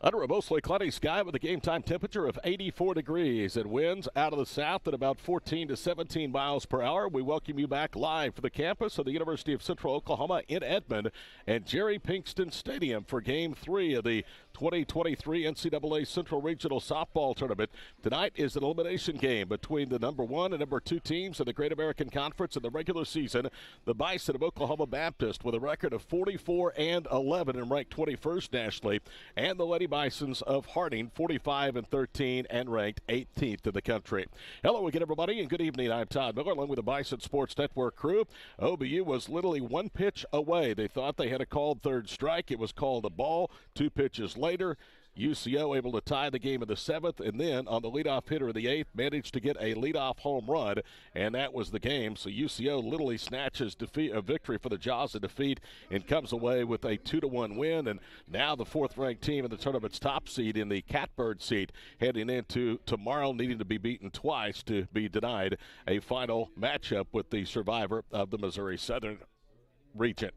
Under a mostly cloudy sky with a game time temperature of 84 degrees and winds out of the south at about 14 to 17 miles per hour. We welcome you back live for the campus of the University of Central Oklahoma in Edmond and Jerry Pinkston Stadium for Game 3 of the 2023 NCAA Central Regional Softball Tournament. Tonight is an elimination game between the number 1 and number 2 teams in the Great American Conference in the regular season. The Bison of Oklahoma Baptist with a record of 44-11 and ranked 21st nationally, and the Lady Bisons of Harding 45-13 and ranked 18th in the country. Hello again, everybody, and good evening. I'm Todd Miller along with the Bison Sports Network crew. OBU was literally one pitch away. They thought they had a called third strike. It was called a ball. 2 pitches later, UCO able to tie the game in the 7th, and then on the leadoff hitter in the 8th, managed to get a leadoff home run, and that was the game. So UCO literally snatches a victory for the jaws of defeat and comes away with a 2-1 win, and now the 4th-ranked team in the tournament's top seed in the Catbird seat, heading into tomorrow needing to be beaten twice to be denied a final matchup with the survivor of the Missouri Southern region.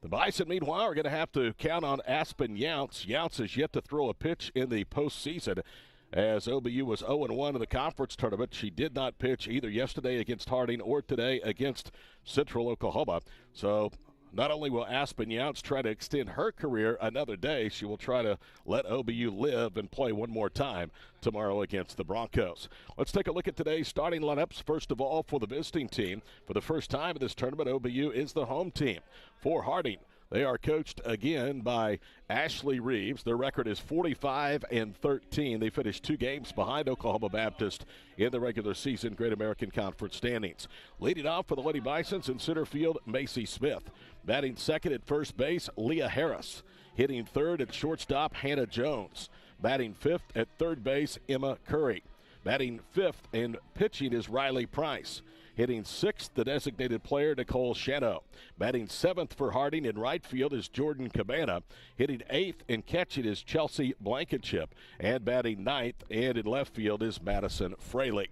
The Bison, meanwhile, are going to have to count on Aspen Younts. Younts has yet to throw a pitch in the postseason, as OBU was 0-1 in the conference tournament. She did not pitch either yesterday against Harding or today against Central Oklahoma. So not only will Aspen Younts try to extend her career another day, she will try to let OBU live and play one more time tomorrow against the Broncos. Let's take a look at today's starting lineups. First of all, for the visiting team, for the first time in this tournament, OBU is the home team. For Harding, they are coached again by Ashley Reeves. Their record is 45-13. They finished 2 games behind Oklahoma Baptist in the regular season Great American Conference standings. Leading off for the Lady Bisons in center field, Macy Smith. Batting second at first base, Leah Harris. Hitting third at shortstop, Hannah Jones. Batting fifth at third base, Emma Curry. Batting fifth and pitching is Riley Price. Hitting sixth, the designated player, Nicole Shano. Batting seventh for Harding in right field is Jordan Cabana. Hitting eighth and catching is Chelsea Blankenship. And batting ninth and in left field is Madison Fraley.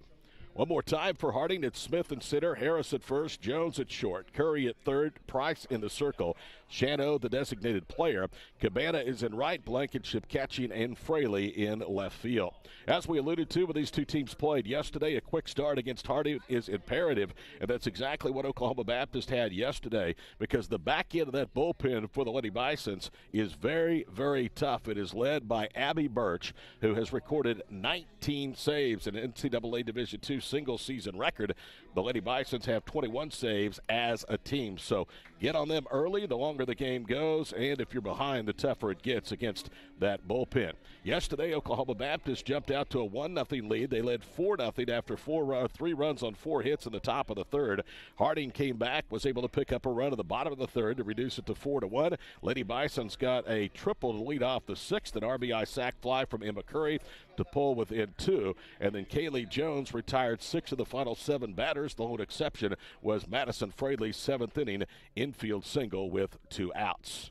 One more time for Harding, it's Smith in center, Harris at first, Jones at short, Curry at third, Price in the circle, Shano, the designated player. Cabana is in right, Blankenship catching, and Fraley in left field. As we alluded to when these two teams played yesterday, a quick start against Harding is imperative, and that's exactly what Oklahoma Baptist had yesterday, because the back end of that bullpen for the Lady Bisons is very, very tough. It is led by Abby Birch, who has recorded 19 saves in NCAA Division II single-season record. The Lady Bisons have 21 saves as a team, so get on them early the longer the game goes, and if you're behind, the tougher it gets against that bullpen. Yesterday, Oklahoma Baptist jumped out to a 1-0 lead. They led 4-0 after 3 runs on 4 hits in the top of the third. Harding came back, was able to pick up a run at the bottom of the third to reduce it to 4-1. Lady Bisons got a triple to lead off the sixth, an RBI sac fly from Emma Curry to pull within 2, and then Kaylee Jones retired 6 of the final 7 batters. The lone exception was Madison Fraley's 7th inning infield single with 2 outs.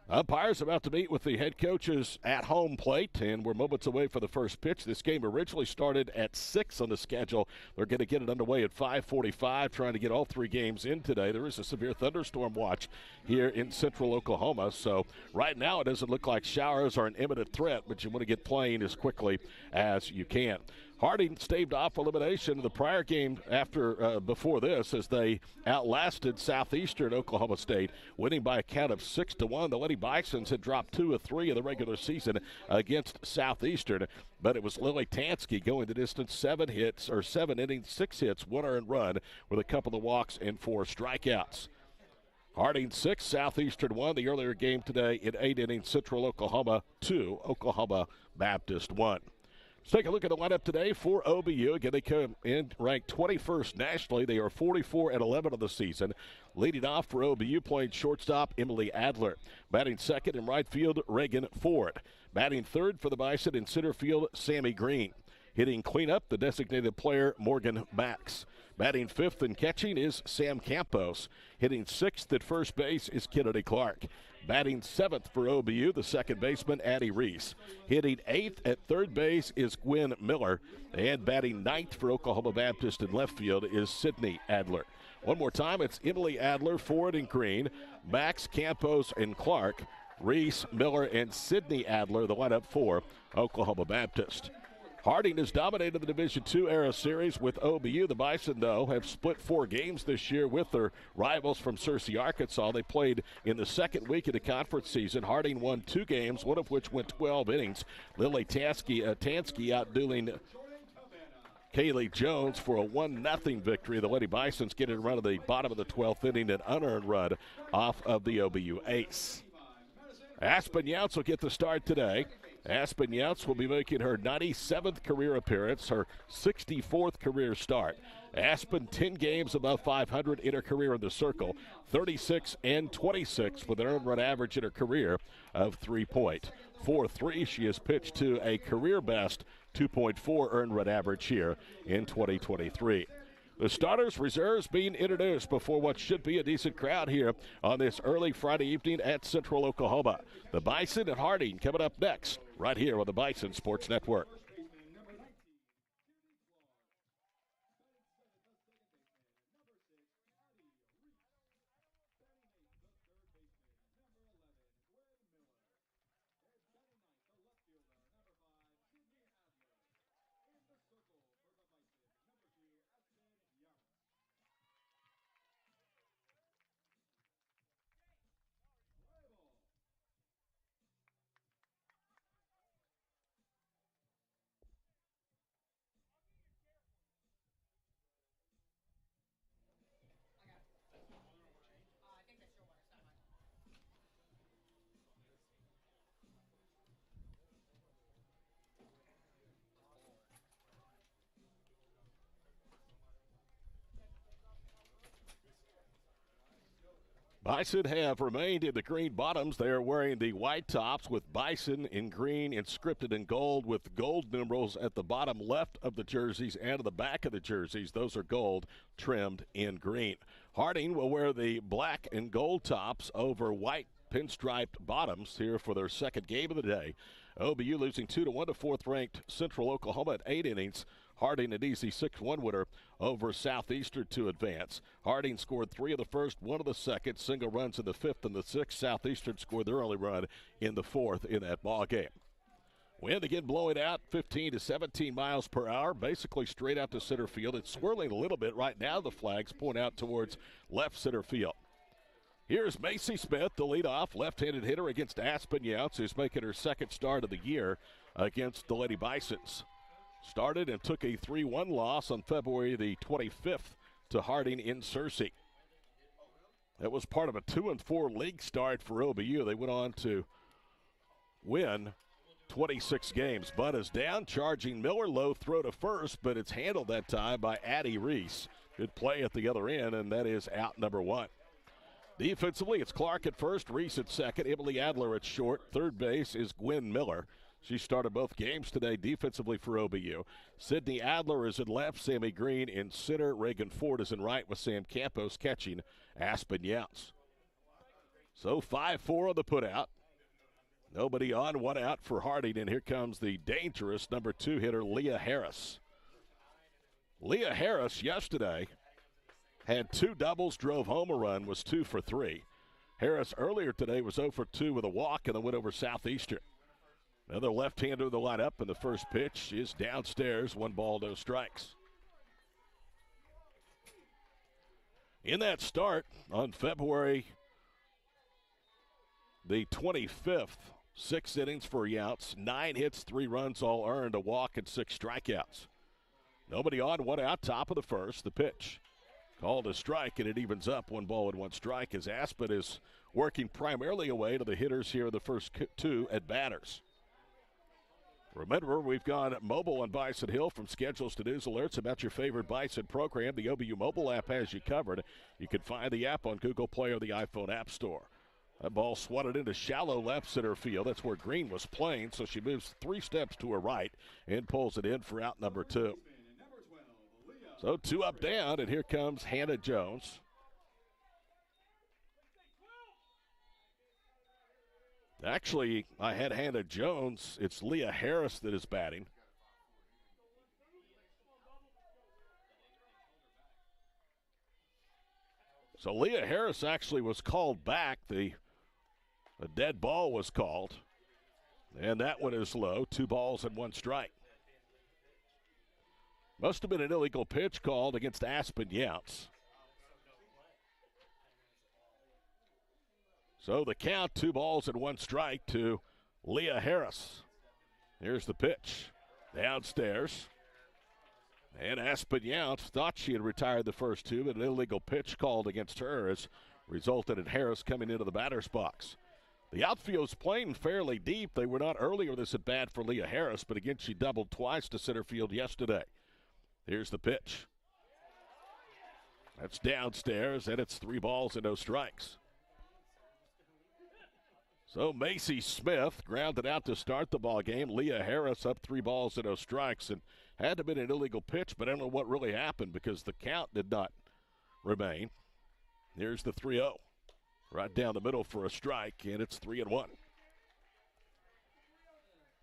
Umpires about to meet with the head coaches at home plate, and we're moments away for the first pitch. This game originally started at 6 on the schedule. They're going to get it underway at 5:45, trying to get all 3 games in today. There is a severe thunderstorm watch here in central Oklahoma, so right now it doesn't look like showers are an imminent threat, but you want to get playing as quickly as you can. Harding staved off elimination in the prior game before this as they outlasted Southeastern Oklahoma State, winning by a count of 6-1. The Lady Bisons had dropped 2 of 3 in the regular season against Southeastern, but it was Lily Tansky going the distance, 7 innings, 6 hits, 1 earned run with a couple of walks and 4 strikeouts. Harding 6, Southeastern 1. The earlier game today in 8 innings, Central Oklahoma 2, Oklahoma Baptist 1. Let's take a look at the lineup today for OBU. Again, they come in ranked 21st nationally. They are 44-11 on the season. Leading off for OBU, playing shortstop, Emily Adler. Batting second in right field, Reagan Ford. Batting third for the Bison in center field, Sammy Green. Hitting cleanup, the designated player, Morgan Max. Batting fifth and catching is Sam Campos. Hitting sixth at first base is Kennedy Clark. Batting seventh for OBU, the second baseman, Addie Reese. Hitting eighth at third base is Gwen Miller. And batting ninth for Oklahoma Baptist in left field is Sydney Adler. One more time, it's Emily Adler, Ford and Green, Max, Campos, and Clark. Reese, Miller, and Sydney Adler, the lineup for Oklahoma Baptist. Harding has dominated the Division II era series with OBU. The Bison, though, have split 4 games this year with their rivals from Searcy, Arkansas. They played in the second week of the conference season. Harding won 2 games, one of which went 12 innings. Lily Tansky outdueling Kaylee Jones for a 1-0 victory. The Lady Bisons get it around to the bottom of the 12th inning, an unearned run off of the OBU ace. Aspen Younts will get the start today. Aspen Younts will be making her 97th career appearance, her 64th career start. Aspen 10 games above 500 in her career in the circle, 36 and 26 with an earned run average in her career of 3.43. She has pitched to a career best 2.4 earned run average here in 2023. The starters, reserves being introduced before what should be a decent crowd here on this early Friday evening at Central Oklahoma. The Bison and Harding coming up next, right here on the Bison Sports Network. Bison have remained in the green bottoms. They are wearing the white tops with Bison in green inscripted in gold with gold numerals at the bottom left of the jerseys and at the back of the jerseys. Those are gold trimmed in green. Harding will wear the black and gold tops over white pinstriped bottoms here for their second game of the day. OBU losing 2-1 to fourth-ranked Central Oklahoma at 8 innings. Harding an easy 6-1 winner over Southeastern to advance. Harding scored 3 of the first, 1 of the second, single runs in the 5th and the 6th. Southeastern scored their only run in the 4th in that ball game. Wind again blowing out 15 to 17 miles per hour, basically straight out to center field. It's swirling a little bit right now. The flags point out towards left center field. Here's Macy Smith, the leadoff left-handed hitter against Aspen Younts, who's making her second start of the year against the Lady Bisons. Started and took a 3-1 loss on February the 25th to Harding in Searcy. That was part of a 2-4 league start for OBU. They went on to win 26 games. Bunt is down, charging Miller, low throw to first, but it's handled that time by Addie Reese. Good play at the other end, and that is out number 1. Defensively, it's Clark at first, Reese at second, Emily Adler at short. Third base is Gwen Miller. She started both games today defensively for OBU. Sydney Adler is in left, Sammy Green in center, Reagan Ford is in right with Sam Campos catching Aspen Younts. So 5-4 on the putout. Nobody on, 1 out for Harding, and here comes the dangerous number 2 hitter, Leah Harris. Leah Harris yesterday had 2 doubles, drove home a run, was 2 for 3. Harris earlier today was 0 for 2 with a walk and then went over Southeastern. Another left-hander in the lineup, and the first pitch is downstairs. 1 ball, no strikes. In that start on February the 25th, 6 innings for Younts, 9 hits, 3 runs, all earned, a walk and 6 strikeouts. Nobody on, 1 out, top of the first. The pitch called a strike, and it evens up 1 ball and 1 strike as Aspen is working primarily away to the hitters here in the first 2 at batters. Remember, we've gone mobile on Bison Hill, from schedules to news alerts about your favorite Bison program. The OBU mobile app has you covered. You can find the app on Google Play or the iPhone App Store. That ball swatted into shallow left center field. That's where Green was playing, so she moves 3 steps to her right and pulls it in for out number 2. So 2 up, down, and here comes Hannah Jones. Actually, I had Hannah Jones. It's Leah Harris that is batting. So Leah Harris actually was called back. The A dead ball was called, and that one is low. 2 balls and 1 strike. Must have been an illegal pitch called against Aspen Younts. So the count, 2 balls and 1 strike to Leah Harris. Here's the pitch. Downstairs. And Aspen Younts thought she had retired the first 2, but an illegal pitch called against her has resulted in Harris coming into the batter's box. The outfield's playing fairly deep. They were not earlier this at bat for Leah Harris, but again, she doubled twice to center field yesterday. Here's the pitch. That's downstairs, and it's 3 balls and no strikes. So Macy Smith grounded out to start the ball game. Leah Harris up 3 balls and no strikes, and had to have been an illegal pitch, but I don't know what really happened because the count did not remain. Here's the 3-0. Right down the middle for a strike, and it's 3-1.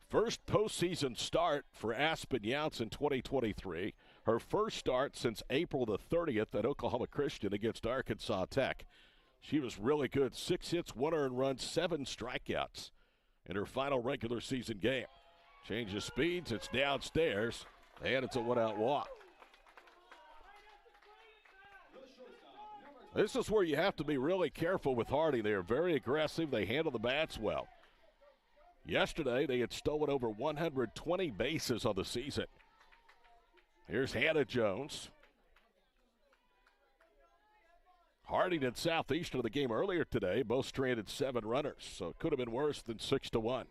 First postseason start for Aspen Younts in 2023. Her first start since April the 30th at Oklahoma Christian against Arkansas Tech. She was really good. 6 hits, 1 earned run, 7 strikeouts in her final regular season game. Change of speeds, it's downstairs, and it's a 1-out walk. This is where you have to be really careful with Harding. They are very aggressive. They handle the bats well. Yesterday, they had stolen over 120 bases on the season. Here's Hannah Jones. Harding and Southeastern of the game earlier today both stranded 7 runners, so it could have been worse than 6-1.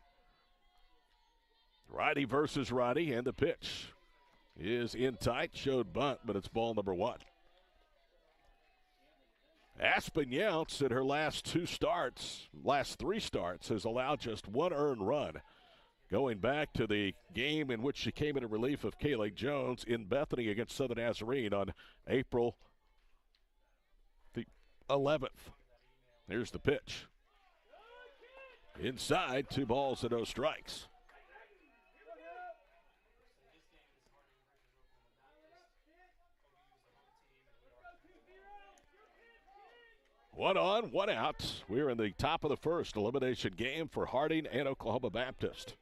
Righty versus righty, and the pitch is in tight. Showed bunt, but it's ball number 1. Aspen Younts in her last 3 starts, has allowed just 1 earned run. Going back to the game in which she came into relief of Kaylee Jones in Bethany against Southern Nazarene on April the 11th. Here's the pitch. Inside, 2 balls and no strikes. One on, 1 out. We're in the top of the first elimination game for Harding and Oklahoma Baptist.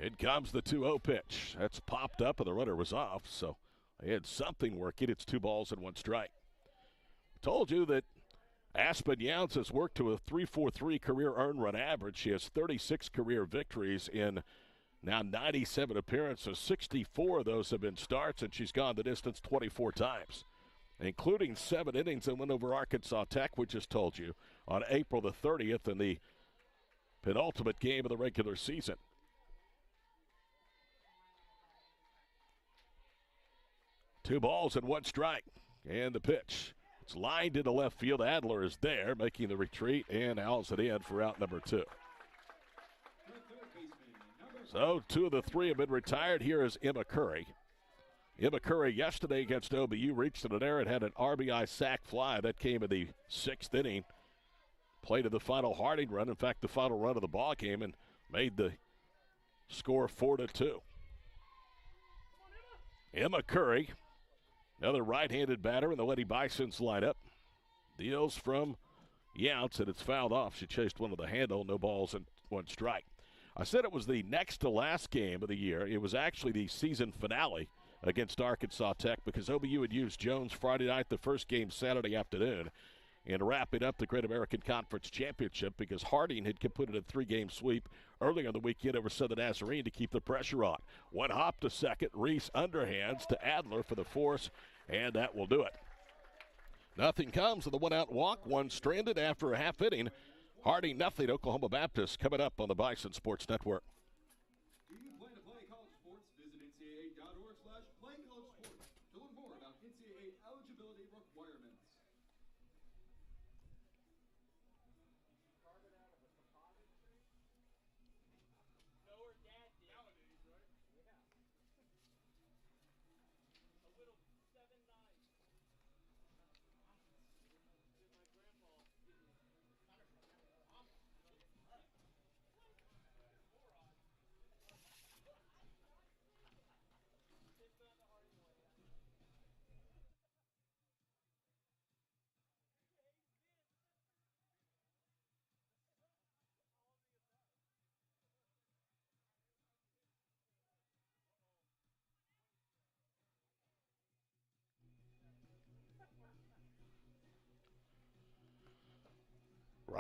In comes the 2-0 pitch. That's popped up and the runner was off, so they had something working. It's 2 balls and 1 strike. Told you that Aspen Younts has worked to a .343 career earned run average. She has 36 career victories in now 97 appearances. 64 of those have been starts, and she's gone the distance 24 times, including 7 innings and win over Arkansas Tech, we just told you, on April the 30th in the penultimate game of the regular season. Two balls and 1 strike, and the pitch. It's lined into left field. Adler is there, making the retreat, and owls it in for out number 2. So 2 of the 3 have been retired. Here is Emma Curry. Emma Curry yesterday against OBU reached in an error and had an RBI sac fly. That came in the 6th inning. Played in the final Harding run, in fact, the final run of the ball game, and made the score 4-2. Emma Curry, another right-handed batter in the Lady Bison's lineup. Deals from Younts, and it's fouled off. She chased one to the handle, no balls and 1 strike. I said it was the next to last game of the year. It was actually the season finale against Arkansas Tech because OBU had used Jones Friday night, the first game Saturday afternoon, and wrapping up the Great American Conference Championship because Harding had completed a 3-game sweep earlier in the weekend over Southern Nazarene to keep the pressure on. 1 hop to second. Reese underhands to Adler for the force, and that will do it. Nothing comes of the 1-out walk. 1 stranded after a half inning. Harding nothing. Oklahoma Baptist coming up on the Bison Sports Network. Do you plan to play college sports? Visit ncaa.org/playcollegesports to learn more about NCAA eligibility requirements.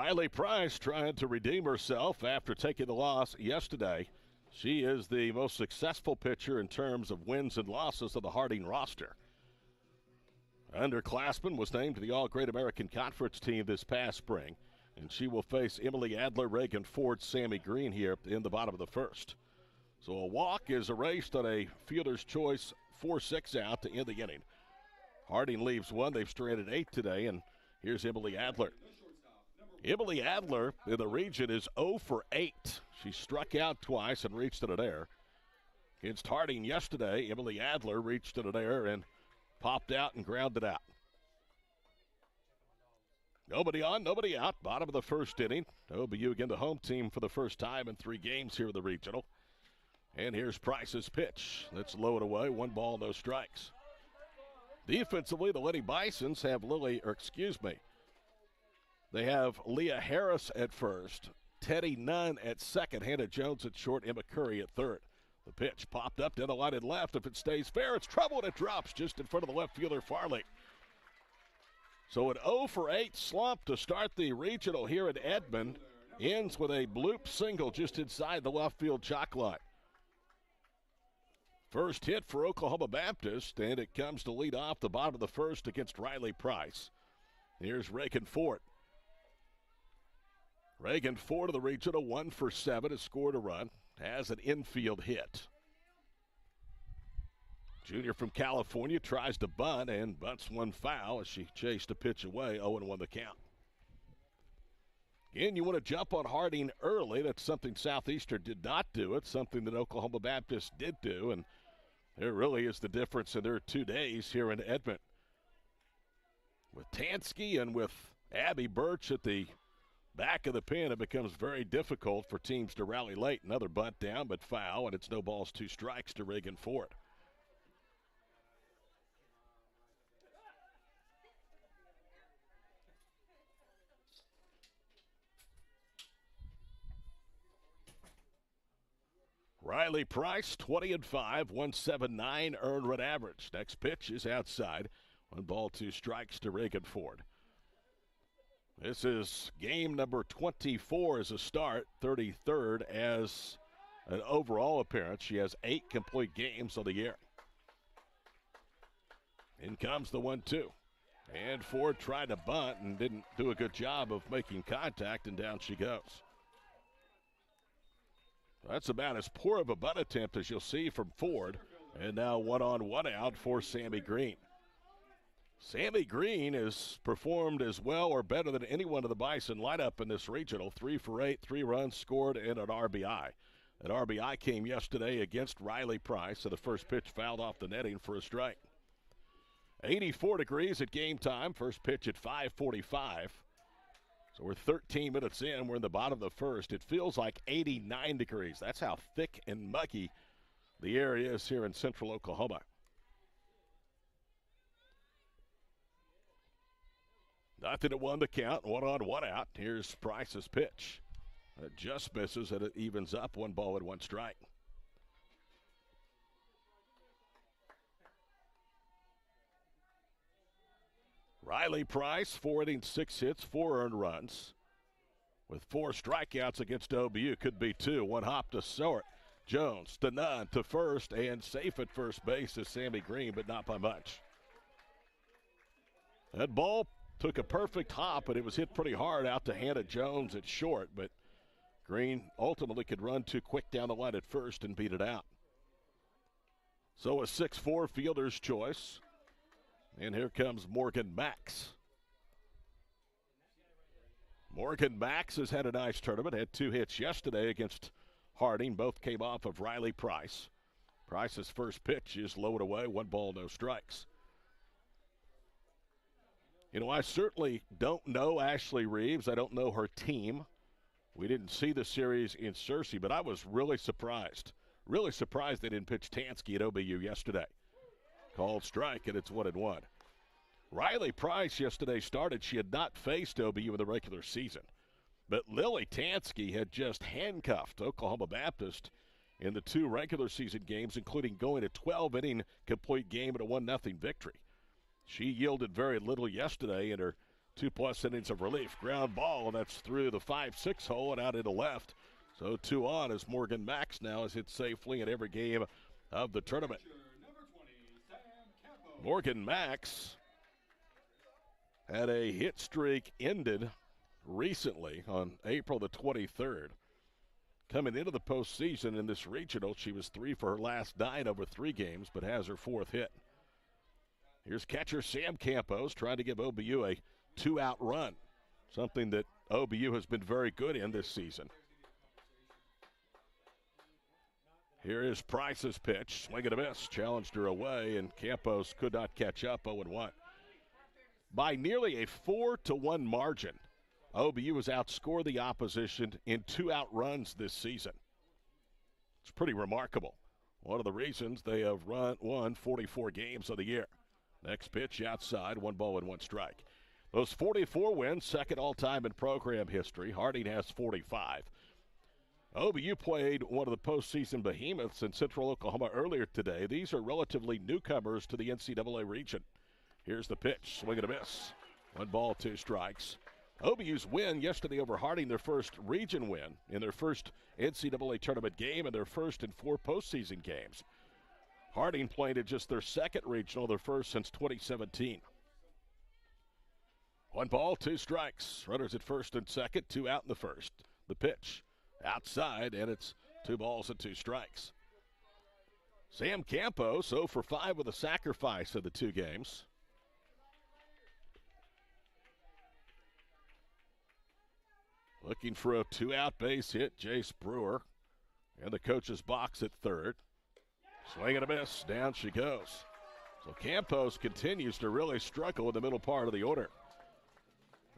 Riley Price trying to redeem herself after taking the loss yesterday. She is the most successful pitcher in terms of wins and losses of the Harding roster. Underclassman was named to the All-Great American Conference team this past spring, and she will face Emily Adler, Reagan Ford, Sammy Green here in the bottom of the first. So a walk is erased on a fielder's choice 4-6 out to end the inning. Harding leaves one. They've stranded 8 today, and here's Emily Adler. Emily Adler in the region is 0 for 8. She struck out twice and reached in an error. Against Harding yesterday, Emily Adler reached in an error and popped out and grounded out. Nobody on, nobody out. Bottom of the first inning. OBU again the home team for the first time in 3 games here in the regional. And here's Price's pitch. That's low and away. 1 ball, no strikes. Defensively, the Lady Bisons have they have Leah Harris at first, Teddy Nunn at second, Hannah Jones at short, Emma Curry at third. The pitch popped up down the line and left. If it stays fair, it's trouble, and it drops just in front of the left fielder, Farley. So an 0 for 8 slump to start the regional here in Edmond ends with a bloop single just inside the left field chalk line. First hit for Oklahoma Baptist, and it comes to lead off the bottom of the first against Riley Price. Here's Reagan Ford. Reagan Ford of the regional, 1 for 7, has scored a run, has an infield hit. Junior from California tries to bunt and bunts one foul as she chased a pitch away, 0-1 the count. Again, you want to jump on Harding early. That's something Southeastern did not do. It's something that Oklahoma Baptist did do, and there really is the difference in their 2 days here in Edmond. With Tansky and with Abby Birch at the back of the pen, it becomes very difficult for teams to rally late. Another bunt down, but foul, and it's no balls, 2 strikes to Reagan Ford. Riley Price, 20-5, 179 earned run average. Next pitch is outside. 1 ball, 2 strikes to Reagan Ford. This is game number 24 as a start, 33rd as an overall appearance. She has 8 complete games on the year. In comes the 1-2. And Ford tried to bunt and didn't do a good job of making contact, and down she goes. That's about as poor of a bunt attempt as you'll see from Ford. And now 1-on-1 out for Sammy Green. Sammy Green has performed as well or better than anyone in the Bison lineup in this regional. 3 for 8, 3 runs scored, and an RBI. That RBI came yesterday against Riley Price, so the first pitch fouled off the netting for a strike. 84 degrees at game time. First pitch at 5:45. So we're 13 minutes in. We're in the bottom of the first. It feels like 89 degrees. That's how thick and muggy the air is here in central Oklahoma. Nothing to 1 the count. 1-on-1 out. Here's Price's pitch. It just misses, and it evens up. 1 ball and 1 strike. Riley Price, 4 innings, 6 hits, 4 earned runs. With 4 strikeouts against OBU, could be 2. 1 hop to short. Jones to Nunn to first, and safe at first base is Sammy Green, but not by much. That ball took a perfect hop, and it was hit pretty hard out to Hannah Jones at short, but Green ultimately could run too quick down the line at first and beat it out. So a 6-4 fielder's choice. And here comes Morgan Max. Morgan Max has had a nice tournament. Had 2 hits yesterday against Harding. Both came off of Riley Price. Price's first pitch is low and away. 1 ball, no strikes. You know, I certainly don't know Ashley Reeves. I don't know her team. We didn't see the series in Searcy, but I was really surprised. Really surprised they didn't pitch Tansky at OBU yesterday. Called strike, and it's 1-1. Riley Price yesterday started. She had not faced OBU in the regular season. But Lily Tansky had just handcuffed Oklahoma Baptist in the 2 regular season games, including going a 12-inning complete game and a 1-0 victory. She yielded very little yesterday in her 2+ innings of relief. Ground ball, and that's through the 5-6 hole and out into left. So 2 on as Morgan Max now has hit safely in every game of the tournament. Morgan Max had a hit streak ended recently on April the 23rd. Coming into the postseason in this regional, she was 3 for her last 9 over 3 games, but has her 4th hit. Here's catcher Sam Campos trying to give OBU a 2-out run, something that OBU has been very good in this season. Here is Price's pitch. Swing and a miss. Challenged her away, and Campos could not catch up. 0-1. By nearly a 4-1 margin, OBU has outscored the opposition in 2-out runs this season. It's pretty remarkable. One of the reasons they have won 44 games of the year. Next pitch outside, 1 ball and 1 strike. Those 44 wins, second all-time in program history. Harding has 45. OBU played one of the postseason behemoths in Central Oklahoma earlier today. These are relatively newcomers to the NCAA region. Here's the pitch, swing and a miss. 1 ball, 2 strikes. OBU's win yesterday over Harding, their first region win in their first NCAA tournament game and their first in 4 postseason games. Harding played in just their second regional, their first since 2017. 1 ball, 2 strikes. Runners at first and second, 2 out in the first. The pitch outside, and it's 2 balls and 2 strikes. Sam Campos 0 for 5 with a sacrifice of the 2 games. Looking for a 2-out base hit, Jace Brewer in the coach's box at third. Swing and a miss, down she goes. So Campos continues to really struggle in the middle part of the order.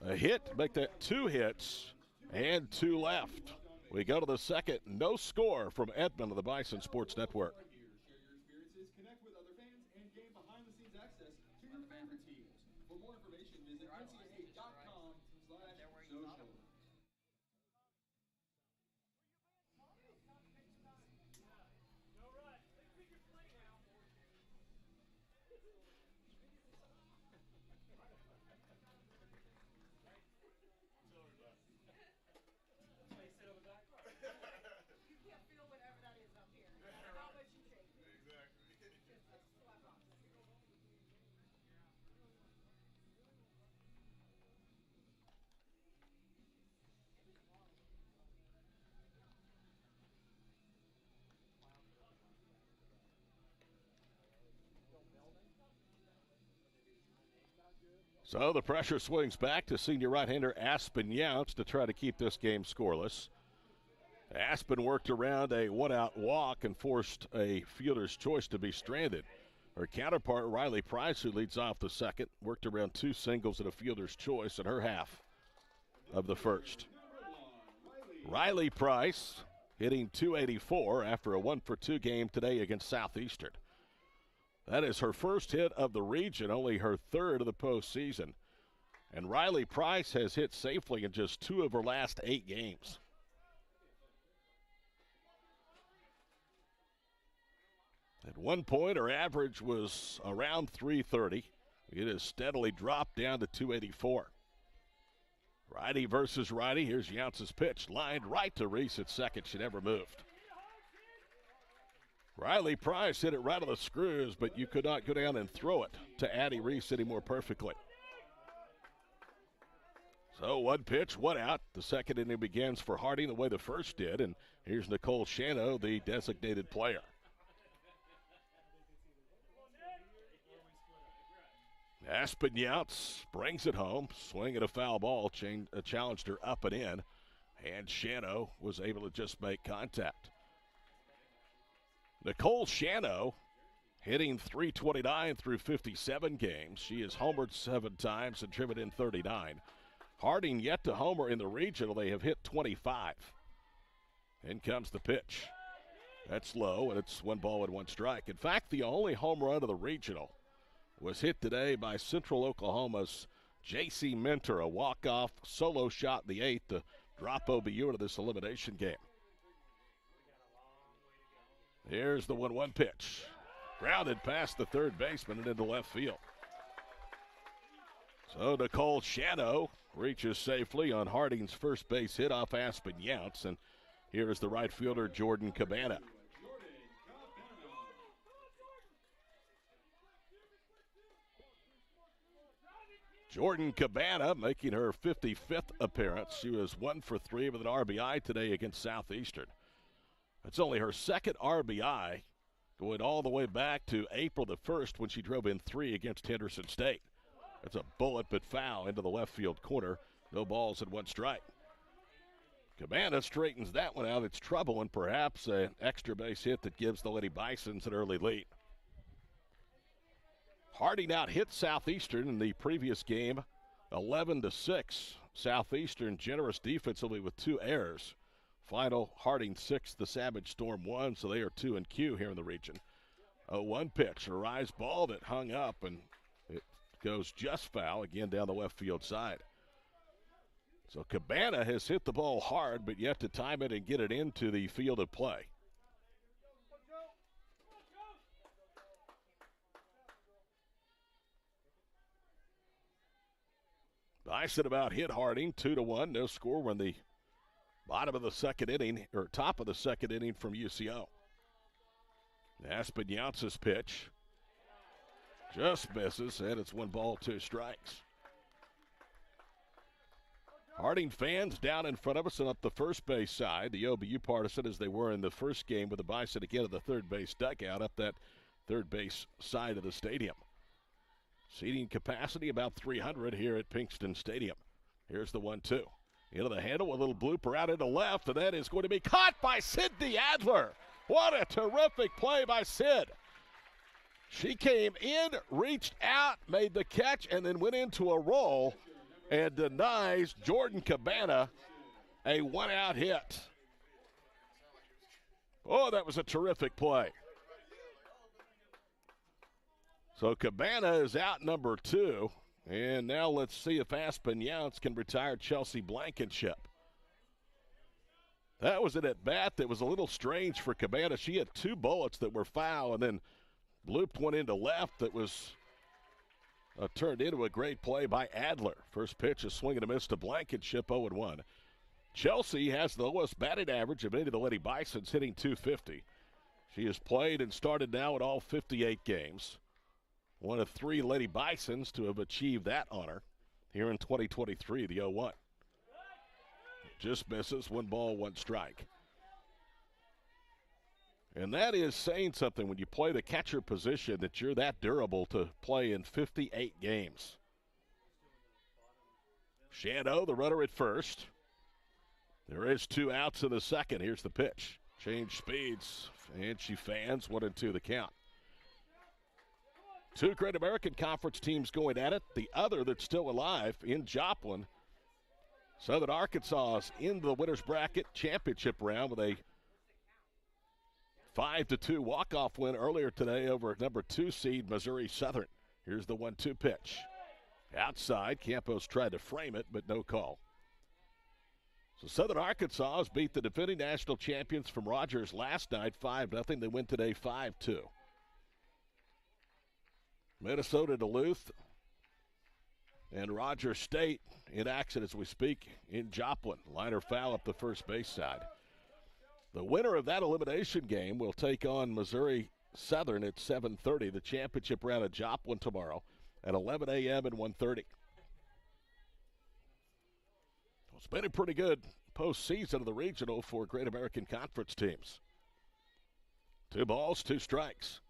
A hit, make that 2 hits, and 2 left. We go to the second, no score from Edmond of the Bison Sports Network. Share your experiences, connect with other fans, and gain behind-the-scenes access to your favorite teams. For more information, visit ncaa.com/social. So the pressure swings back to senior right-hander Aspen Younts to try to keep this game scoreless. Aspen worked around a 1-out walk and forced a fielder's choice to be stranded. Her counterpart, Riley Price, who leads off the second, worked around 2 singles and a fielder's choice in her half of the first. Riley Price hitting .284 after a 1-for-2 game today against Southeastern. That is her first hit of the region, only her 3rd of the postseason. And Riley Price has hit safely in just 2 of her last 8 games. At one point, her average was around .330. It has steadily dropped down to .284. Righty versus righty. Here's Younts' pitch. Lined right to Reese at second. She never moved. Riley Price hit it right on the screws, but you could not go down and throw it to Addie Reese any more perfectly. So 1 pitch, 1 out. The second inning begins for Harding the way the first did, and here's Nicole Shano, the designated player. Aspen Younts brings it home. Swing at a foul ball, challenged her up and in, and Shano was able to just make contact. Nicole Shano hitting .329 through 57 games. She has homered 7 times and driven in 39. Harding yet to homer in the regional. They have hit 25. In comes the pitch. That's low, and it's 1 ball and 1 strike. In fact, the only home run of the regional was hit today by Central Oklahoma's J.C. Mentor, a walk-off solo shot in the 8th to drop OBU into this elimination game. Here's the 1-1 pitch. Grounded past the third baseman and into left field. So Nicole Shadow reaches safely on Harding's first base hit off Aspen Younts. And here is the right fielder, Jordan Cabana. Jordan Cabana making her 55th appearance. She was 1 for 3 with an RBI today against Southeastern. It's only her second RBI, going all the way back to April the 1st when she drove in 3 against Henderson State. That's a bullet but foul into the left field corner. No balls and 1 strike. Cabana straightens that one out. It's trouble and perhaps an extra base hit that gives the Lady Bisons an early lead. Harding out hit Southeastern in the previous game, 11-6. Southeastern generous defensively with 2 errors. Final Harding 6, the Savage Storm 1, so they are 2 in queue here in the region. 0-1 pitch, a rise ball that hung up, and it goes just foul again down the left field side. So Cabana has hit the ball hard, but yet to time it and get it into the field of play. Bison about hit Harding, 2-1. No score. We're in the bottom of the second inning, or top of the second inning from UCO. Aspen Younts' pitch just misses, and it's 1 ball, 2 strikes. Harding fans down in front of us and up the first base side. The OBU partisan as they were in the first game with the Bison again at the third base dugout up that third base side of the stadium. Seating capacity about 300 here at Pinkston Stadium. Here's the 1-2. Into the handle, a little blooper out into left, and that is going to be caught by Sydney Adler. What a terrific play by Sid. She came in, reached out, made the catch, and then went into a roll and denies Jordan Cabana a 1-out hit. Oh, that was a terrific play. So Cabana is out number 2. And now let's see if Aspen Younts can retire Chelsea Blankenship. That was an at-bat that was a little strange for Cabana. She had 2 bullets that were foul and then blooped one into left that was turned into a great play by Adler. First pitch, a swing and a miss to Blankenship, 0-1. Chelsea has the lowest batting average of any of the Lady Bisons, hitting .250. She has played and started now in all 58 games. One of 3 Lady Bisons to have achieved that honor here in 2023, the 0-1. Just misses, 1 ball, 1 strike. And that is saying something when you play the catcher position that you're that durable to play in 58 games. Shadow, the runner at first. There is 2 outs in the second. Here's the pitch. Change speeds, and she fans 1-2 the count. 2 Great American Conference teams going at it. The other that's still alive in Joplin. Southern Arkansas is in the winner's bracket championship round with a 5-2 walk-off win earlier today over number 2 seed Missouri Southern. Here's the 1-2 pitch. Outside, Campos tried to frame it, but no call. So Southern Arkansas has beat the defending national champions from Rogers last night 5-0. They win today 5-2. Minnesota, Duluth, and Rogers State in action as we speak in Joplin. Liner foul up the first base side. The winner of that elimination game will take on Missouri Southern at 7:30. The championship round at Joplin tomorrow at 11 a.m. and 1:30. It's been a pretty good postseason of the regional for Great American Conference teams. 2 balls, 2 strikes.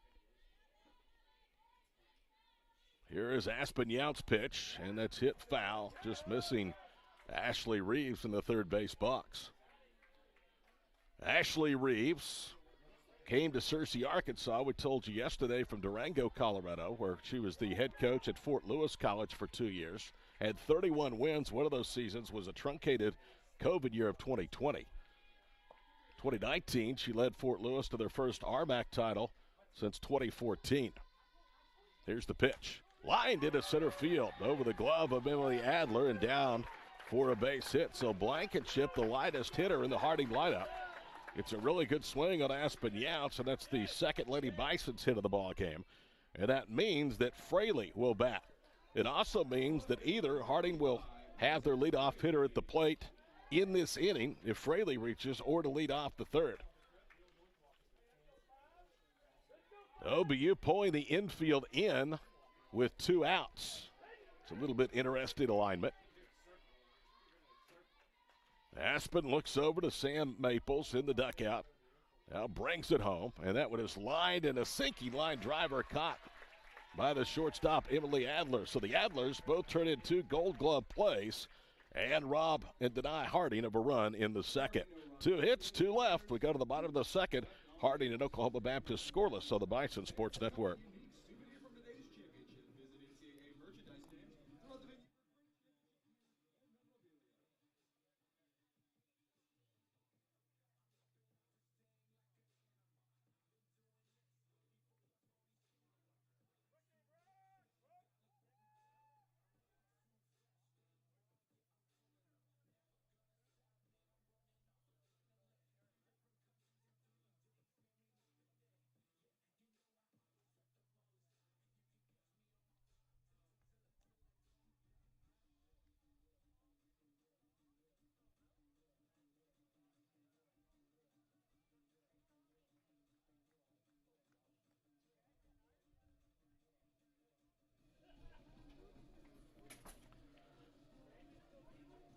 Here is Aspen Younts' pitch, and that's hit foul, just missing Ashley Reeves in the third base box. Ashley Reeves came to Searcy, Arkansas, we told you yesterday, from Durango, Colorado, where she was the head coach at Fort Lewis College for 2 years. Had 31 wins. One of those seasons was a truncated COVID year of 2020. 2019, she led Fort Lewis to their first RMAC title since 2014. Here's the pitch. Lined into center field over the glove of Emily Adler and down for a base hit. So Blankenship, the lightest hitter in the Harding lineup. It's a really good swing on Aspen Younts, and that's the second Lady Bison's hit of the ball game. And that means that Fraley will bat. It also means that either Harding will have their leadoff hitter at the plate in this inning if Fraley reaches, or to lead off the third. OBU pulling the infield in with 2 outs. It's a little bit interesting alignment. Aspen looks over to Sam Maples in the dugout. Now brings it home, and that one is lined, and a sinking line driver caught by the shortstop, Emily Adler. So the Adlers both turn in 2 Gold Glove plays and rob and deny Harding of a run in the second. 2 hits, 2 left. We go to the bottom of the second. Harding and Oklahoma Baptist scoreless on the Bison Sports Network.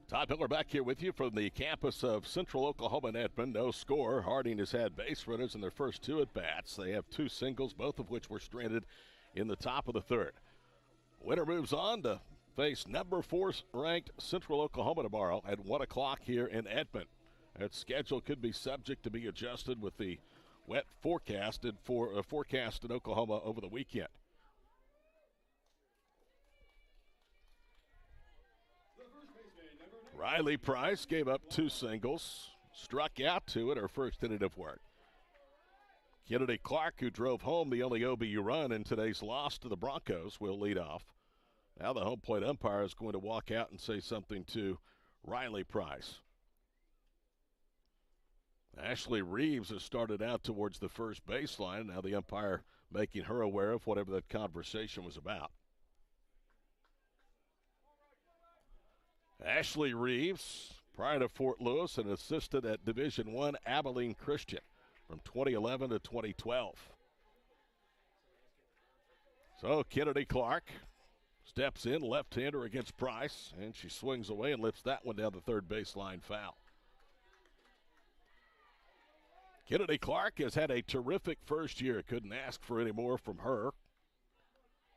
Todd Miller back here with you from the campus of Central Oklahoma in Edmond. No score. Harding has had base runners in their first 2 at-bats. They have 2 singles, both of which were stranded in the top of the third. Winner moves on to face number 4 ranked Central Oklahoma tomorrow at 1 o'clock here in Edmond. That schedule could be subject to be adjusted with the wet forecast in Oklahoma over the weekend. Riley Price gave up 2 singles, struck out 2 at her first inning of work. Kennedy Clark, who drove home the only OBU run in today's loss to the Broncos, will lead off. Now the home plate umpire is going to walk out and say something to Riley Price. Ashley Reeves has started out towards the first baseline. Now the umpire making her aware of whatever that conversation was about. Ashley Reeves, prior to Fort Lewis, an assistant at Division I Abilene Christian from 2011 to 2012. So Kennedy Clark steps in, left-hander against Price, and she swings away and lifts that one down the third baseline foul. Kennedy Clark has had a terrific first year. Couldn't ask for any more from her.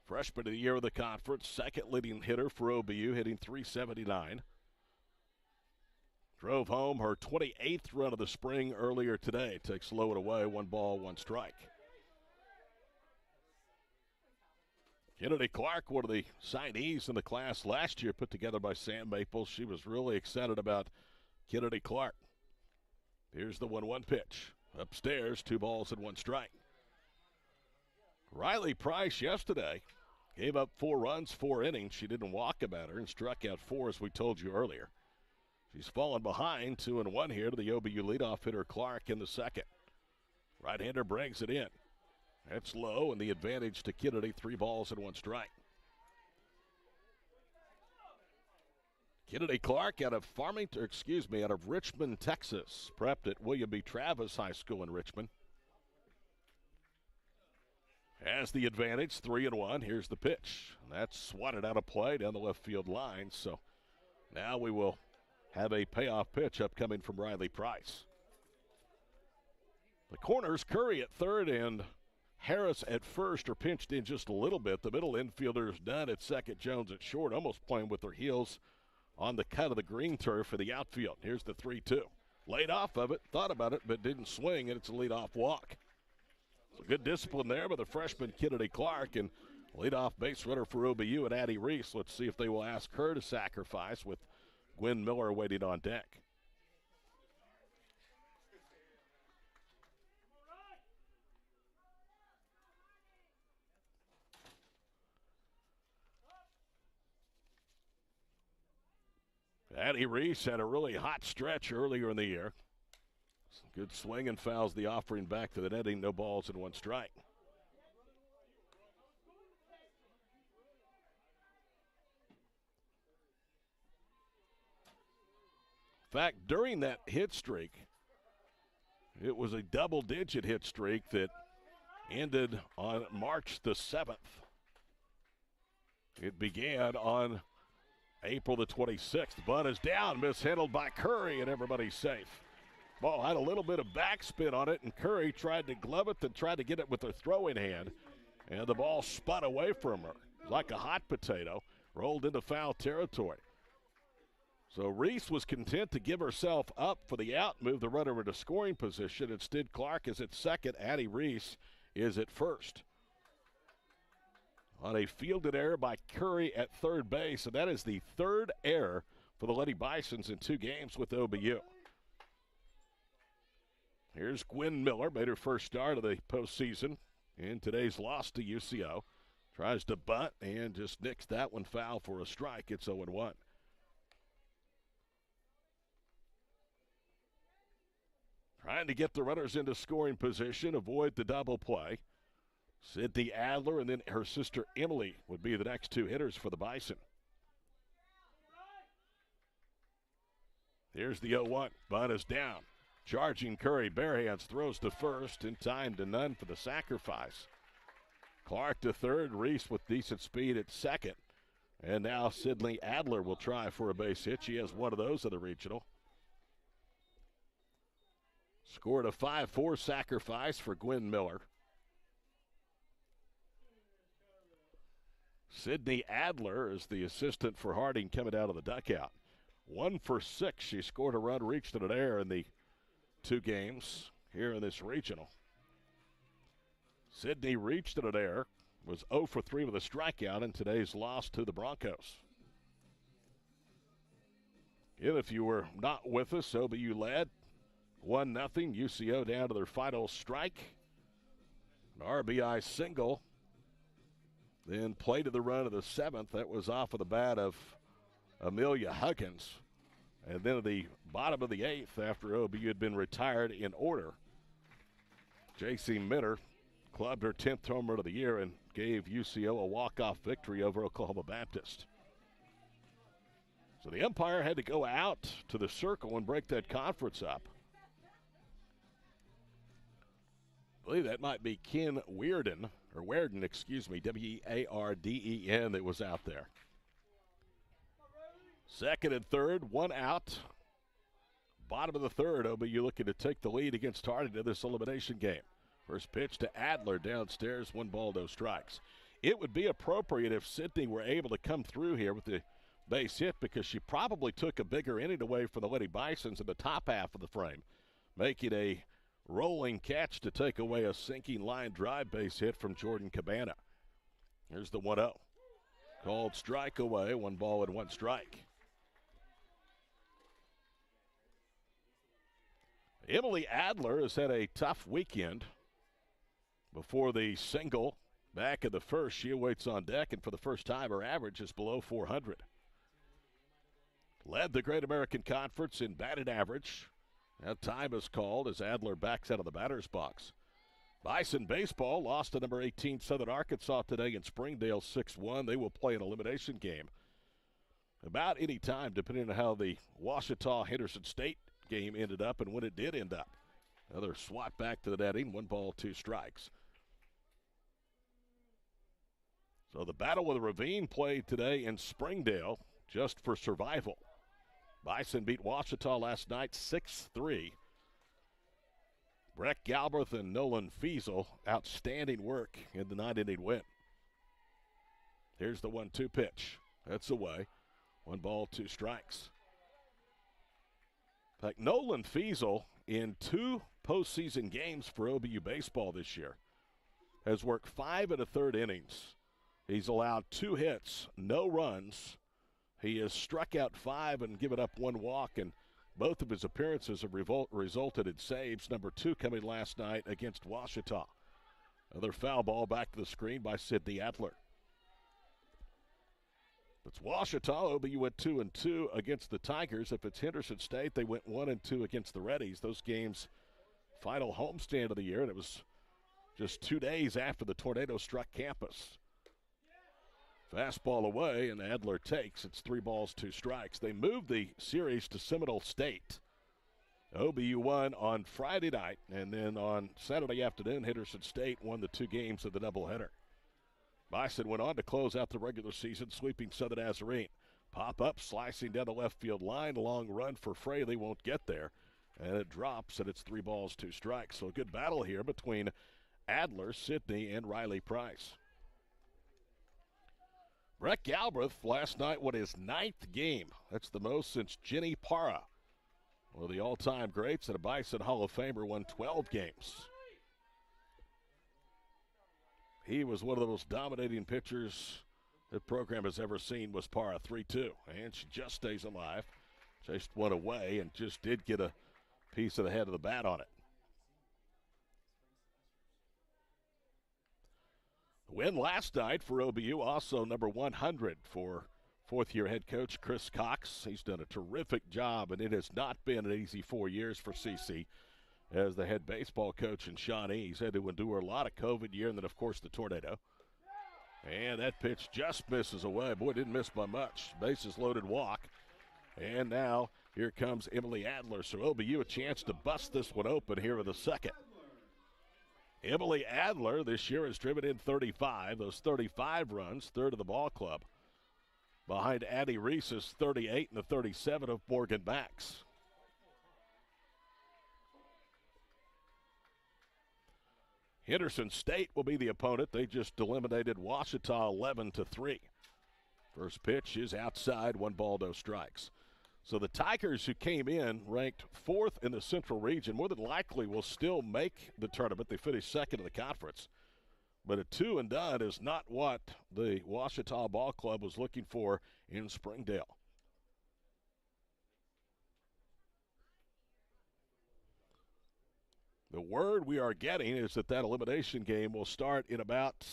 Freshman of the year of the conference, second leading hitter for OBU, hitting .379. Drove home her 28th run of the spring earlier today. Takes low and away, 1 ball, 1 strike. Kennedy Clark, one of the signees in the class last year, put together by Sam Maples. She was really excited about Kennedy Clark. Here's the 1-1 pitch. Upstairs, 2 balls and 1 strike. Riley Price yesterday gave up 4 runs, 4 innings. She didn't walk a batter and struck out 4, as we told you earlier. She's fallen behind 2-1 here to the OBU leadoff hitter Clark in the second. Right-hander brings it in. That's low, and the advantage to Kennedy, 3 balls and 1 strike. Kennedy Clark out of Richmond, Texas. Prepped at William B. Travis High School in Richmond. Has the advantage, 3-1. Here's the pitch. That's swatted out of play down the left field line. So now we will have a payoff pitch upcoming from Riley Price. The corners, Curry at third and Harris at first, are pinched in just a little bit. The middle infielder is done at second, Jones at short, almost playing with their heels on the cut of the green turf for the outfield. Here's the 3-2. Laid off of it, thought about it, but didn't swing, and it's a leadoff walk. So good discipline there by the freshman Kennedy Clark, and leadoff base runner for OBU and Addie Reese. Let's see if they will ask her to sacrifice with Gwen Miller waiting on deck. Addie Reese had a really hot stretch earlier in the year. Some good swing and fouls the offering back to the netting. No balls and 1 strike. In fact, during that hit streak, it was a double-digit hit streak that ended on March the 7th. It began on April the 26th. Bunt is down, mishandled by Curry, and everybody's safe. Ball had a little bit of backspin on it, and Curry tried to glove it, then tried to get it with her throwing hand, and the ball spun away from her like a hot potato, rolled into foul territory. So Reese was content to give herself up for the out, move the runner into scoring position. Instead, Clark is at second. Addie Reese is at first. On a fielded error by Curry at third base, and that is the third error for the Lady Bisons in 2 games with OBU. Here's Gwen Miller, made her first start of the postseason in today's loss to UCO. Tries to bunt and just nicks that one foul for a strike. It's 0-1. Trying to get the runners into scoring position, avoid the double play. Sydney Adler and then her sister Emily would be the next 2 hitters for the Bison. Here's the 0-1. Bunt is down. Charging Curry, bare hands, throws to first, in time to none for the sacrifice. Clark to third, Reese with decent speed at second. And now Sydney Adler will try for a base hit. She has one of those at the regional. Scored a 5-4 sacrifice for Gwen Miller. Sydney Adler is the assistant for Harding coming out of the dugout. 1 for 6. She scored a run, reached an error in the 2 games here in this regional. Sydney reached an error, was 0 for 3 with a strikeout in today's loss to the Broncos. And if you were not with us, OBU led 1-0. UCO down to their final strike. An RBI single. Then play to the run of the 7th. That was off of the bat of Amelia Huggins. And then at the bottom of the 8th, after OBU had been retired in order, J.C. Minner clubbed her 10th home run of the year and gave UCO a walk-off victory over Oklahoma Baptist. So the umpire had to go out to the circle and break that conference up. I believe that might be Ken Weirden, W-E-A-R-D-E-N, that was out there. Second and third, 1 out. Bottom of the third, OBU looking to take the lead against Harding in this elimination game. First pitch to Adler downstairs, 1 ball, no strikes. It would be appropriate if Sydney were able to come through here with the base hit, because she probably took a bigger inning away from the Lady Bisons in the top half of the frame, making a rolling catch to take away a sinking line drive base hit from Jordan Cabana. Here's the 1-0. Called strike away, 1 ball and 1 strike. Emily Adler has had a tough weekend. Before the single back in the first, she awaits on deck, and for the first time, her average is below 400. Led the Great American Conference in batted average. Now time is called as Adler backs out of the batter's box. Bison baseball lost to number 18 Southern Arkansas today in Springdale 6-1. They will play an elimination game about any time, depending on how the Ouachita-Henderson State game ended up and when it did end up. Another swat back to the netting, 1 ball, 2 strikes. So the battle with Ravine played today in Springdale just for survival. Bison beat Ouachita last night 6-3. Breck Galbraith and Nolan Fiesel, outstanding work in the 9-inning win. Here's the 1-2 pitch. That's away. 1 ball, 2 strikes. In fact, Nolan Fiesel, in 2 postseason games for OBU baseball this year, has worked 5 1/3 innings. He's allowed 2 hits, no runs. He has struck out 5 and given up 1 walk, and both of his appearances have resulted in saves, number 2 coming last night against Ouachita. Another foul ball back to the screen by Sydney Adler. If it's Ouachita, OBU went 2-2 against the Tigers. If it's Henderson State, they went 1-2 against the Reddies. Those games, final homestand of the year, and it was just 2 days after the tornado struck campus. Fastball away, and Adler takes. It's 3 balls, 2 strikes. They moved the series to Seminole State. OBU won on Friday night, and then on Saturday afternoon, Henderson State won the 2 games of the doubleheader. Bison went on to close out the regular season, sweeping Southern Nazarene. Pop up, slicing down the left field line. Long run for Fraley, won't get there. And it drops, and it's 3 balls, 2 strikes. So a good battle here between Adler, Sidney, and Riley Price. Brett Galbraith last night won his 9th game. That's the most since Jenny Parra, one of the all-time greats and a Bison Hall of Famer, won 12 games. He was one of the most dominating pitchers the program has ever seen, was Parra, 3-2. And she just stays alive. Chased one away and just did get a piece of the head of the bat on it. Win last night for OBU, also number 100 for 4th-year head coach Chris Cox. He's done a terrific job, and it has not been an easy 4 years for CC as the head baseball coach in Shawnee. He's had to endure a lot of COVID year, and then, of course, the tornado. And that pitch just misses away. Boy, didn't miss by much. Bases loaded walk. And now here comes Emily Adler. So OBU a chance to bust this one open here in the second. Emily Adler this year has driven in 35. Those 35 runs, 3rd of the ball club. Behind Addie Reese's 38 and the 37 of Morgan Max. Henderson State will be the opponent. They just eliminated Ouachita 11-3. First pitch is outside, 1 ball, no strikes. So the Tigers, who came in ranked 4th in the Central Region, more than likely will still make the tournament. They finished 2nd in the conference. But a 2 and done is not what the Ouachita Ball Club was looking for in Springdale. The word we are getting is that elimination game will start in about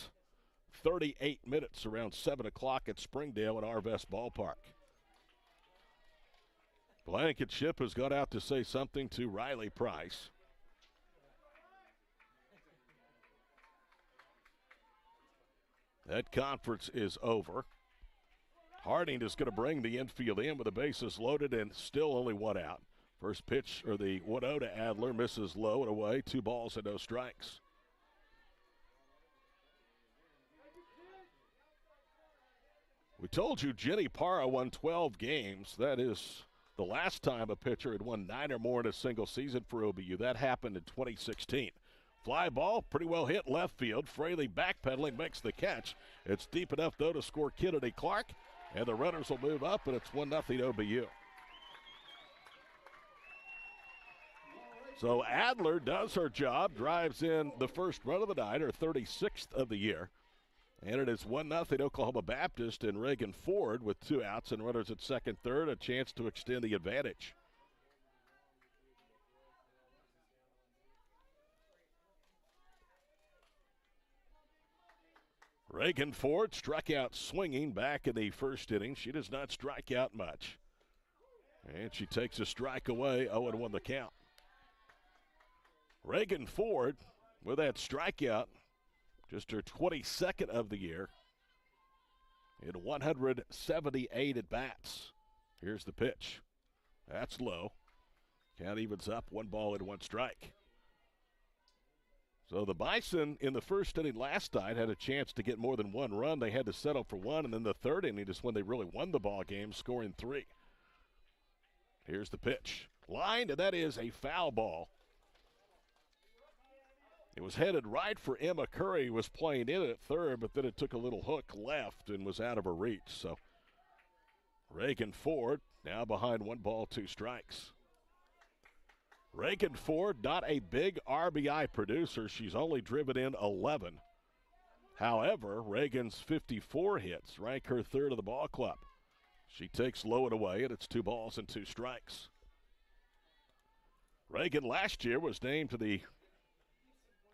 38 minutes, around 7 o'clock at Springdale in Arvest Ballpark. Blankenship has got out to say something to Riley Price. That conference is over. Harding is going to bring the infield in with the bases loaded and still only 1 out. First pitch, or the 1-0 to Adler, misses low and away. 2 balls and no strikes. We told you Jenny Parra won 12 games. That is the last time a pitcher had won 9 or more in a single season for OBU. That happened in 2016. Fly ball, pretty well hit left field. Fraley backpedaling, makes the catch. It's deep enough, though, to score Kennedy Clark. And the runners will move up, and it's 1-0 OBU. So Adler does her job, drives in the first run of the night, her 36th of the year. And it is 1-0 Oklahoma Baptist, and Reagan Ford with 2 outs and runners at second, third, a chance to extend the advantage. Reagan Ford struck out swinging back in the first inning. She does not strike out much. And she takes a strike away, 0-1 the count. Reagan Ford, with that strikeout, just her 22nd of the year in 178 at-bats. Here's the pitch. That's low. Count evens up, 1 ball and 1 strike. So the Bison in the first inning last night had a chance to get more than 1 run. They had to settle for 1, and then the third inning is when they really won the ball game, scoring 3. Here's the pitch. Lined, and that is a foul ball. It was headed right for Emma Curry, who was playing in at third, but then it took a little hook left and was out of her reach. So Reagan Ford now behind 1 ball, 2 strikes. Reagan Ford, not a big RBI producer. She's only driven in 11. However, Reagan's 54 hits rank her 3rd of the ball club. She takes low and away, and it's 2 balls and 2 strikes. Reagan last year was named to the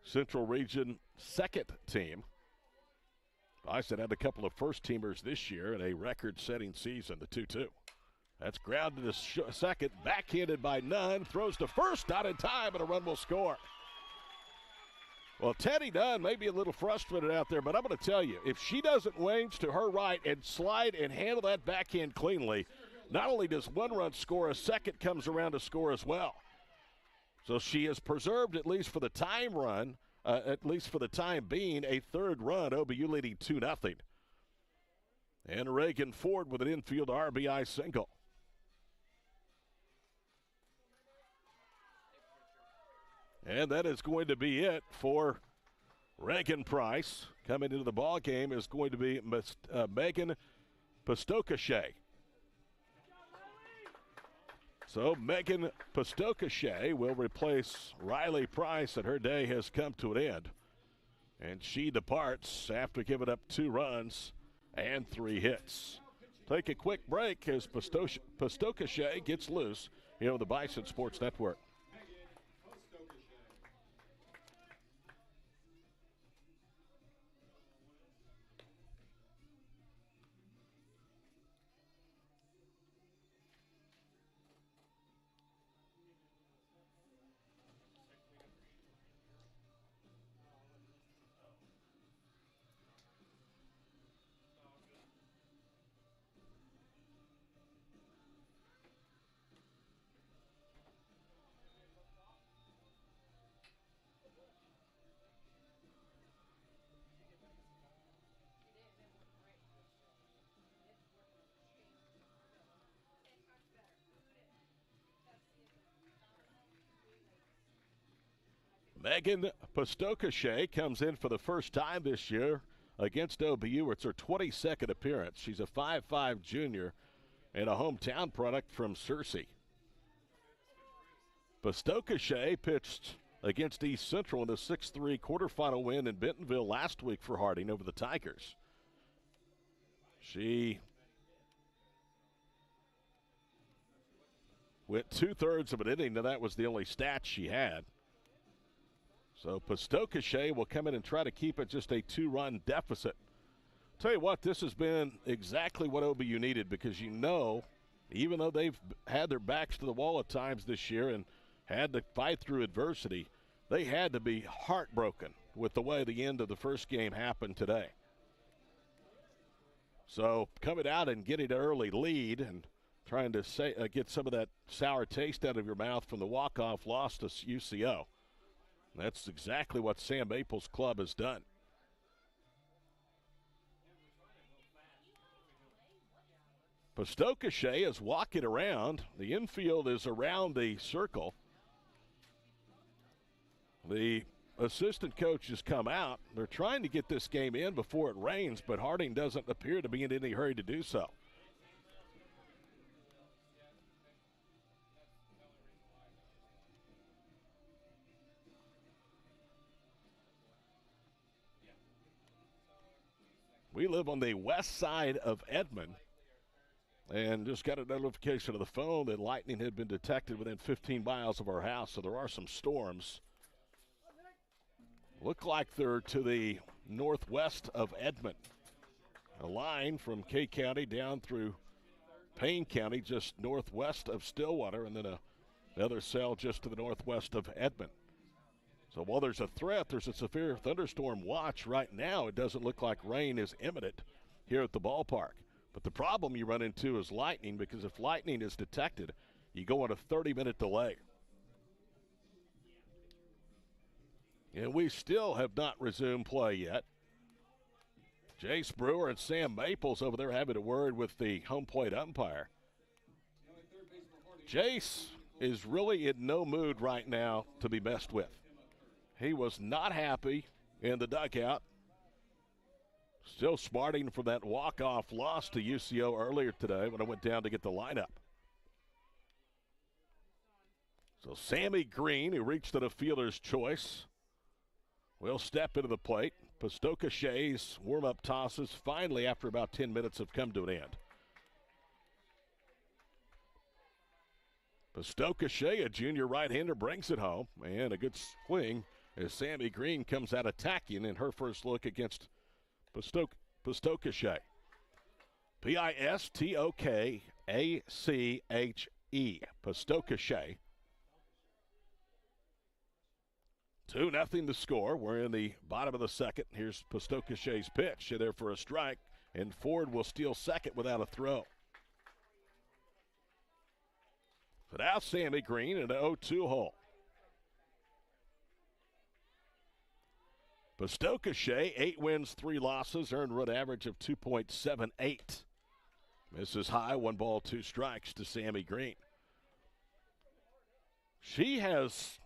Central Region 2nd team. Bison had a couple of first-teamers this year in a record-setting season, the 2-2. That's grounded to second, backhanded by Nunn, throws to first, not in time, and a run will score. Well, Teddy Dunn may be a little frustrated out there, but I'm going to tell you, if she doesn't range to her right and slide and handle that backhand cleanly, not only does one run score, a second comes around to score as well. So she has preserved, at least for the time run, at least for the time being, a third run, OBU leading 2-0. And Reagan Ford with an infield RBI single. And that is going to be it for Reagan Price. Coming into the ball game is going to be Megan Pastokashe. So Megan Pastokashe will replace Riley Price, and her day has come to an end. And she departs after giving up 2 runs and 3 hits. Take a quick break as Pastokashe gets loose here on the Bison Sports Network. Megan Pastokashe comes in for the first time this year against OBU. It's her 22nd appearance. She's a 5'5" junior and a hometown product from Searcy. Pastokashe pitched against East Central in the 6-3 quarterfinal win in Bentonville last week for Harding over the Tigers. She went 2/3 of an inning, and that was the only stat she had. So Pastokashe will come in and try to keep it just a 2-run deficit. Tell you what, this has been exactly what OBU needed, because even though they've had their backs to the wall at times this year and had to fight through adversity, they had to be heartbroken with the way the end of the first game happened today. So coming out and getting an early lead and trying to get some of that sour taste out of your mouth from the walk-off loss to UCO. That's exactly what Sam Maples' club has done. Pastokashe is walking around. The infield is around the circle. The assistant coach has come out. They're trying to get this game in before it rains, but Harding doesn't appear to be in any hurry to do so. We live on the west side of Edmond, and just got a notification of the phone that lightning had been detected within 15 miles of our house, so there are some storms. Look like they're to the northwest of Edmond. A line from K County down through Payne County, just northwest of Stillwater, and then another cell just to the northwest of Edmond. So while there's a threat, there's a severe thunderstorm watch right now. It doesn't look like rain is imminent here at the ballpark. But the problem you run into is lightning, because if lightning is detected, you go on a 30-minute delay. And we still have not resumed play yet. Jace Brewer and Sam Maples over there having a word with the home plate umpire. Jace is really in no mood right now to be messed with. He was not happy in the dugout. Still smarting from that walk-off loss to UCO earlier today when I went down to get the lineup. So Sammy Green, who reached the fielder's choice, will step into the plate. Pastokashe's warm-up tosses finally, after about 10 minutes, have come to an end. Pastokashe, a junior right-hander, brings it home, and a good swing as Sammy Green comes out attacking in her first look against Pastokashe. P-I-S-T-O-K-A-C-H-E. Pastokashe. 2-0 the score. We're in the bottom of the second. Here's Pastokashe's pitch. There for a strike, and Ford will steal second without a throw. So now Sammy Green in the 0-2 hole. Pastokashe, 8 wins, 3 losses, earned run average of 2.78. Misses high, 1 ball, 2 strikes to Sammy Green. She has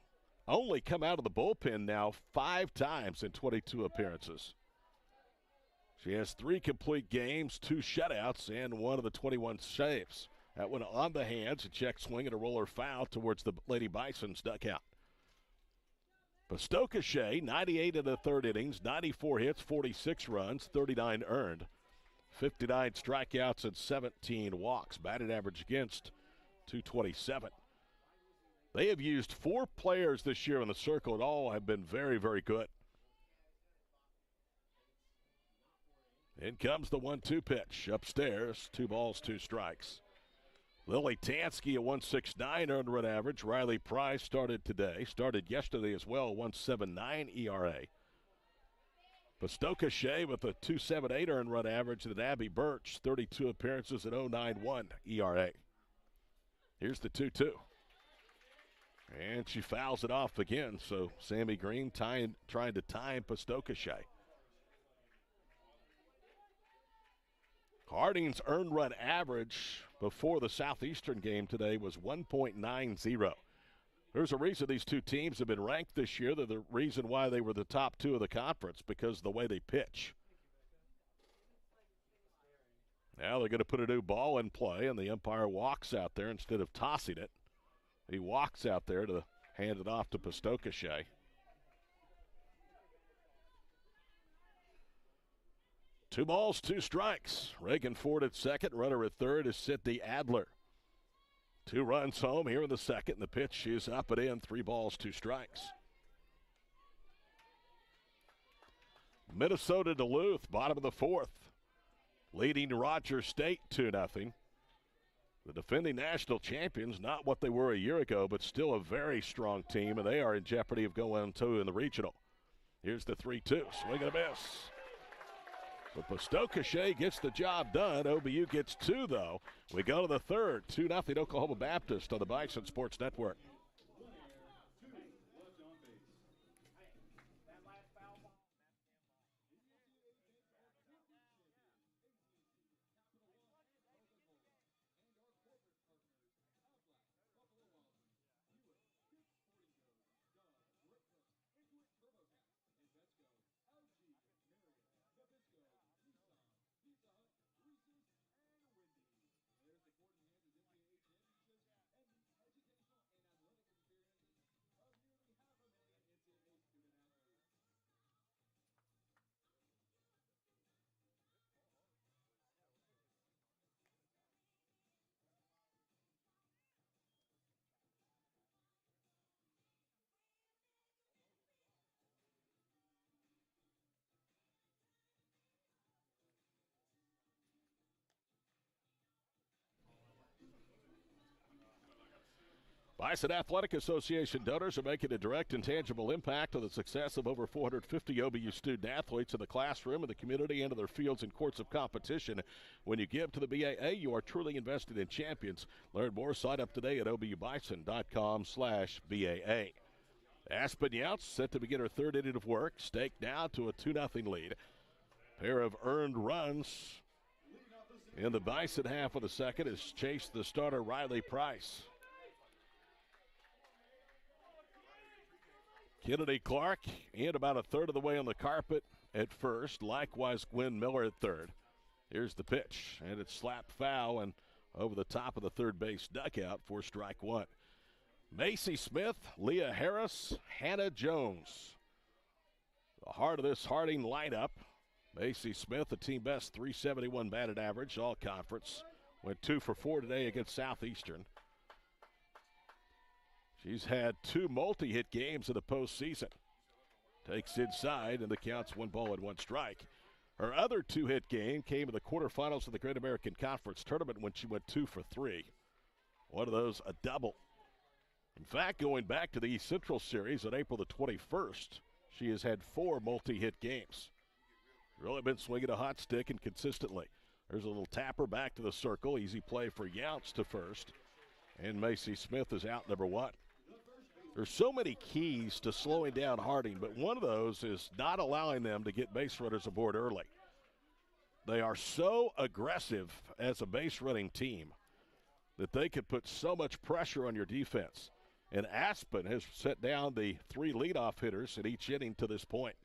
only come out of the bullpen now 5 times in 22 appearances. She has 3 complete games, 2 shutouts, and 1 of the 21 saves. That one on the hands, a check swing and a roller foul towards the Lady Bison's dugout. Pastokashe, 98 in the third innings, 94 hits, 46 runs, 39 earned, 59 strikeouts, and 17 walks. Batted average against, 227. They have used 4 players this year in the circle, and all have been very, very good. In comes the 1-2 pitch. Upstairs, 2 balls, 2 strikes. Lily Tansky, a 1.69 earned run average. Riley Price started yesterday as well, 1.79 ERA. Pastokashe with a 2.78 earned run average, and Abby Birch, 32 appearances at 0.91 ERA. Here's the 2-2. And she fouls it off again, so Sammy Green trying to time Pastokashe. Harding's earned run average before the Southeastern game today was 1.90. There's a reason these two teams have been ranked this year. They're the reason why they were the top 2 of the conference, because of the way they pitch. Now they're going to put a new ball in play, and the umpire walks out there instead of tossing it. He walks out there to hand it off to Pastokashe. Two balls, 2 strikes. Reagan Ford at second. Runner at third is Sydney Adler. 2 runs home here in the second. The pitch is up and in. 3 balls, 2 strikes. Minnesota Duluth, bottom of the 4th. Leading Rogers State 2-0. The defending national champions, not what they were a year ago, but still a very strong team, and they are in jeopardy of going 2 in the regional. Here's the 3-2. Swing and a miss. But Pastokashe gets the job done. OBU gets 2, though. We go to the third. 2-0 Oklahoma Baptist on the Bison Sports Network. Bison Athletic Association donors are making a direct and tangible impact on the success of over 450 OBU student athletes in the classroom, in the community, and in their fields and courts of competition. When you give to the BAA, you are truly invested in champions. Learn more. Sign up today at obubison.com/BAA. Aspen Younts set to begin her third inning of work. Staked now to a 2-0 lead. Pair of earned runs in the Bison half of the second has chased the starter Riley Price. Kennedy Clark in about a third of the way on the carpet at first. Likewise, Gwen Miller at third. Here's the pitch, and it's slapped foul and over the top of the third base dugout for strike 1. Macy Smith, Leah Harris, Hannah Jones. The heart of this Harding lineup. Macy Smith, the team best 371 batted average, all conference. Went 2 for 4 today against Southeastern. She's had 2 multi-hit games in the postseason. Takes inside, and the count's 1 ball and 1 strike. Her other 2-hit game came in the quarterfinals of the Great American Conference Tournament when she went 2 for 3. One of those, a double. In fact, going back to the East Central Series on April the 21st, she has had 4 multi-hit games. Really been swinging a hot stick and consistently. There's a little tapper back to the circle. Easy play for Younts to first. And Macy Smith is out, number 1. There's so many keys to slowing down Harding, but one of those is not allowing them to get base runners aboard early. They are so aggressive as a base running team that they could put so much pressure on your defense. And Aspen has set down the 3 leadoff hitters in each inning to this point.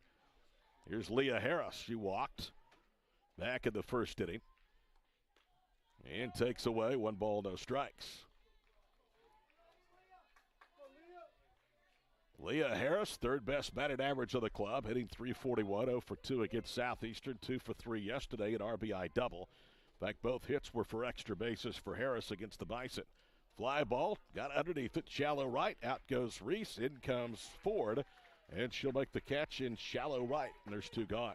Here's Leah Harris. She walked back in the first inning and takes away 1 ball, no strikes. Leah Harris, 3rd best batting average of the club, hitting .341, 0 for 2 against Southeastern, 2 for 3 yesterday, an RBI double. In fact, both hits were for extra bases for Harris against the Bison. Fly ball, got underneath it, shallow right, out goes Reese, in comes Ford, and she'll make the catch in shallow right, and there's 2 gone.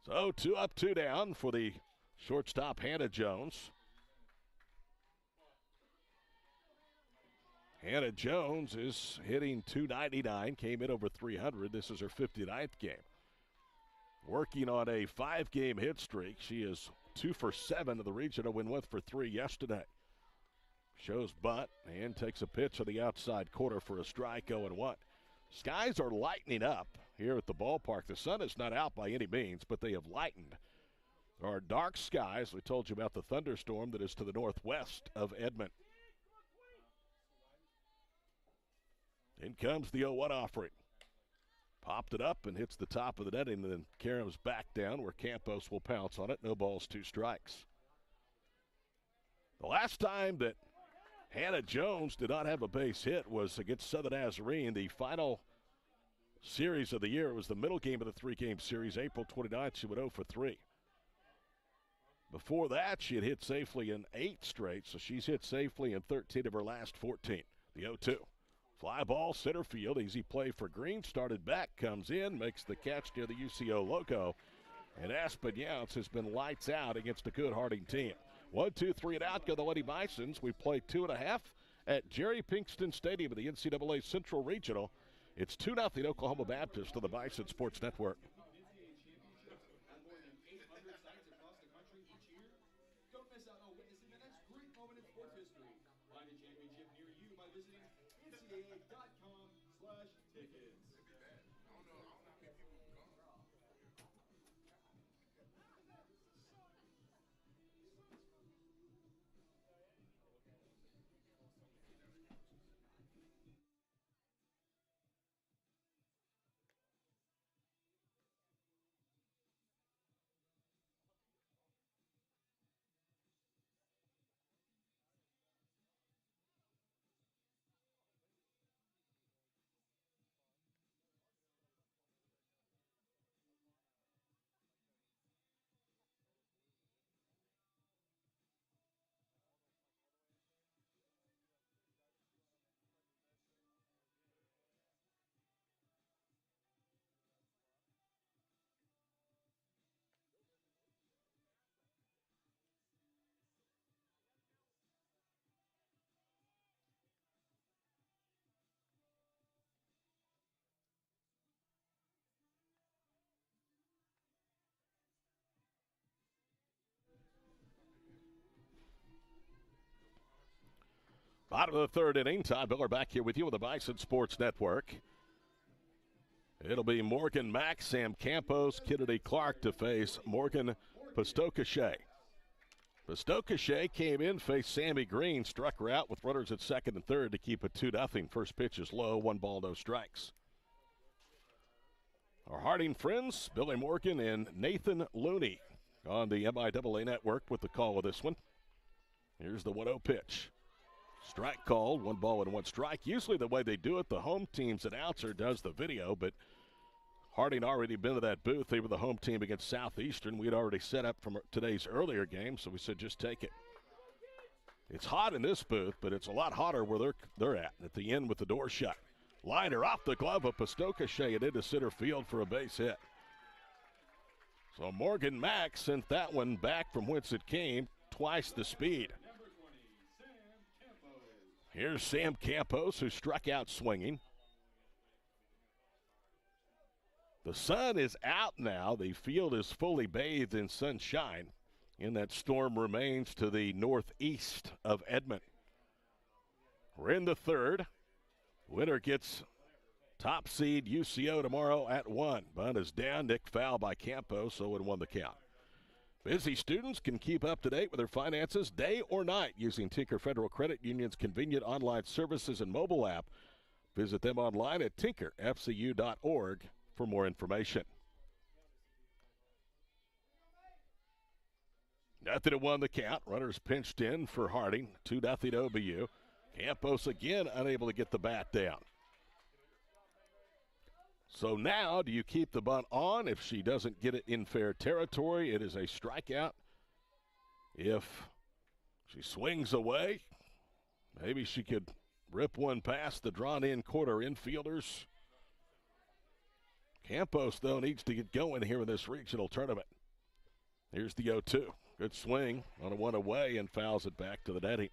So 2 up, 2 down for the shortstop, Hannah Jones. Hannah Jones is hitting .299, came in over 300. This is her 59th game. Working on a 5-game hit streak. She is 2 for 7 of the regional, win 1 for 3 yesterday. Shows bunt and takes a pitch on the outside corner for a strike, 0-1. Skies are lightening up here at the ballpark. The sun is not out by any means, but they have lightened. There are dark skies. We told you about the thunderstorm that is to the northwest of Edmond. In comes the 0-1 offering. Popped it up and hits the top of the netting, and then Karam's back down where Campos will pounce on it. No balls, 2 strikes. The last time that Hannah Jones did not have a base hit was against Southern Nazarene, the final series of the year. It was the middle game of the 3-game series, April 29th. She went 0 for 3. Before that, she had hit safely in 8 straight, so she's hit safely in 13 of her last 14. The 0-2. Fly ball, center field, easy play for Green. Started back, comes in, makes the catch near the UCO logo. And Aspen Younts has been lights out against a good Harding team. 1, 2, 3 and out go the Lady Bisons. We play 2.5 at Jerry Pinkston Stadium of the NCAA Central Regional. It's 2-0 Oklahoma Baptist on the Bison Sports Network. Don't miss out on witnessing the next great moment in sports history. Find a championship near you by visiting NCAA.com/tickets. Bottom of the 3rd inning, Todd Miller back here with you on the Bison Sports Network. It'll be Morgan Mack, Sam Campos, Kennedy Clark to face Morgan Pastokashay. Pastokashay came in, faced Sammy Green, struck her out with runners at 2nd and 3rd to keep it 2-0. First pitch is low, 1 ball, no strikes. Our Harding friends, Billy Morgan and Nathan Looney on the MIAA network with the call of this one. Here's the 1-0 pitch. Strike called, 1 ball and 1 strike. Usually the way they do it, the home team's announcer does the video, but Harding already been to that booth. They were the home team against Southeastern. We had already set up from today's earlier game, so we said just take it. It's hot in this booth, but it's a lot hotter where they're at the end with the door shut. Liner off the glove of Pastokashay and into center field for a base hit. So Morgan Mack sent that one back from whence it came, twice the speed. Here's Sam Campos, who struck out swinging. The sun is out now. The field is fully bathed in sunshine, and that storm remains to the northeast of Edmond. We're in the third. Winner gets top seed UCO tomorrow at 1. Bunt is down. Nick foul by Campos, 0-1 the count. Busy students can keep up to date with their finances day or night using Tinker Federal Credit Union's convenient online services and mobile app. Visit them online at tinkerfcu.org for more information. 0-1 the count. Runners pinched in for Harding. 2-0 OBU. Campos again unable to get the bat down. So now, do you keep the bunt on? If she doesn't get it in fair territory, it is a strikeout. If she swings away, maybe she could rip one past the drawn-in quarter infielders. Campos, though, needs to get going here in this regional tournament. Here's the 0-2. Good swing on a one away and fouls it back to the netting.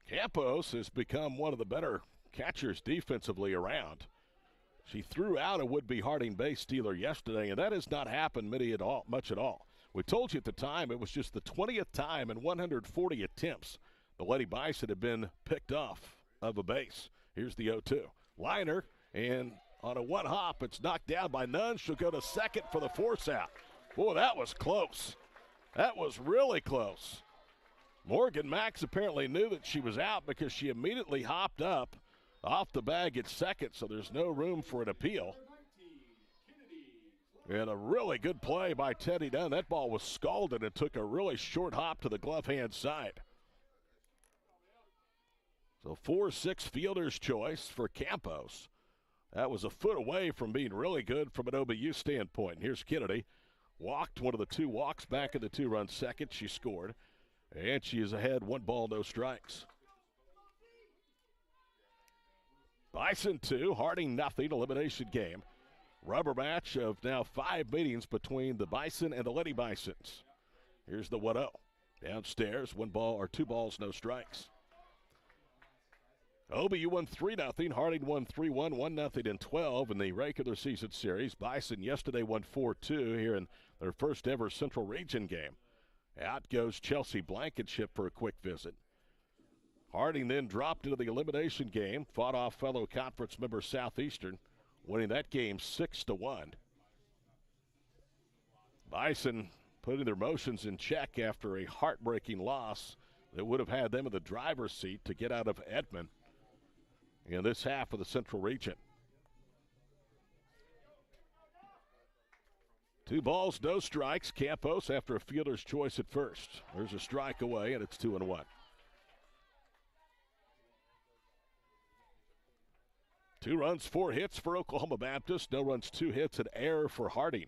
Campos has become one of the better catchers defensively around. She threw out a would-be Harding base stealer yesterday, and that has not happened much at all. We told you at the time it was just the 20th time in 140 attempts the Lady Bison had been picked off of a base. Here's the 0-2. Liner, and on a one hop, it's knocked down by Nunn. She'll go to second for the force out. Boy, that was close. That was really close. Morgan Max apparently knew that she was out because she immediately hopped up off the bag at second, so there's no room for an appeal. And a really good play by Teddy Dunn. That ball was scalded and took a really short hop to the glove hand side. So 4-6 fielder's choice for Campos. That was a foot away from being really good from an OBU standpoint. And here's Kennedy. Walked one of the two walks back in the two-run second. She scored. And she is ahead 1 ball, no strikes. Bison 2, Harding nothing, elimination game. Rubber match of now 5 meetings between the Bison and the Lady Bisons. Here's the 1-0. Downstairs, 1 ball or 2 balls, no strikes. OBU won 3-0. Harding won 3-1, 1-0 in 12 in the regular season series. Bison yesterday won 4-2 here in their first ever Central Region game. Out goes Chelsea Blankenship for a quick visit. Harding then dropped into the elimination game, fought off fellow conference member Southeastern, winning that game 6-1. Bison putting their motions in check after a heartbreaking loss that would have had them in the driver's seat to get out of Edmond in this half of the Central Region. 2 balls, no strikes. Campos after a fielder's choice at first. There's a strike away, and it's 2-1. 2 runs, 4 hits for Oklahoma Baptist. No runs, 2 hits, an error for Harding.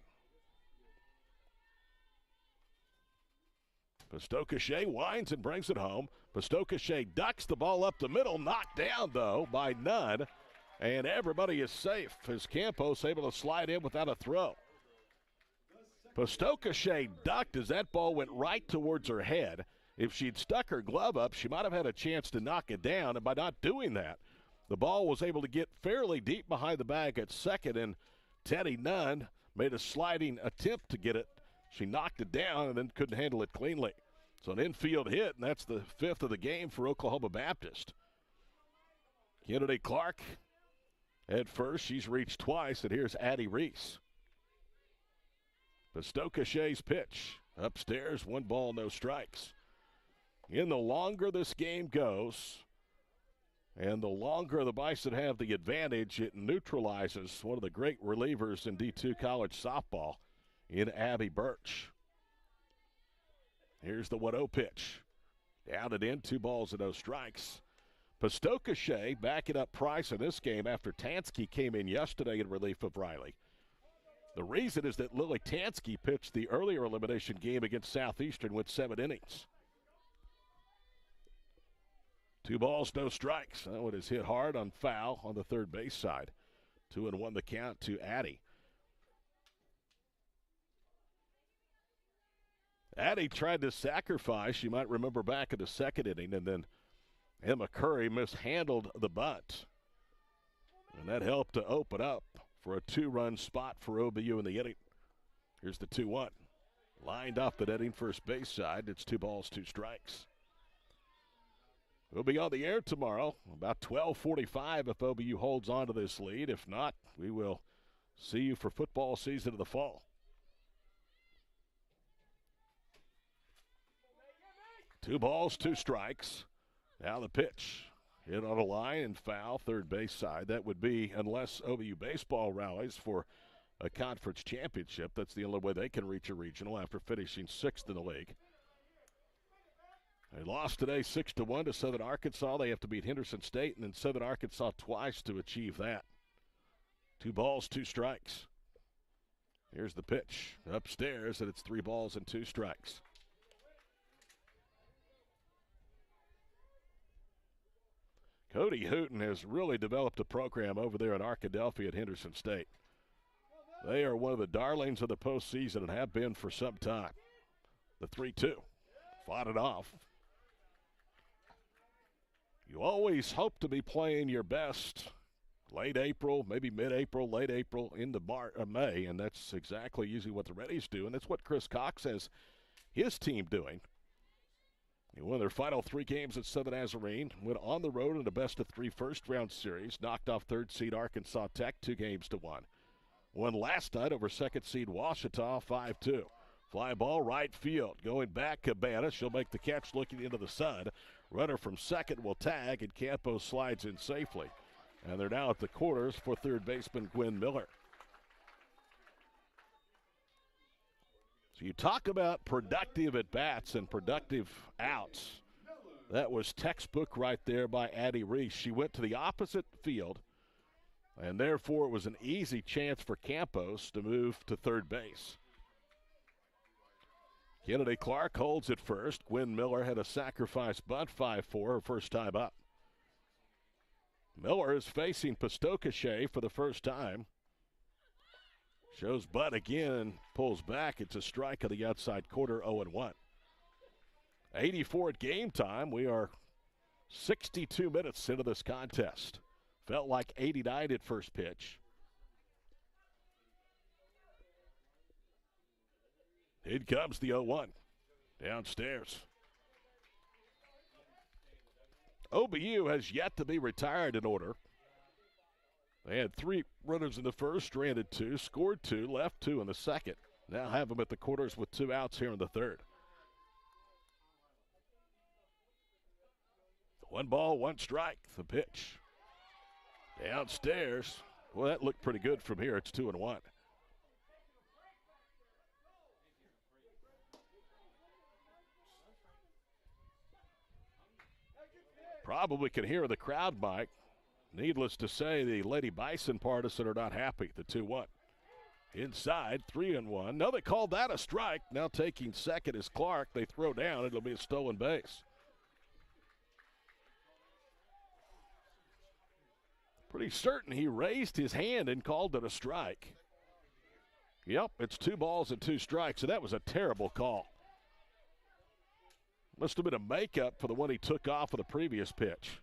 Pastokashe winds and brings it home. Pastokashe ducks the ball up the middle, knocked down, though, by Nunn. And everybody is safe as Campos able to slide in without a throw. Pastokashe ducked as that ball went right towards her head. If she'd stuck her glove up, she might have had a chance to knock it down, and by not doing that, the ball was able to get fairly deep behind the bag at second, and Teddy Nunn made a sliding attempt to get it. She knocked it down and then couldn't handle it cleanly. So an infield hit, and that's the 5th of the game for Oklahoma Baptist. Kennedy Clark at first. She's reached twice, and here's Addie Reese. Pastokashe's pitch. Upstairs, 1 ball, no strikes. And the longer this game goes, and the longer the Bison have the advantage, it neutralizes one of the great relievers in D2 college softball in Abby Birch. Here's the 1-0 pitch. Down and in, 2 balls and no strikes. Pastokashe backing up Price in this game after Tansky came in yesterday in relief of Riley. The reason is that Lily Tansky pitched the earlier elimination game against Southeastern with 7 innings. 2 balls, no strikes. That one is hit hard on foul on the third base side. 2-1 the count to Addie. Addie tried to sacrifice, you might remember back in the second inning, and then Emma Curry mishandled the bunt. And that helped to open up for a 2-run spot for OBU in the inning. Here's the 2-1. Lined off the netting first base side. It's 2 balls, 2 strikes. We'll be on the air tomorrow about 12:45 if OBU holds on to this lead. If not, we will see you for football season of the fall. 2 balls, 2 strikes. Now the pitch. Hit on a line and foul, third base side. That would be, unless OBU baseball rallies for a conference championship, that's the only way they can reach a regional after finishing 6th in the league. They lost today 6-1 to Southern Arkansas. They have to beat Henderson State and then Southern Arkansas twice to achieve that. 2 balls, 2 strikes. Here's the pitch. Upstairs, and it's 3 balls and 2 strikes. Cody Hooten has really developed a program over there in Arkadelphia at Henderson State. They are one of the darlings of the postseason and have been for some time. The 3-2. Fought it off. You always hope to be playing your best late April, maybe mid-April, late April, into May, and that's exactly usually what the Reddies do, and that's what Chris Cox has his team doing. They won their final 3 games at Southern Nazarene, went on the road in a best-of-3 first-round series, knocked off third seed Arkansas Tech 2-1. Won last night over second seed Ouachita 5-2. Fly ball right field. Going back, Cabana. She'll make the catch looking into the sun. Runner from second will tag, and Campos slides in safely. And they're now at the quarters for third baseman Gwen Miller. So you talk about productive at-bats and productive outs. That was textbook right there by Addie Reese. She went to the opposite field, and therefore it was an easy chance for Campos to move to third base. Kennedy Clark holds it first. Gwen Miller had a sacrifice bunt 5-4 her first time up. Miller is facing Pistocachet for the first time. Shows bunt again, pulls back. It's a strike of the outside quarter, 0-1. 84 at game time. We are 62 minutes into this contest. Felt like 89 at first pitch. In comes the 0-1. Downstairs. OBU has yet to be retired in order. They had 3 runners in the first, stranded 2, scored 2, left 2 in the second. Now have them at the quarters with 2 outs here in the third. 1 ball, 1 strike, the pitch. Downstairs. Well, that looked pretty good from here. It's 2-1. Probably can hear the crowd mic. Needless to say, the Lady Bison partisan are not happy. The 2-1. Inside, 3-1. No, they called that a strike. Now taking second is Clark. They throw down. It'll be a stolen base. Pretty certain he raised his hand and called it a strike. Yep, it's 2 balls and 2 strikes, and that was a terrible call. Must have been a makeup for the one he took off of the previous pitch.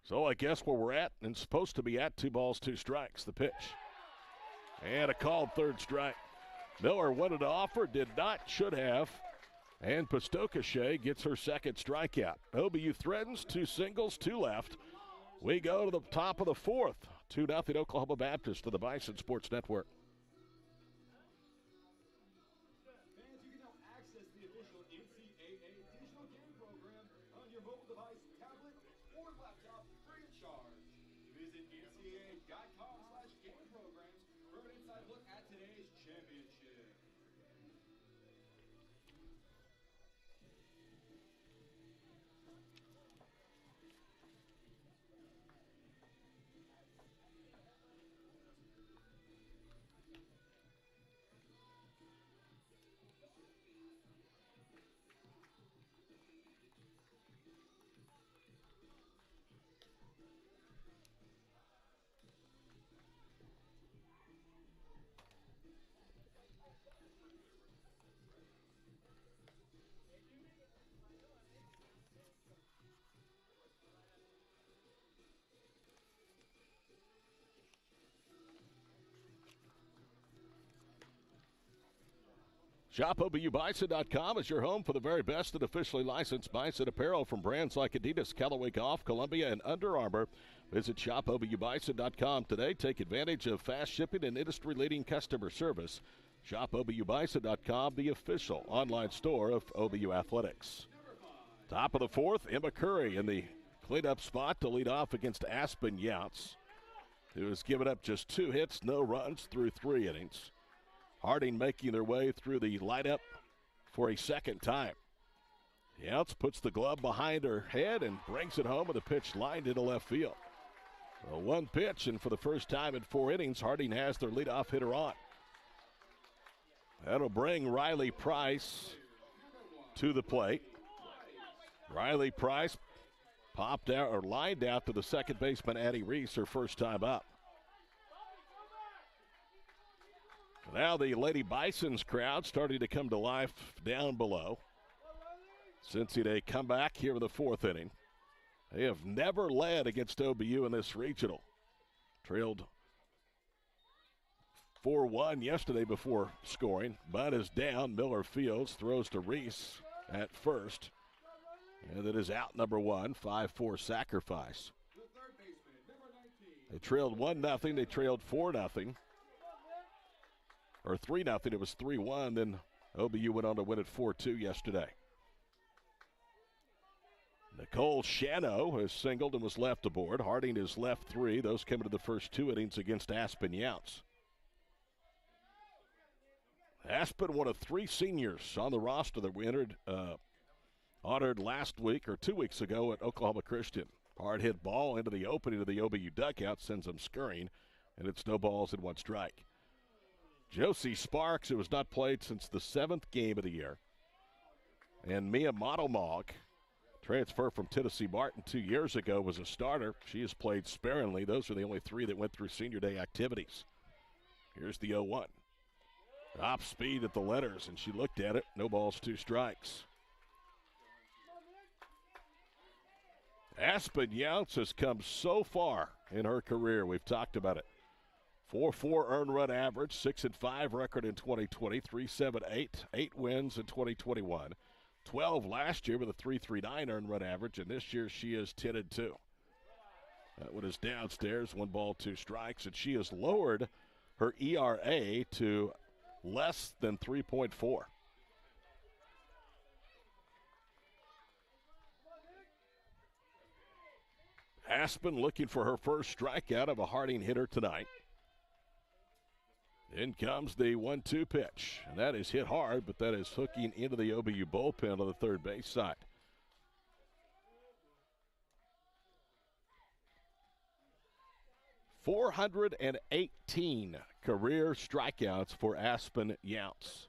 So I guess where we're at, and supposed to be at, 2 balls, 2 strikes, the pitch. And a called third strike. Miller wanted to offer, did not, should have. And Pistocachet gets her second strikeout. OBU threatens, 2 singles, 2 left. We go to the top of the 4th. 2-0 Oklahoma Baptist to the Bison Sports Network. Fans, you can now access the official NCAA digital game program on your mobile device, tablet, or laptop free of charge. Visit ncaa.com/game programs for an inside look at today's championship. ShopOBUBison.com is your home for the very best and officially licensed Bison apparel from brands like Adidas, Callaway Golf, Columbia, and Under Armour. Visit ShopOBUBison.com today. Take advantage of fast shipping and industry-leading customer service. ShopOBUBison.com, the official online store of OBU Athletics. Top of the fourth, Emma Curry in the cleanup spot to lead off against Aspen Younts, who has given up just 2 hits, no runs through 3 innings. Harding making their way through the lineup for a second time. Younts puts the glove behind her head and brings it home with a pitch lined into left field. Well, 1 pitch, and for the first time in 4 innings, Harding has their leadoff hitter on. That'll bring Riley Price to the plate. Riley Price popped out or lined out to the second baseman, Addie Reese, her first time up. Now the Lady Bison's crowd starting to come to life down below. Cincinnati come back here in the 4th inning. They have never led against OBU in this regional. Trailed 4-1 yesterday before scoring. Bud is down. Miller fields, throws to Reese at first. And it is out number 1, 5-4 sacrifice. They trailed 1-0. They trailed 4-0. Or 3-0. It was 3-1. Then OBU went on to win it 4-2 yesterday. Nicole Shano has singled and was left aboard. Harding is left 3. Those came into the first 2 innings against Aspen Younts. Aspen, one of 3 seniors on the roster that we honored last week or 2 weeks ago at Oklahoma Christian. Hard hit ball into the opening of the OBU dugout, sends them scurrying, and it's no balls and 1 strike. Josie Sparks, who has not played since the 7th game of the year, and Mia Modelmog, transfer from Tennessee Martin 2 years ago, was a starter. She has played sparingly. Those are the only 3 that went through senior day activities. Here's the 0-1. Top speed at the letters, and she looked at it. No balls, 2 strikes. Aspen Younts has come so far in her career. We've talked about it. 4.4 earned run average, 6-5 record in 2020, 3.78, 8 wins in 2021, 12 last year with a 3.39 earned run average, and this year she is 10-2. That one is downstairs, 1 ball, 2 strikes, and she has lowered her ERA to less than 3.4. Aspen looking for her first strikeout of a Harding hitter tonight. In comes the 1-2 pitch, and that is hit hard, but that is hooking into the OBU bullpen on the third base side. .418 career strikeouts for Aspen Younts.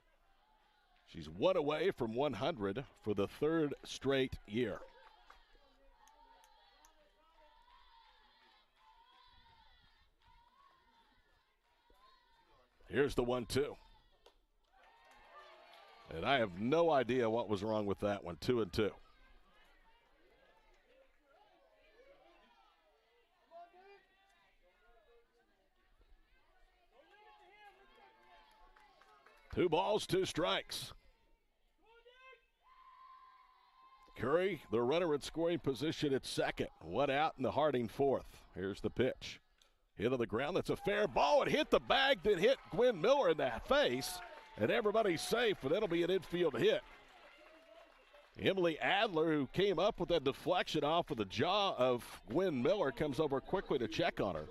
She's 1 away from 100 for the 3rd straight year. Here's the 1-2. And I have no idea what was wrong with that one. 2-2. Two balls, 2 strikes. Curry, the runner in scoring position at second. 1 out in the Harding 4th. Here's the pitch. Hit on the ground. That's a fair ball. It hit the bag, then hit Gwen Miller in the face. And everybody's safe, but that'll be an infield hit. Emily Adler, who came up with that deflection off of the jaw of Gwen Miller, comes over quickly to check on her.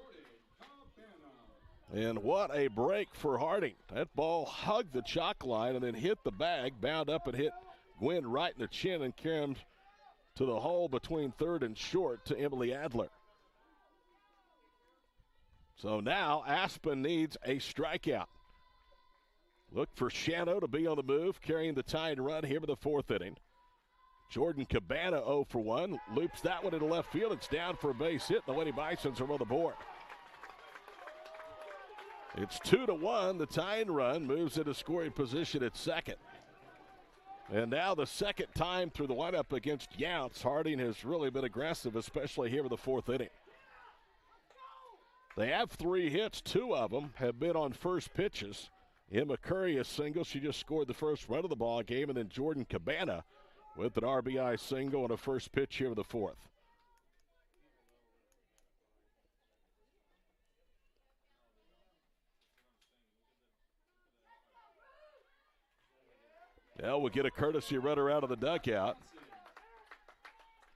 And what a break for Harding. That ball hugged the chalk line and then hit the bag, bound up and hit Gwen right in the chin and carried to the hole between third and short to Emily Adler. So now Aspen needs a strikeout. Look for Shano to be on the move, carrying the tying run here in the 4th inning. Jordan Cabana 0 for 1, loops that one into left field. It's down for a base hit. The Lady Bisons are on the board. It's 2-1. The tying run moves into scoring position at second. And now the second time through the lineup against Younts, Harding has really been aggressive, especially here in the 4th inning. They have 3 hits. 2 of them have been on first pitches. Emma Curry a single. She just scored the first run of the ball game. And then Jordan Cabana with an RBI single on a first pitch here of the fourth. Now we'll get a courtesy runner out of the dugout.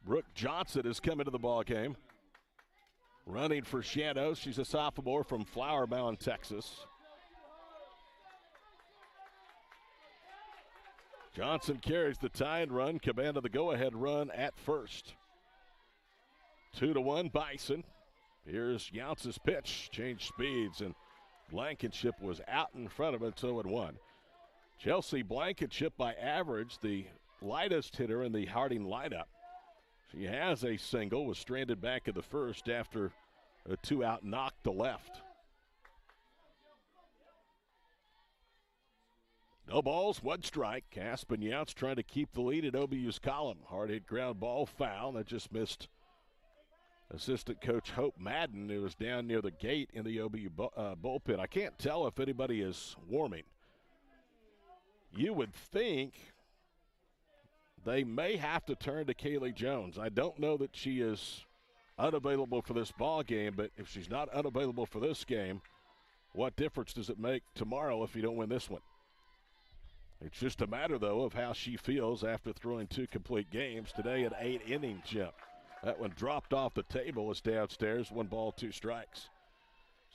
Brooke Johnson has come into the ball game. Running for Shadows. She's a sophomore from Flower Mound, Texas. Johnson carries the tying run. Cabana the go-ahead run at first. 2-1 Bison. Here's Younce's pitch. Changed speeds, and Blankenship was out in front of it. 2-1. Chelsea Blankenship, by average, the lightest hitter in the Harding lineup. She has a single, was stranded back in the first after a two-out knock to left. No balls, one strike. Aspen Younce trying to keep the lead at OBU's column. Hard hit ground ball, foul. That just missed assistant coach Hope Madden, who was down near the gate in the OBU bullpen. I can't tell if anybody is warming. You would think they may have to turn to Kaylee Jones. I don't know that she is unavailable for this ball game, but if she's not unavailable for this game, what difference does it make tomorrow if you don't win this one? It's just a matter, though, of how she feels after throwing 2 complete games today, an 8-inning Jim. That one dropped off the table, is downstairs, 1 ball, 2 strikes.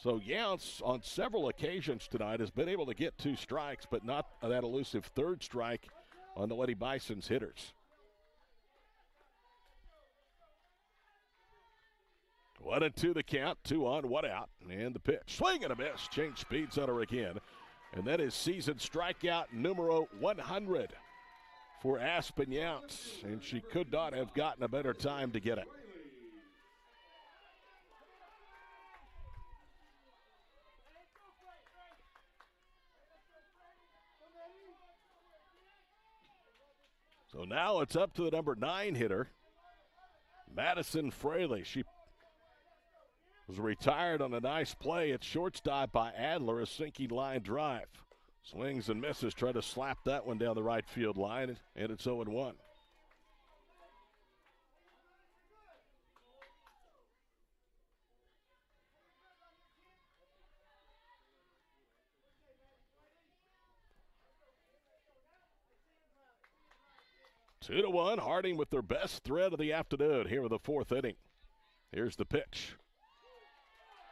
So Younce, on several occasions tonight, has been able to get 2 strikes, but not that elusive third strike on the Lady Bison's hitters. 1-2 the count, 2 on, 1 out, and the pitch. Swing and a miss. Change speeds on her again. And that is season strikeout numero 100 for Aspen Younce, and she could not have gotten a better time to get it. So now it's up to the number 9 hitter, Madison Fraley. She was retired on a nice play at shortstop by Adler, a sinking line drive. Swings and misses, try to slap that one down the right field line, and it's 0-1. Two to 1, Harding with their best threat of the afternoon here in the 4th inning. Here's the pitch.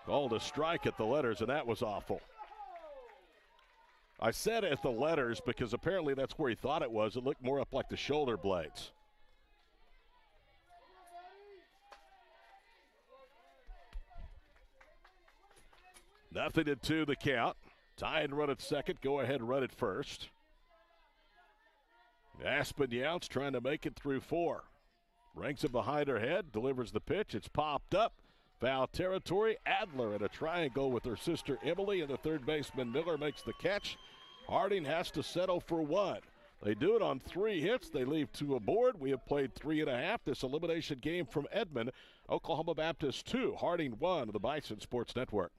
Called a strike at the letters, and that was awful. I said at the letters because apparently that's where he thought it was. It looked more up like the shoulder blades. Nothing to 2 the count. Tie and run at second. Go ahead and run at first. Aspen Younce trying to make it through 4. Ranks it behind her head. Delivers the pitch. It's popped up. Foul territory. Adler in a triangle with her sister Emily, and the third baseman Miller makes the catch. Harding has to settle for 1. They do it on 3 hits. They leave 2 aboard. We have played 3.5. This elimination game from Edmond. Oklahoma Baptist 2, Harding 1 of the Bison Sports Network.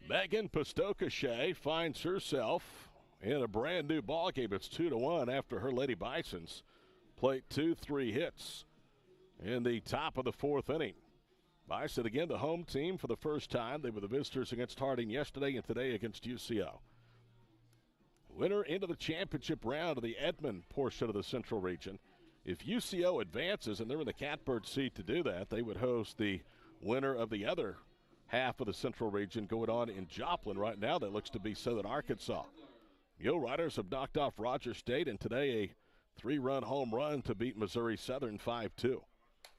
Megan Pistocachet finds herself in a brand new ball game. It's 2-1 after her Lady Bisons played 2-3 hits in the top of the 4th inning. Bison again the home team for the first time. They were the visitors against Harding yesterday and today against UCO. Winner into the championship round of the Edmond portion of the Central Region If UCO advances, and they're in the catbird seat to do that, they would host the winner of the other half of the Central region going on in Joplin. Right now, that looks to be Southern Arkansas. Yo Riders have knocked off Rogers State, and today a 3-run home run to beat Missouri Southern 5-2.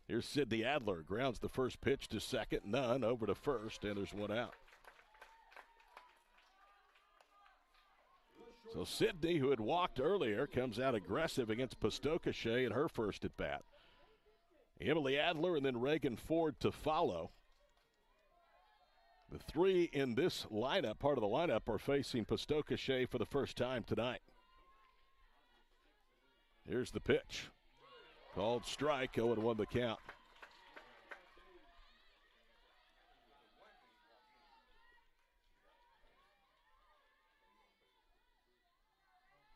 Here's Sydney Adler, grounds the first pitch to second, none, over to first, and there's one out. So Sydney, who had walked earlier, comes out aggressive against Pastokeshe in her first at bat. Emily Adler and then Reagan Ford to follow. The three in this lineup, part of the lineup, are facing Pastokeshe for the first time tonight. Here's the pitch. Called strike, 0-1 the count.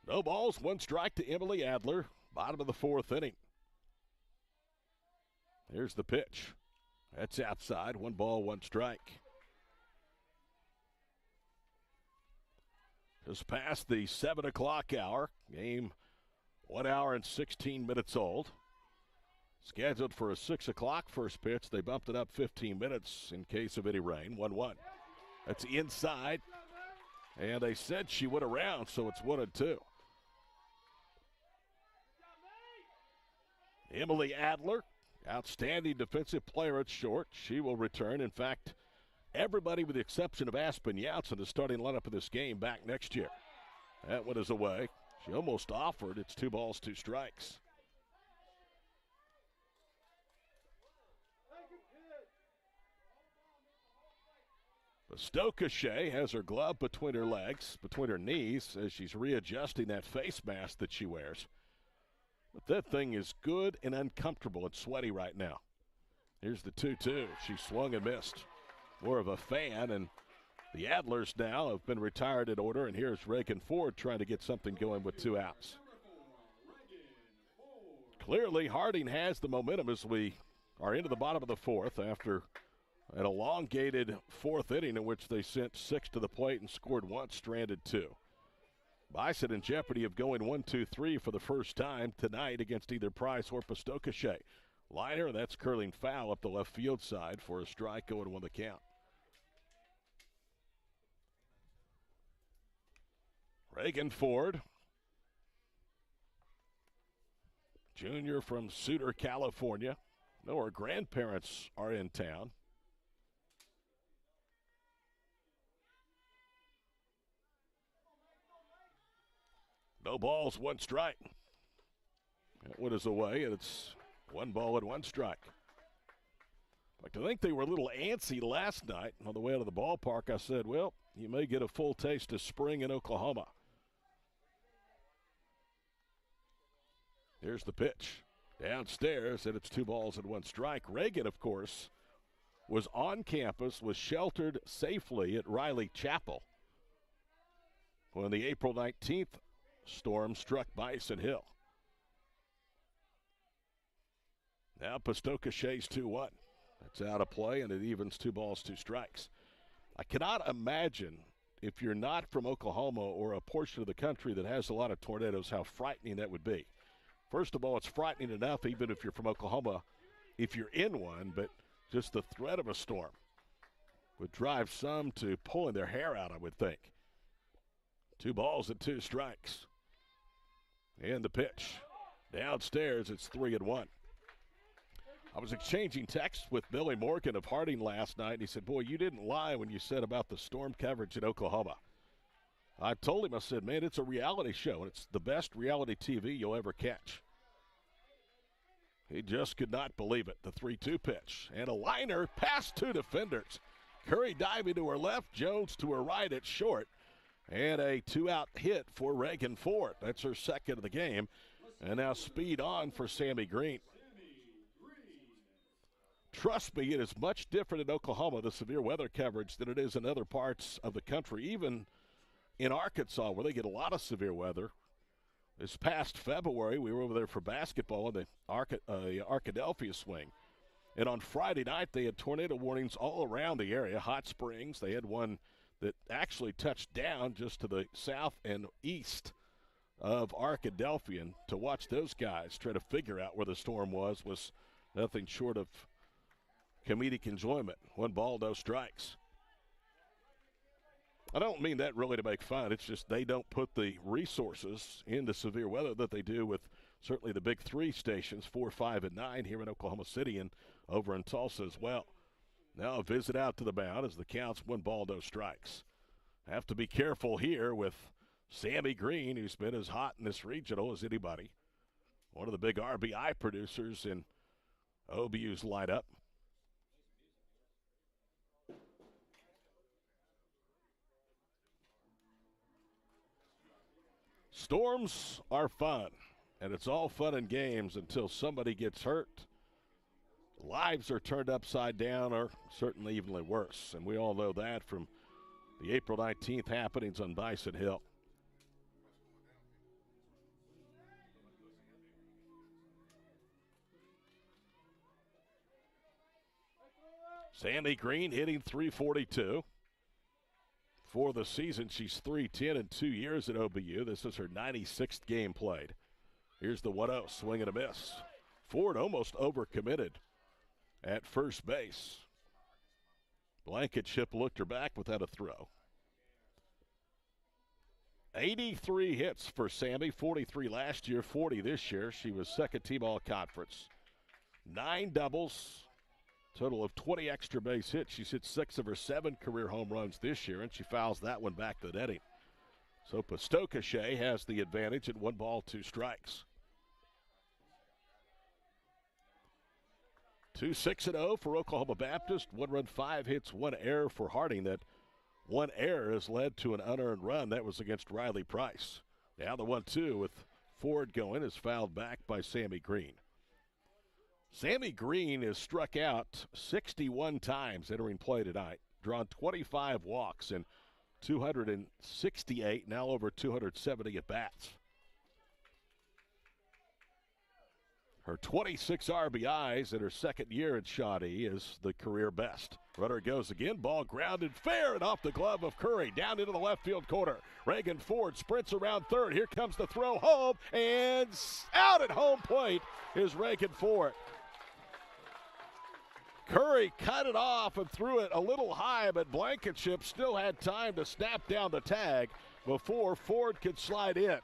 No balls, 1 strike to Emily Adler, bottom of the 4th inning. Here's the pitch. That's outside, 1 ball, 1 strike. Just past the 7 o'clock hour. Game 1 hour and 16 minutes old. Scheduled for a 6 o'clock first pitch. They bumped it up 15 minutes in case of any rain. 1-1. That's inside. And they said she went around, so it's 1-2. Emily Adler, outstanding defensive player at short. She will return. In fact, everybody with the exception of Aspen Youts in the starting lineup of this game back next year. That one is away. She almost offered. It's 2 balls, 2 strikes. Pastokeshe has her glove between her legs, between her knees, as she's readjusting that face mask that she wears. But that thing is good and uncomfortable and sweaty right now. Here's the 2-2. She swung and missed. More of a fan, and the Adlers now have been retired in order, and here's Reagan Ford trying to get something going with 2 outs. Clearly, Harding has the momentum as we are into the bottom of the 4th after an elongated 4th inning in which they sent 6 to the plate and scored once, stranded 2. Bison in jeopardy of going 1-2-3 for the first time tonight against either Price or Pastokeshe. Liner, that's curling foul up the left field side for a strike, 0-1 the count. Reagan Ford, junior from Sutter, California. No, her grandparents are in town. No balls, 1 strike. That one is away, and it's 1 ball and 1 strike. In fact, I think they were a little antsy last night on the way out of the ballpark. I said, well, you may get a full taste of spring in Oklahoma. Here's the pitch. Downstairs, and it's 2 balls and 1 strike. Reagan, of course, was on campus, was sheltered safely at Riley Chapel when the April 19th storm struck Bison Hill. Now Pastokeshe's 2-1. That's out of play, and it evens 2 balls, 2 strikes. I cannot imagine, if you're not from Oklahoma or a portion of the country that has a lot of tornadoes, how frightening that would be. First of all, it's frightening enough even if you're from Oklahoma, if you're in one, but just the threat of a storm would drive some to pulling their hair out, I would think. 2 balls and 2 strikes. And the pitch. Downstairs, it's 3-1. I was exchanging texts with Billy Morgan of Harding last night, and he said, boy, you didn't lie when you said about the storm coverage in Oklahoma. I told him, I said, man, it's a reality show, and it's the best reality TV you'll ever catch. He just could not believe it. The 3-2 pitch. And a liner past 2 defenders. Curry diving to her left, Jones to her right at short. And a 2-out hit for Reagan Ford. That's her second of the game. And now speed on for Sammy Green. Trust me, it is much different in Oklahoma, the severe weather coverage, than it is in other parts of the country, even in Arkansas, where they get a lot of severe weather. This past February, we were over there for basketball in the Arkadelphia swing. And on Friday night, they had tornado warnings all around the area. Hot Springs, they had one that actually touched down just to the south and east of Arkadelphia. And to watch those guys try to figure out where the storm was nothing short of comedic enjoyment. 1 ball, no strikes. I don't mean that really to make fun. It's just they don't put the resources into severe weather that they do with certainly the big 3 stations, 4, 5, and 9 here in Oklahoma City and over in Tulsa as well. Now a visit out to the mound as the count's 1 ball, no strikes. Have to be careful here with Sammy Green, who's been as hot in this regional as anybody. One of the big RBI producers in OBU's lineup. Storms are fun, and it's all fun and games until somebody gets hurt. Lives are turned upside down, or certainly evenly worse, and we all know that from the April 19th happenings on Bison Hill. Sammy Green hitting .342. For the season, she's .310 in 2 years at OBU. This is her 96th game played. Here's the 1-0, swing and a miss. Ford almost overcommitted at first base. Blankenship looked her back without a throw. 83 hits for Sammy, 43 last year, 40 this year. She was second team all-conference. 9 doubles. Total of 20 extra base hits. She's hit 6 of her 7 career home runs this year, and she fouls that one back to the netting. So Pastokashe has the advantage at 1 ball, 2 strikes. 2-6-0 for Oklahoma Baptist. 1 run, 5 hits, 1 error for Harding. That 1 error has led to an unearned run. That was against Riley Price. Now the 1-2 with Ford going is fouled back by Sammy Green. Sammy Green has struck out 61 times entering play tonight, drawn 25 walks and 268, now over 270 at-bats. Her 26 RBIs in her second year at Shawnee is the career best. Runner goes again, ball grounded fair and off the glove of Curry, down into the left field corner. Reagan Ford sprints around third. Here comes the throw home, and out at home plate is Reagan Ford. Curry cut it off and threw it a little high, but Blankenship still had time to snap down the tag before Ford could slide in.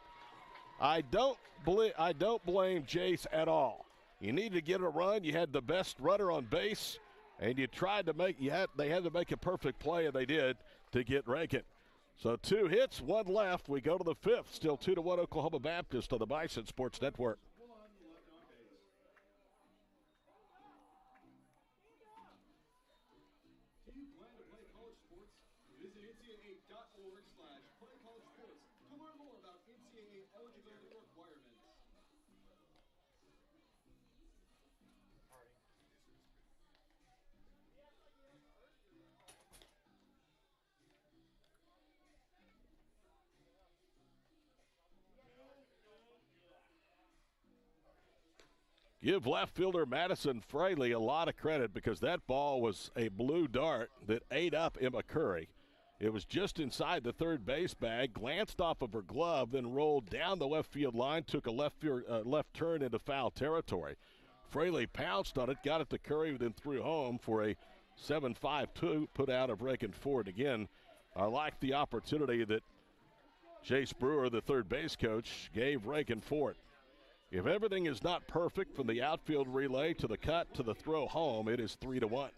I don't blame Jace at all. You need to get a run. You had the best runner on base, and you tried to make they had to make a perfect play, and they did to get Reagan. So 2 hits, 1 left. We go to the 5th. Still 2-1 Oklahoma Baptist on the Bison Sports Network. Visit NCAA.org/playcollegesports to learn more about NCAA eligibility requirements. Give left fielder Madison Fraley a lot of credit because that ball was a blue dart that ate up Emma Curry. It was just inside the third base bag, glanced off of her glove, then rolled down the left field line, took a left turn into foul territory. Fraley pounced on it, got it to Curry, then threw home for a 7-5-2 put out of Reagan Ford. Again, I like the opportunity that Jace Brewer, the third base coach, gave Reagan Ford. If everything is not perfect from the outfield relay to the cut to the throw home, it is 3-1.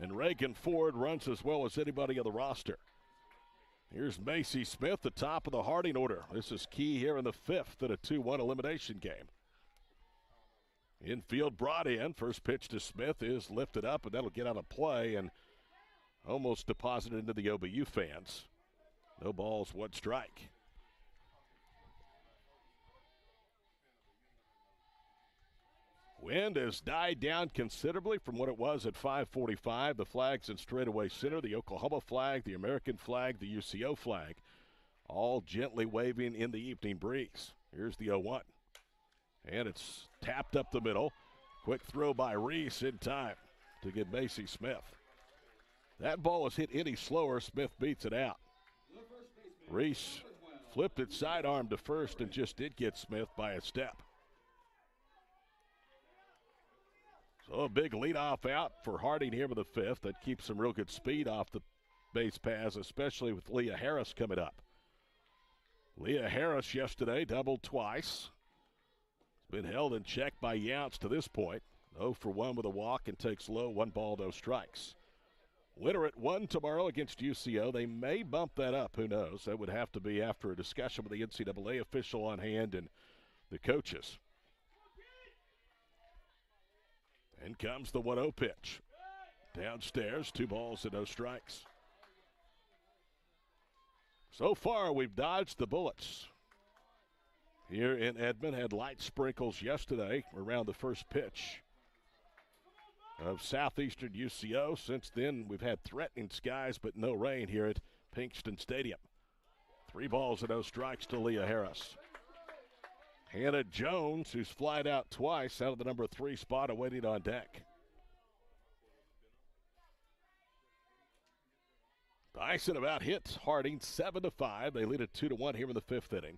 And Reagan Ford runs as well as anybody on the roster. Here's Macy Smith, the top of the Harding order. This is key here in the 5th in a 2-1 elimination game. Infield brought in. First pitch to Smith is lifted up, and that'll get out of play and almost deposited into the OBU fans. No balls, 1 strike. Wind has died down considerably from what it was at 5:45. The flags in straightaway center, the Oklahoma flag, the American flag, the UCO flag, all gently waving in the evening breeze. Here's the 0-1. And it's tapped up the middle. Quick throw by Reese in time to get Macy Smith. That ball is hit any slower. Smith beats it out. Reese Flipped it sidearm to first and just did get Smith by a step. So a big leadoff out for Harding here with the fifth. That keeps some real good speed off the base paths, especially with Leah Harris coming up. Leah Harris yesterday doubled twice. Been held in check by Younts to this point. 0 for 1 with a walk and takes low. 1 ball, no strikes. Winner at 1 tomorrow against UCO. They may bump that up. Who knows? That would have to be after a discussion with the NCAA official on hand and the coaches. In comes the 1-0 pitch. Downstairs, 2 balls and no strikes. So far, we've dodged the bullets. Here in Edmond, had light sprinkles yesterday around the first pitch of Southeastern UCO. Since then, we've had threatening skies, but no rain here at Pinkston Stadium. 3 balls and no strikes to Leah Harris. Hannah Jones, who's flied out twice, out of the number 3 spot, awaiting on deck. Bison about hit Harding 7-5. They lead it 2-1 here in the 5th inning.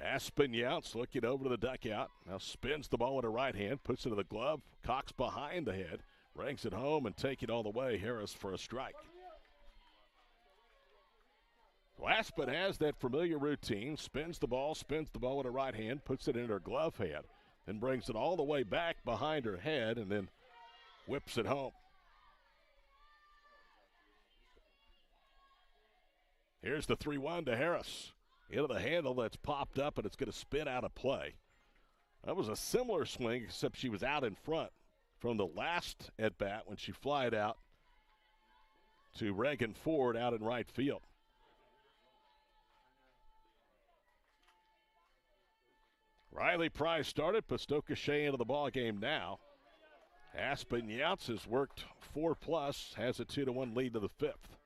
Aspen Younts looking over to the dugout. Now spins the ball with her right hand, puts it to the glove. Cox behind the head, brings it home and take it all the way. Harris for a strike. So Aspen has that familiar routine. Spins the ball with her right hand, puts it in her glove hand, and brings it all the way back behind her head and then whips it home. Here's the 3-1 to Harris. Into the handle that's popped up, and it's going to spin out of play. That was a similar swing, except she was out in front from the last at-bat when she flied out to Reagan Ford out in right field. Riley Price started. Pastoka Shea into the ball game now. Aspen Younts has worked 4+, has a 2-1 lead to the 5th.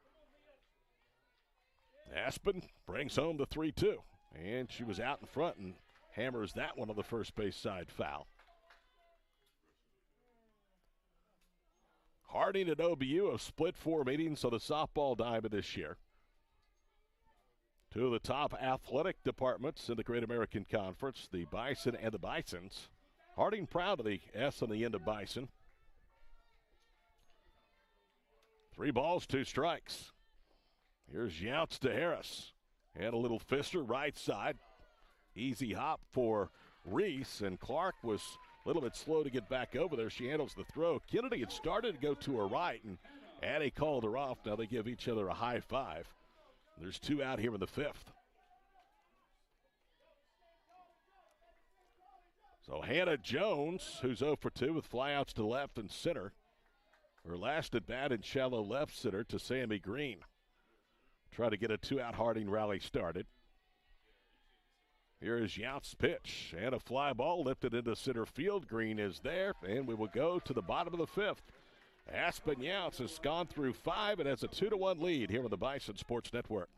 Aspen brings home the 3-2, and she was out in front and hammers that one on the first base side foul. Harding and OBU have split 4 meetings on the softball diamond this year. 2 of the top athletic departments in the Great American Conference, the Bison and the Bisons. Harding proud of the S on the end of Bison. 3 balls, 2 strikes. Here's Younts to Harris. And a little fister right side. Easy hop for Reese, and Clark was a little bit slow to get back over there. She handles the throw. Kennedy had started to go to her right, and Addie called her off. Now they give each other a high five. There's 2 out here in the 5th. So Hannah Jones, who's 0 for 2 with flyouts to left and center. Her last at bat in shallow left center to Sammy Green. Try to get a 2-out Harding rally started. Here is Younts' pitch, and a fly ball lifted into center field. Green is there, and we will go to the bottom of the 5th. Aspen Younts has gone through 5 and has a 2-1 lead here on the Bison Sports Network.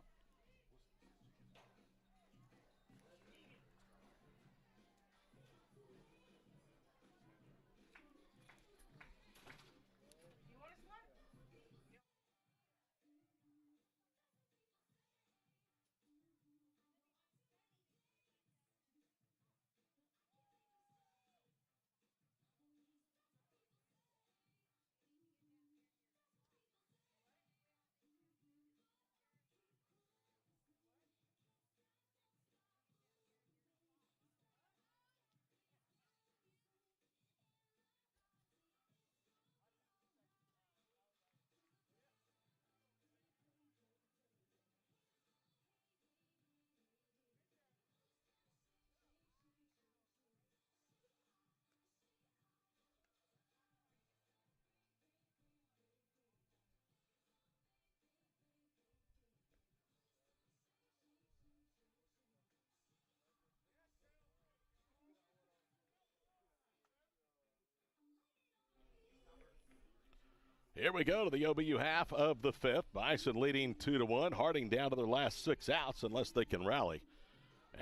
Here we go to the OBU half of the 5th. Bison leading 2-1. Harding down to their last 6 outs unless they can rally.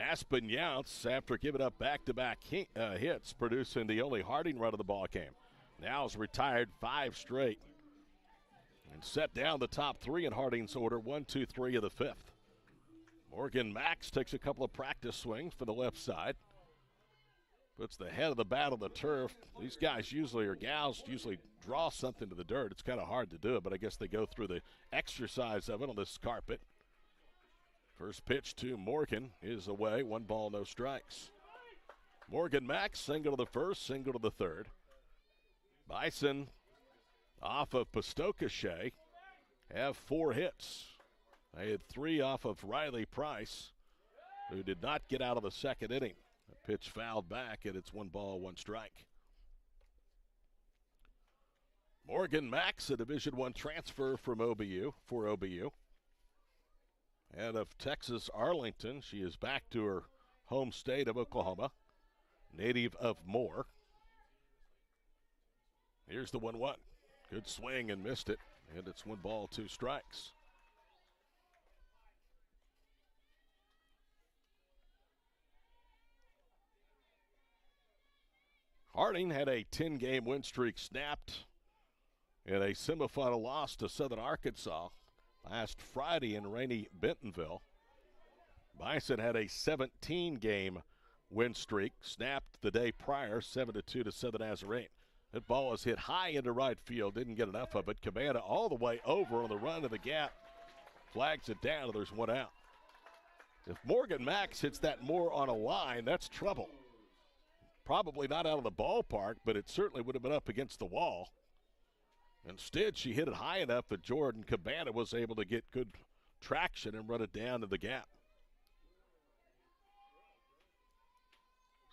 Aspen Younts, after giving up back-to-back hits, producing the only Harding run of the ball game. Now has retired 5 straight and set down the top 3 in Harding's order, 1, 2, 3 of the 5th. Morgan Max takes a couple of practice swings for the left side. Puts the head of the bat on the turf. These guys usually, or gals, usually draw something to the dirt. It's kind of hard to do it, but I guess they go through the exercise of it on this carpet. First pitch to Morgan is away. 1 ball, no strikes. Morgan Max, single to the first, single to the third. Bison off of Pistocachet have 4 hits. They had 3 off of Riley Price, who did not get out of the second inning. The pitch fouled back, and it's 1 ball, 1 strike. Morgan Max, a Division I transfer from OBU, for OBU. Out of Texas, Arlington, she is back to her home state of Oklahoma, native of Moore. Here's the 1-1. Good swing and missed it, and it's 1 ball, 2 strikes. Harding had a 10-game win streak snapped in a semifinal loss to Southern Arkansas last Friday in rainy Bentonville. Bison had a 17-game win streak snapped the day prior, 7-2 to Southern Nazarene. That ball was hit high into right field, didn't get enough of it. Cabana all the way over on the run to the gap, flags it down, and there's 1 out. If Morgan Max hits that more on a line, that's trouble. Probably not out of the ballpark, but it certainly would have been up against the wall. Instead, she hit it high enough that Jordan Cabana was able to get good traction and run it down to the gap.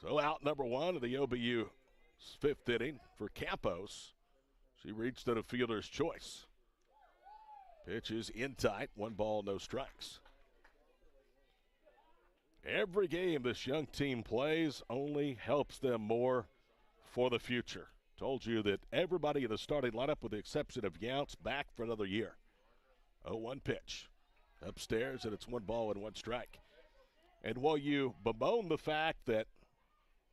So out number 1 of the OBU 5th inning for Campos. She reached at a fielder's choice. Pitch is in tight, 1 ball, no strikes. Every game this young team plays only helps them more for the future. Told you that everybody in the starting lineup, with the exception of Younts, back for another year. 0-1 pitch. Upstairs, and it's 1 ball and 1 strike. And while you bemoan the fact that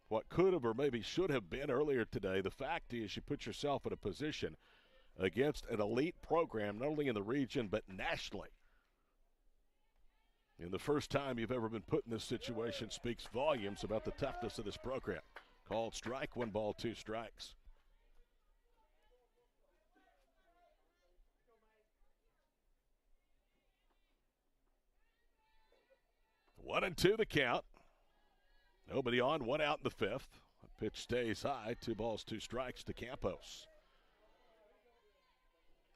what could have or maybe should have been earlier today, the fact is you put yourself in a position against an elite program, not only in the region but nationally. And the first time you've ever been put in this situation speaks volumes about the toughness of this program. Called strike, 1 ball, 2 strikes. One and 2 the count. Nobody on, 1 out in the 5th. The pitch stays high, 2 balls, 2 strikes to Campos.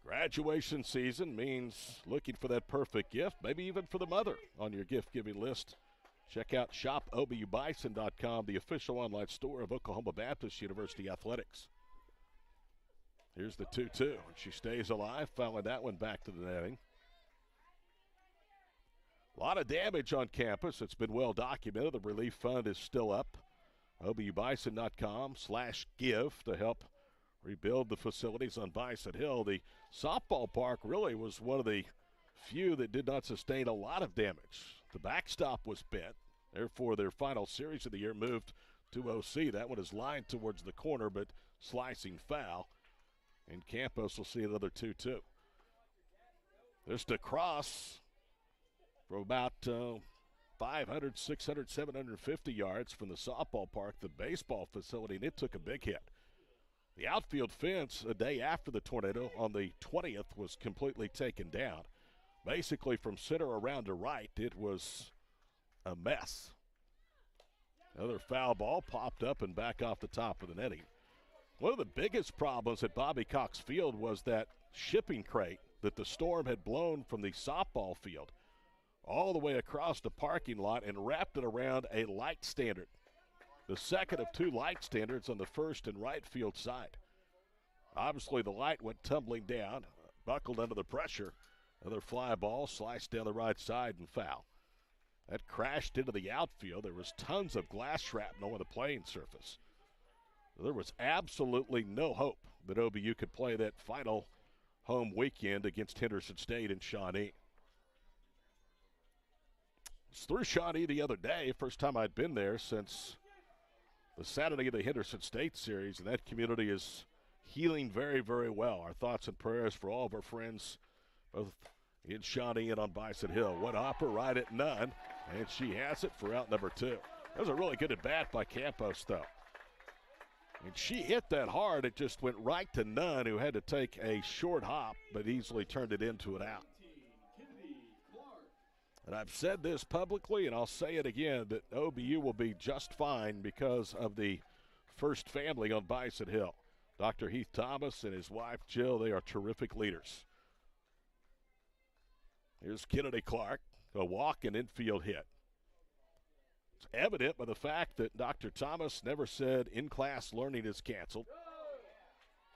Graduation season means looking for that perfect gift, maybe even for the mother on your gift-giving list. Check out shopobubison.com, the official online store of Oklahoma Baptist University Athletics. Here's the 2-2, and she stays alive, fouling that one back to the netting. A lot of damage on campus. It's been well documented. The relief fund is still up. obubison.com/give to help rebuild the facilities on Bison Hill. The softball park really was one of the few that did not sustain a lot of damage. The backstop was bent. Therefore, their final series of the year moved to OC. That one is lined towards the corner, but slicing foul. And Campos will see another 2-2. Just across for about 500, 600, 750 yards from the softball park, the baseball facility, and it took a big hit. The outfield fence a day after the tornado on the 20th was completely taken down. Basically from center around to right, it was a mess. Another foul ball popped up and back off the top of the netting. One of the biggest problems at Bobby Cox Field was that shipping crate that the storm had blown from the softball field all the way across the parking lot and wrapped it around a light standard. The second of 2 light standards on the first and right field side. Obviously the light went tumbling down, buckled under the pressure. Another fly ball sliced down the right side and foul. That crashed into the outfield. There was tons of glass shrapnel on the playing surface. There was absolutely no hope that OBU could play that final home weekend against Henderson State in Shawnee. I was through Shawnee the other day, first time I'd been there since the Saturday of the Henderson State series, and that community is healing very, very well. Our thoughts and prayers for all of our friends, both in Shawnee and on Bison Hill. One hopper right at none, and she has it for out number 2. That was a really good at-bat by Campos, though. And she hit that hard. It just went right to none, who had to take a short hop, but easily turned it into an out. And I've said this publicly, and I'll say it again, that OBU will be just fine because of the first family on Bison Hill. Dr. Heath Thomas and his wife, Jill, they are terrific leaders. Here's Kennedy Clark, a walk and infield hit. It's evident by the fact that Dr. Thomas never said in-class learning is canceled.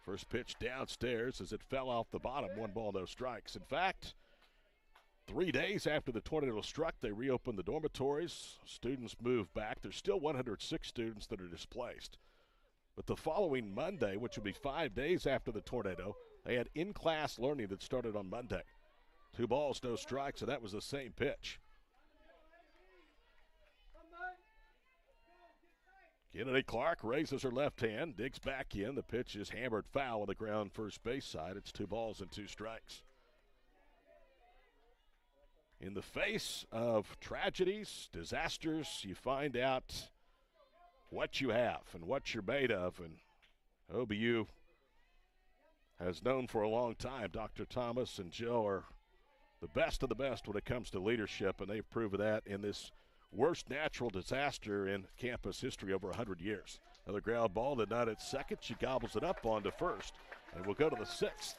First pitch downstairs as it fell off the bottom, 1 ball, no strikes. In fact, 3 days after the tornado struck, they reopened the dormitories. Students moved back. There's still 106 students that are displaced. But the following Monday, which would be 5 days after the tornado, they had in-class learning that started on Monday. 2 balls, no strikes, and that was the same pitch. Kennedy Clark raises her left hand, digs back in. The pitch is hammered foul on the ground first base side. It's 2 balls and 2 strikes. In the face of tragedies, disasters, you find out what you have and what you're made of. And OBU has known for a long time Dr. Thomas and Jill are the best of the best when it comes to leadership, and they've proven that in this worst natural disaster in campus history over 100 years. Another ground ball to none at second. She gobbles it up onto first, and we'll go to the 6th.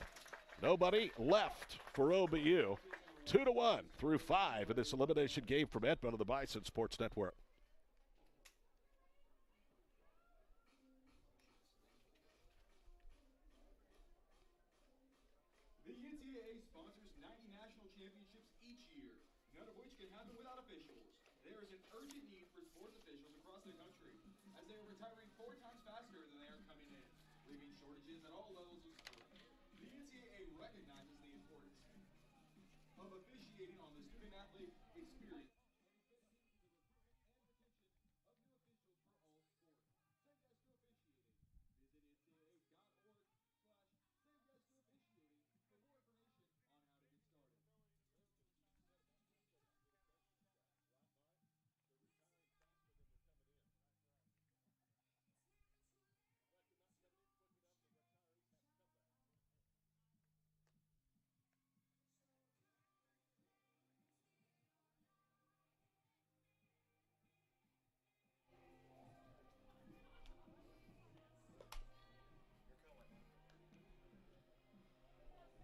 Nobody left for OBU. 2-1 through 5 in this elimination game from Edmond on the Bison Sports Network. The NCAA sponsors 90 national championships each year, none of which can happen without officials. There is an urgent need for sports officials across the country, as they are retiring 4 times faster than they are coming in, leaving shortages at all levels of sport. The NCAA recognizes the importance of officiating on the student-athlete experience.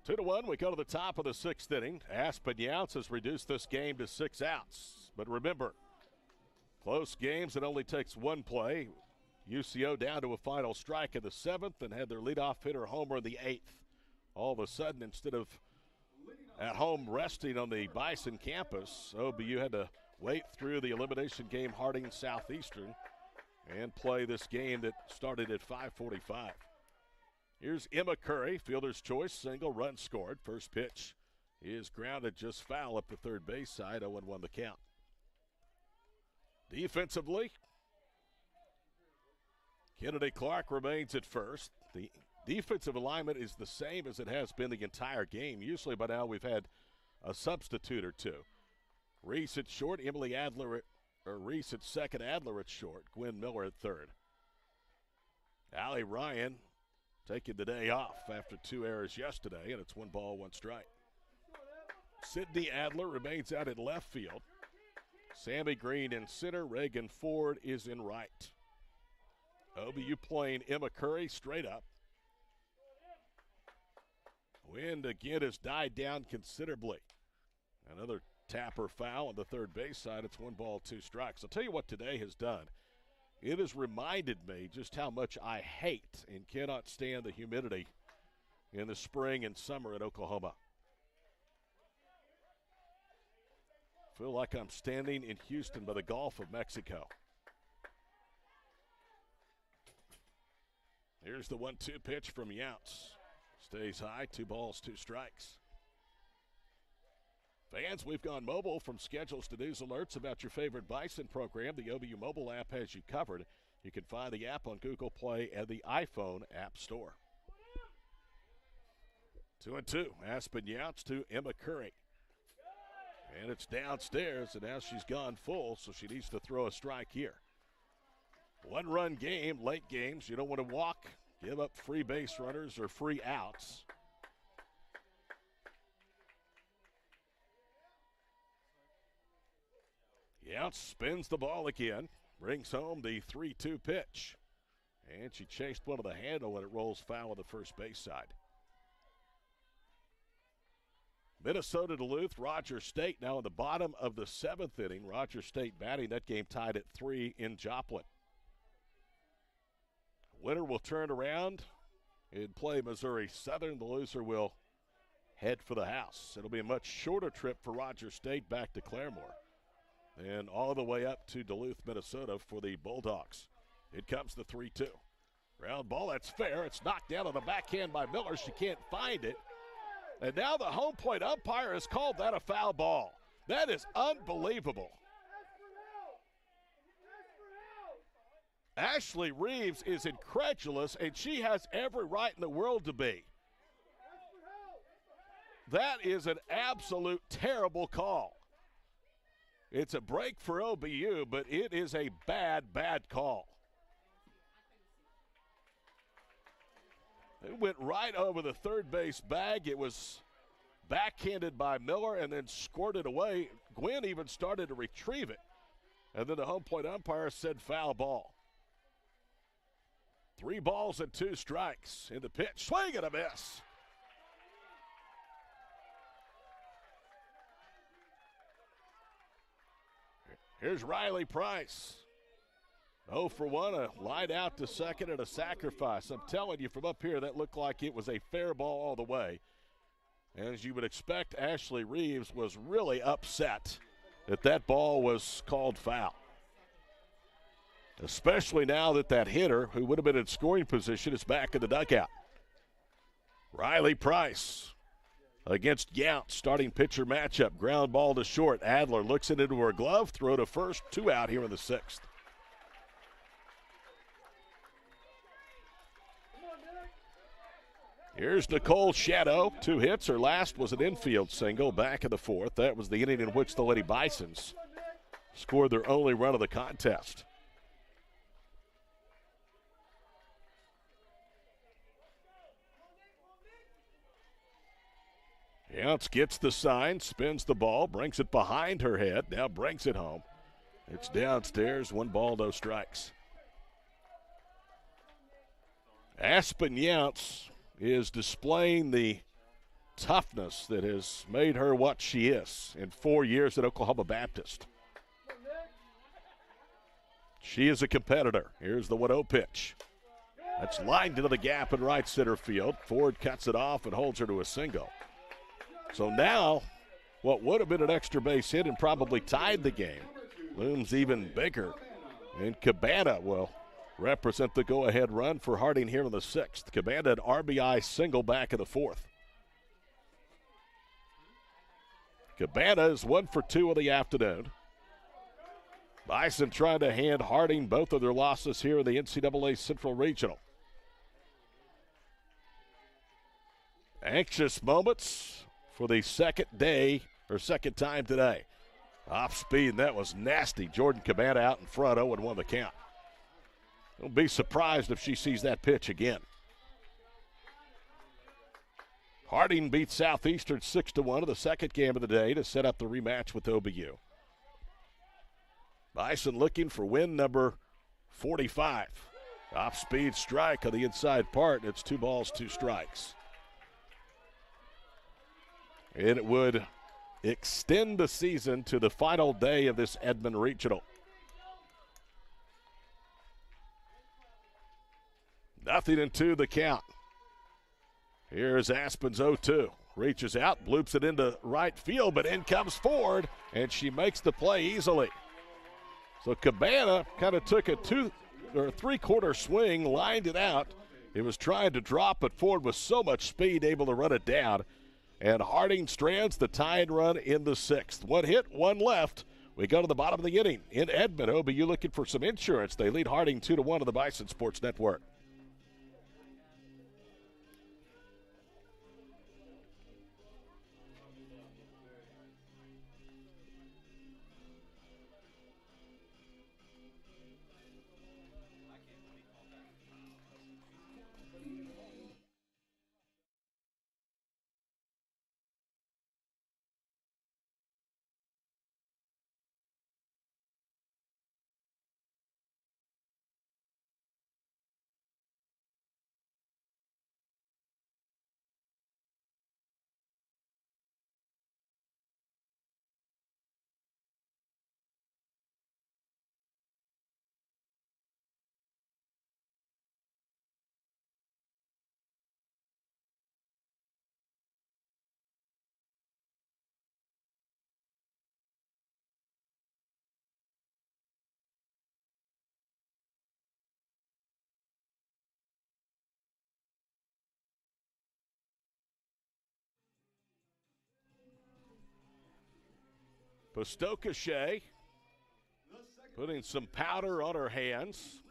Two to one, we go to the top of the 6th inning. Aspen Younts has reduced this game to 6 outs. But remember, close games, it only takes 1 play. UCO down to a final strike in the 7th and had their leadoff hitter homer in the 8th. All of a sudden, instead of at home resting on the Bison campus, OBU had to wait through the elimination game Harding Southeastern and play this game that started at 5:45. Here's Emma Curry, fielder's choice, single, run scored. First pitch is grounded just foul up the third base side, 0-1 the count. Defensively, Kennedy Clark remains at first. The defensive alignment is the same as it has been the entire game. Usually by now we've had a substitute or two. Reese at short, Reese at second, Adler at short, Gwen Miller at third. Allie Ryan taking the day off after 2 errors yesterday, and it's 1 ball, 1 strike. Sydney Adler remains out in left field. Sammy Green in center. Reagan Ford is in right. OBU playing Emma Curry straight up. Wind again has died down considerably. Another tapper foul on the third base side. It's 1 ball, 2 strikes. I'll tell you what today has done. It has reminded me just how much I hate and cannot stand the humidity in the spring and summer in Oklahoma. Feel like I'm standing in Houston by the Gulf of Mexico. Here's the 1-2 pitch from Younts. Stays high, 2 balls, 2 strikes. Fans, we've gone mobile. From schedules to news alerts about your favorite Bison program, the OBU mobile app has you covered. You can find the app on Google Play and the iPhone App Store. 2-2, Aspen Younts to Emma Curry. And it's downstairs, and now she's gone full, so she needs to throw a strike here. One-run game, late games. You don't want to walk, give up free base runners or free outs. Younts spins the ball again, brings home the 3-2 pitch. And she chased one of the handle when it rolls foul on the first base side. Minnesota Duluth, Rogers State now in the bottom of the 7th inning. Rogers State batting, that game tied at 3 in Joplin. Winner will turn around and play Missouri Southern. The loser will head for the house. It'll be a much shorter trip for Rogers State back to Claremore and all the way up to Duluth, Minnesota for the Bulldogs. It comes the 3-2. Ground ball, that's fair. It's knocked down on the backhand by Miller. She can't find it. And now the home plate umpire has called that a foul ball. That is unbelievable. Ashley Reeves is incredulous, and she has every right in the world to be. That is an absolute terrible call. It's a break for OBU, but it is a bad, bad call. It went right over the third base bag. It was backhanded by Miller and then squirted away. Gwynn even started to retrieve it. And then the home plate umpire said foul ball. 3 balls and 2 strikes in the pitch. Swing and a miss. Here's Riley Price. 0 for 1, a line out to second and a sacrifice. I'm telling you, from up here, that looked like it was a fair ball all the way. And as you would expect, Ashley Reeves was really upset that that ball was called foul. Especially now that that hitter, who would have been in scoring position, is back in the dugout. Riley Price against Yount, starting pitcher matchup. Ground ball to short. Adler looks it into her glove, throw to first, 2 out here in the 6th. Here's Nicole Shadow, 2 hits. Her last was an infield single back in the 4th. That was the inning in which the Lady Bisons scored their only run of the contest. Younts gets the sign, spins the ball, brings it behind her head, now brings it home. It's downstairs, 1 ball, no strikes. Aspen Younts is displaying the toughness that has made her what she is in 4 years at Oklahoma Baptist. She is a competitor. Here's the 1-0 pitch. That's lined into the gap in right center field. Ford cuts it off and holds her to a single. So now, what would have been an extra base hit and probably tied the game looms even bigger. And Cabana will represent the go-ahead run for Harding here in the 6th. Cabana an RBI single back in the 4th. Cabana is 1 for 2 in the afternoon. Bison trying to hand Harding both of their losses here in the NCAA Central Regional. Anxious moments for the second time today. Off speed, and that was nasty. Jordan Cabana out in front, 0-1 the count. Don't be surprised if she sees that pitch again. Harding beats Southeastern 6-1 in the second game of the day to set up the rematch with OBU. Bison looking for win number 45. Off speed strike on the inside part, and it's 2 balls, 2 strikes. And it would extend the season to the final day of this Edmond Regional. 0-2 the count. Here's Aspen's 0-2. Reaches out, bloops it into right field, but in comes Ford, and she makes the play easily. So Cabana kind of took a 2 or 3/4 swing, lined it out. It was trying to drop, but Ford with so much speed able to run it down. And Harding strands the tying run in the 6th. 1 hit, 1 left. We go to the bottom of the inning. In Edmond, OBU looking for some insurance. They lead Harding 2-1 on the Bison Sports Network. Postokashay putting some powder on her hands.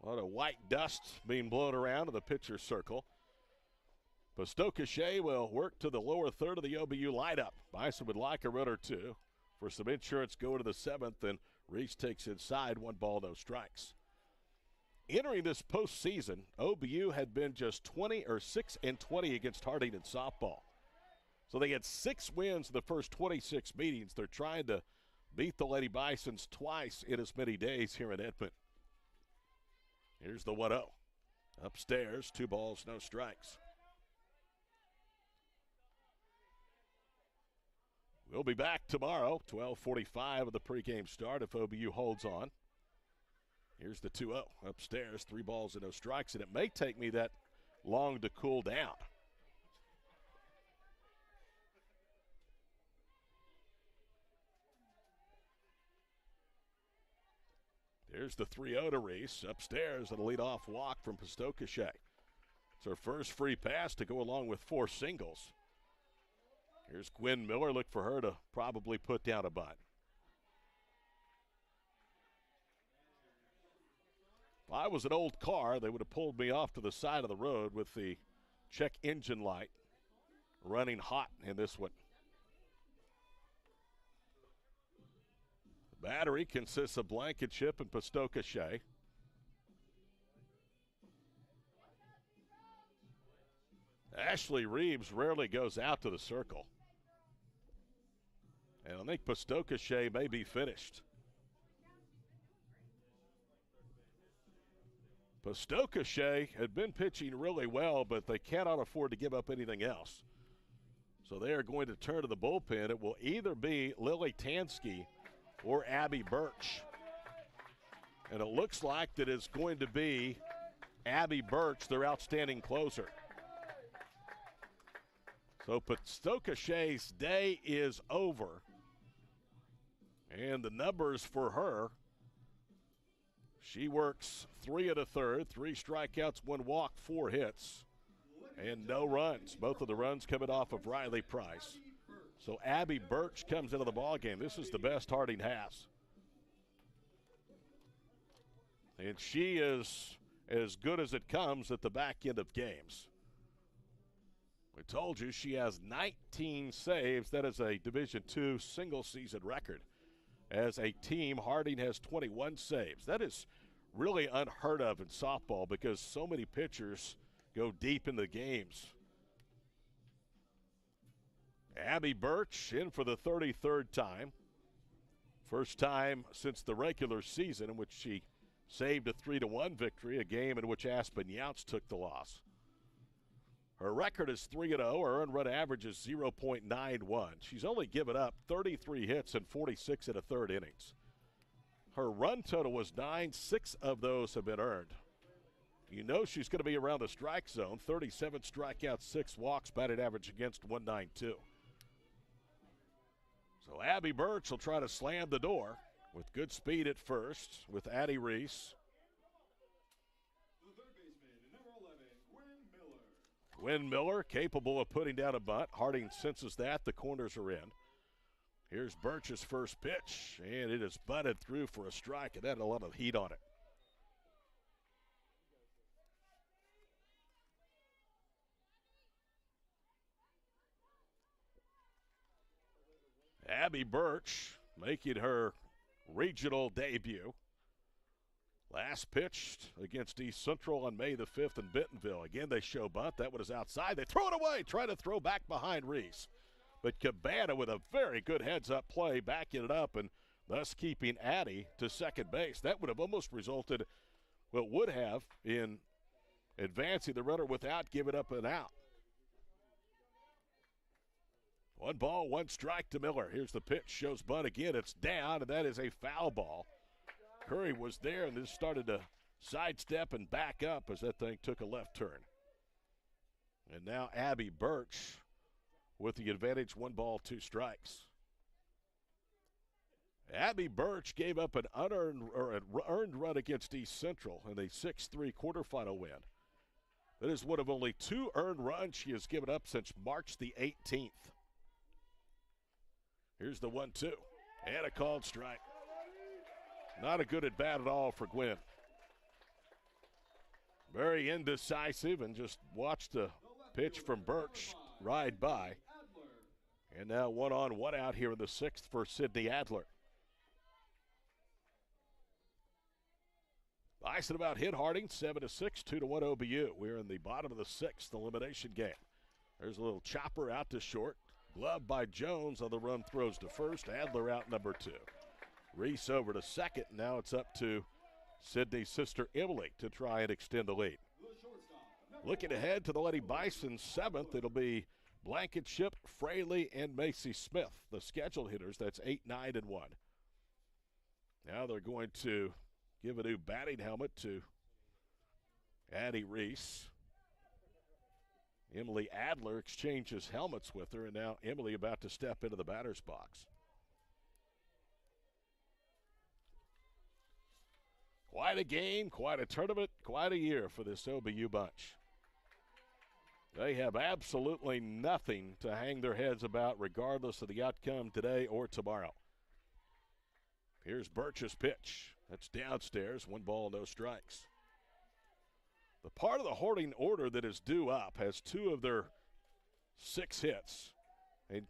A lot of white dust being blown around in the pitcher's circle. Postokashay will work to the lower third of the OBU lineup. Bison would like a run or two for some insurance going to the seventh, and Reese takes inside, 1 ball, no strikes. Entering this postseason, OBU had been just 6-20 against Harding in softball. So they had 6 wins in the first 26 meetings. They're trying to beat the Lady Bisons twice in as many days here in Edmond. Here's the 1-0. Upstairs, 2 balls, no strikes. We'll be back tomorrow, 12:45 of the pregame start if OBU holds on. Here's the 2-0. Upstairs, 3 balls and no strikes, and it may take me that long to cool down. There's the 3-0 to Reese. Upstairs, and a leadoff walk from Postokashay. It's her first free pass to go along with 4 singles. Here's Gwen Miller. Look for her to probably put down a bunt. If I was an old car, they would have pulled me off to the side of the road with the check engine light running hot in this one. The battery consists of Blankenship and Postokashay. Ashley Reeves rarely goes out to the circle. And I think Postokashay may be finished. Postokashay had been pitching really well, but they cannot afford to give up anything else. So they are going to turn to the bullpen. It will either be Lily Tansky or Abby Birch. And it looks like that it's going to be Abby Birch, their outstanding closer. So Postokashay's day is over. And the numbers for her, she works 3 1/3, 3 strikeouts, 1 walk, 4 hits, and no runs. Both of the runs coming off of Riley Price. So Abby Birch comes into the ballgame. This is the best Harding has. And she is as good as it comes at the back end of games. We told you she has 19 saves. That is a Division II single-season record. As a team, Harding has 21 saves. That is really unheard of in softball because so many pitchers go deep in the games. Abby Birch in for the 33rd time. First time since the regular season in which she saved a 3-1 victory, a game in which Aspen Youts took the loss. Her record is 3-0. Her earned run average is 0.91. She's only given up 33 hits in 46 1/3 innings. Her run total was 9. 6 of those have been earned. You know she's going to be around the strike zone. 37 strikeouts, 6 walks, batted average against 192. So Abby Birch will try to slam the door with good speed at first with Addie Reese. Gwen Miller, capable of putting down a bunt. Harding senses that. The corners are in. Here's Birch's first pitch, and it is butted through for a strike, and that had a lot of heat on it. Abby Birch making her regional debut. Last pitched against East Central on May the 5th in Bentonville. Again, they show bunt. That one is outside. They throw it away, try to throw back behind Reese. But Cabana with a very good heads-up play, backing it up and thus keeping Addie to second base. That would have almost resulted, well, would have, in advancing the runner without giving up an out. 1 ball, 1 strike to Miller. Here's the pitch, shows bunt again. It's down, and that is a foul ball. Curry was there and just started to sidestep and back up as that thing took a left turn. And now Abby Birch with the advantage, 1 ball, 2 strikes. Abby Birch gave up an earned run against East Central in a 6-3 quarterfinal win. That is one of only 2 earned runs she has given up since March the 18th. Here's the 1-2. And a called strike. Not a good at bat at all for Gwynn. Very indecisive, and just watched the pitch from Birch ride by. And now 1-on-1 out here in the 6th for Sydney Adler. Bison about hit Harding, 7-6, 2-1 OBU. We're in the bottom of the 6th elimination game. There's a little chopper out to short. Glove by Jones on the run, throws to first. Adler out number 2. Reese over to second. Now it's up to Sydney's sister Emily to try and extend the lead. Looking ahead to the Lady Bison 7th, it'll be Blankenship, Fraley, and Macy Smith, the scheduled hitters. That's 8, 9, and 1. Now they're going to give a new batting helmet to Addie Reese. Emily Adler exchanges helmets with her, and now Emily about to step into the batter's box. Quite a game, quite a tournament, quite a year for this OBU bunch. They have absolutely nothing to hang their heads about regardless of the outcome today or tomorrow. Here's Birch's pitch. That's downstairs, 1 ball, no strikes. The part of the Harding order that is due up has 2 of their 6 hits. And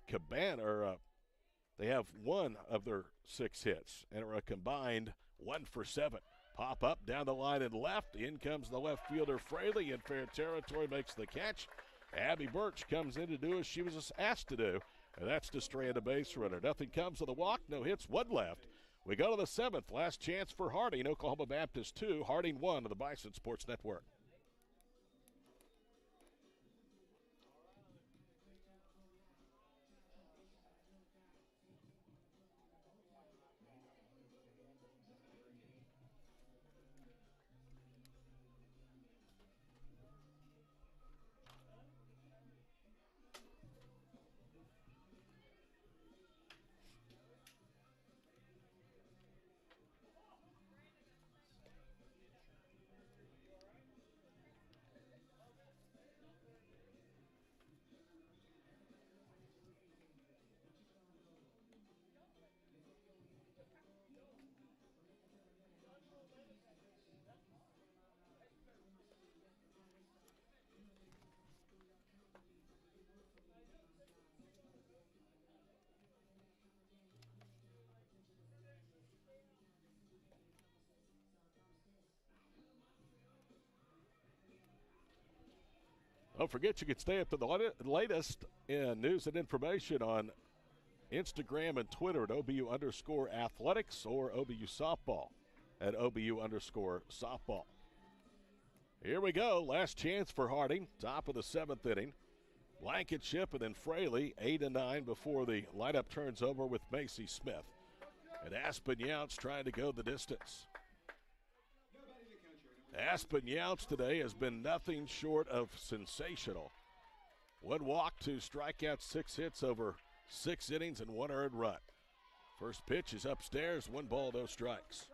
they have 1 of their 6 hits and are a combined 1 for 7. Pop up down the line and left. In comes the left fielder Fraley in fair territory, makes the catch. Abby Birch comes in to do as she was asked to do, and that's to strand a base runner. Nothing comes of the walk, no hits, 1 left. We go to the 7th, last chance for Harding. Oklahoma Baptist 2, Harding 1 of the Bison Sports Network. Don't forget you can stay up to the latest in news and information on Instagram and Twitter at OBU_athletics or OBU softball at OBU_softball. Here we go. Last chance for Harding. Top of the 7th inning. Blankenship and then Fraley, 8 and 9 before the lineup turns over with Macy Smith. And Aspen Younts trying to go the distance. Aspen Younts today has been nothing short of sensational. 1 walk, 2 strikeouts, 6 hits over 6 innings and 1 earned run. First pitch is upstairs, 1 ball, no strikes.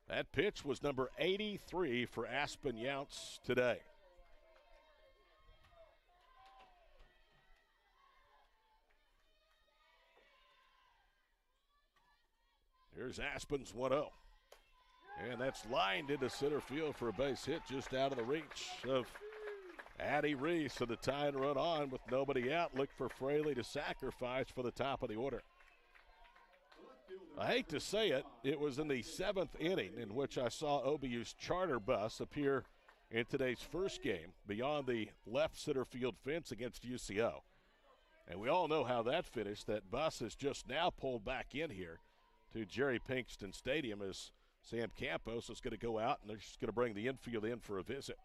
That pitch was number 83 for Aspen Younts today. Here's Aspen's 1-0. And that's lined into center field for a base hit just out of the reach of Addie Reese. So the tie and run on with nobody out. Look for Fraley to sacrifice for the top of the order. I hate to say it, it was in the 7th inning in which I saw OBU's charter bus appear in today's first game beyond the left center field fence against UCO. And we all know how that finished. That bus is just now pulled back in here to Jerry Pinkston Stadium as Sam Campos is going to go out, and they're just going to bring the infield in for a visit.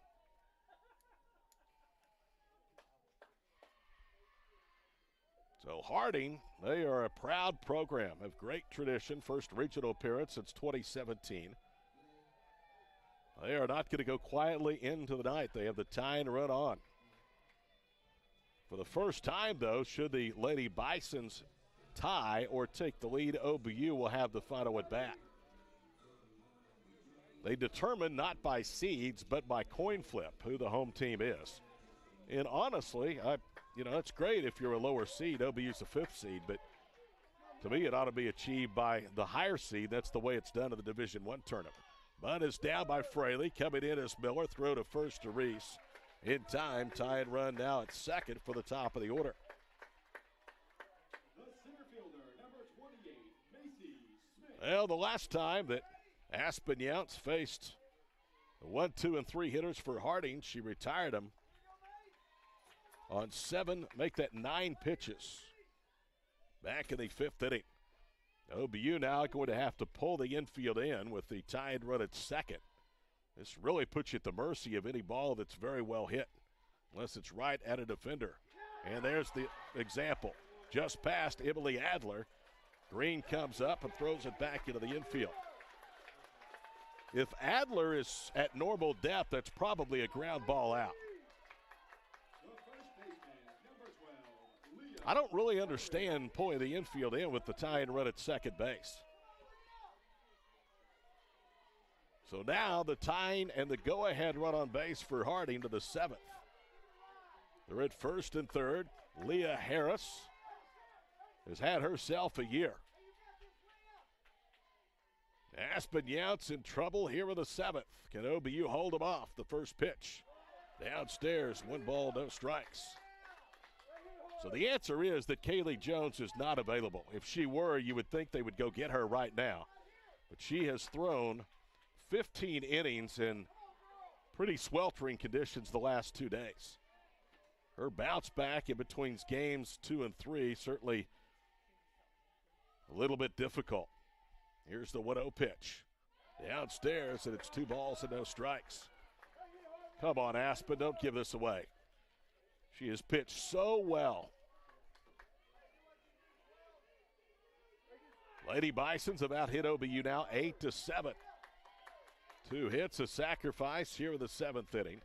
So Harding, they are a proud program of great tradition. First regional appearance since 2017. They are not going to go quietly into the night. They have the tie and run on. For the first time, though, should the Lady Bisons tie or take the lead, OBU will have the final at bat. They determine not by seeds, but by coin flip who the home team is. And honestly, it's great if you're a lower seed. OBU's a 5th seed, but To me, it ought to be achieved by the higher seed. That's the way it's done in the Division I tournament. But it's down by Fraley. Coming in as Miller. Throw to first to Reese. In time, tie and run now at second for the top of the order. The center fielder, number 28, Macy Smith. Well, the last time that Aspen Younts faced the 1, 2, and 3 hitters for Harding, she retired them on 9 pitches back in the 5th inning. OBU now going to have to pull the infield in with the tied run at second. This really puts you at the mercy of any ball that's very well hit, unless it's right at a defender. And there's the example. Just past Emily Adler. Green comes up and throws it back into the infield. If Adler is at normal depth, that's probably a ground ball out. I don't really understand pulling the infield in with the tie and run at second base. So now the tying and the go-ahead run on base for Harding to the 7th. They're at first and third. Leah Harris has had herself a year. Aspen Younts in trouble here in the 7th. Can OBU hold them off? The first pitch. Downstairs, 1 ball, no strikes. So the answer is that Kaylee Jones is not available. If she were, you would think they would go get her right now. But she has thrown 15 innings in pretty sweltering conditions the last 2 days. Her bounce back in between games 2 and 3 certainly a little bit difficult. Here's the 1-0 pitch. Downstairs, and it's 2 balls and no strikes. Come on, Aspen, don't give this away. She has pitched so well. Lady Bisons have out-hit OBU now 8-7. 2 hits, a sacrifice here in the 7th inning.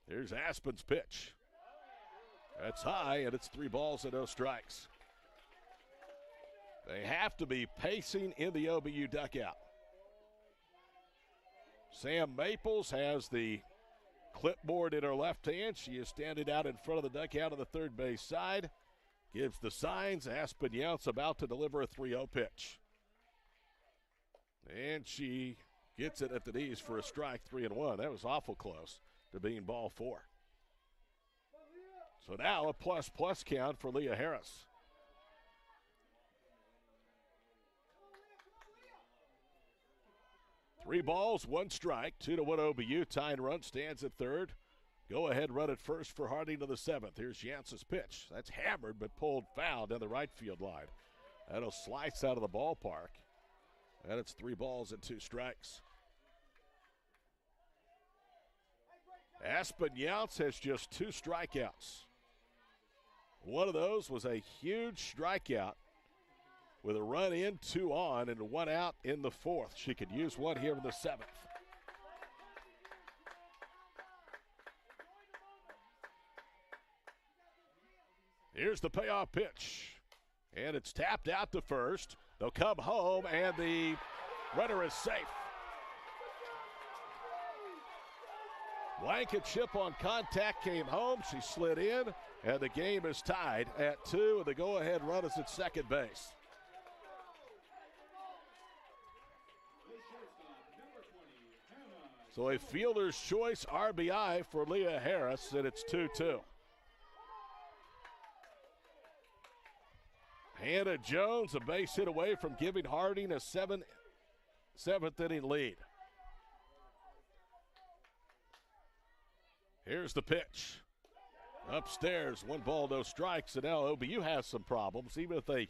Here's Aspen's pitch. That's high, and it's 3 balls and no strikes. They have to be pacing in the OBU dugout. Sam Maples has the clipboard in her left hand. She is standing out in front of the dugout on the third base side. Gives the signs. Aspen Younts about to deliver a 3-0 pitch. And she gets it at the knees for a strike, 3-1. That was awful close to being ball 4. So now a plus count for Leah Harris. Three balls, 1 strike, 2-1 OBU. Tie and run stands at third. Go ahead run at first for Harding to the 7th. Here's Jantz's pitch. That's hammered but pulled foul down the right field line. That'll slice out of the ballpark. And it's 3 balls and 2 strikes. Aspen Younts has just 2 strikeouts. One of those was a huge strikeout with a run in, 2 on, and 1 out in the 4th. She could use 1 here in the 7th. Here's the payoff pitch. And it's tapped out to first. They'll come home, and the runner is safe. Blankenship on contact came home. She slid in, and the game is tied at 2, and the go-ahead run is at second base. So a fielder's choice RBI for Leah Harris, and it's 2-2. Hannah Jones, a base hit away from giving Harding a 7th inning lead. Here's the pitch. Upstairs, 1 ball, no strikes, and now OBU has some problems. Even if they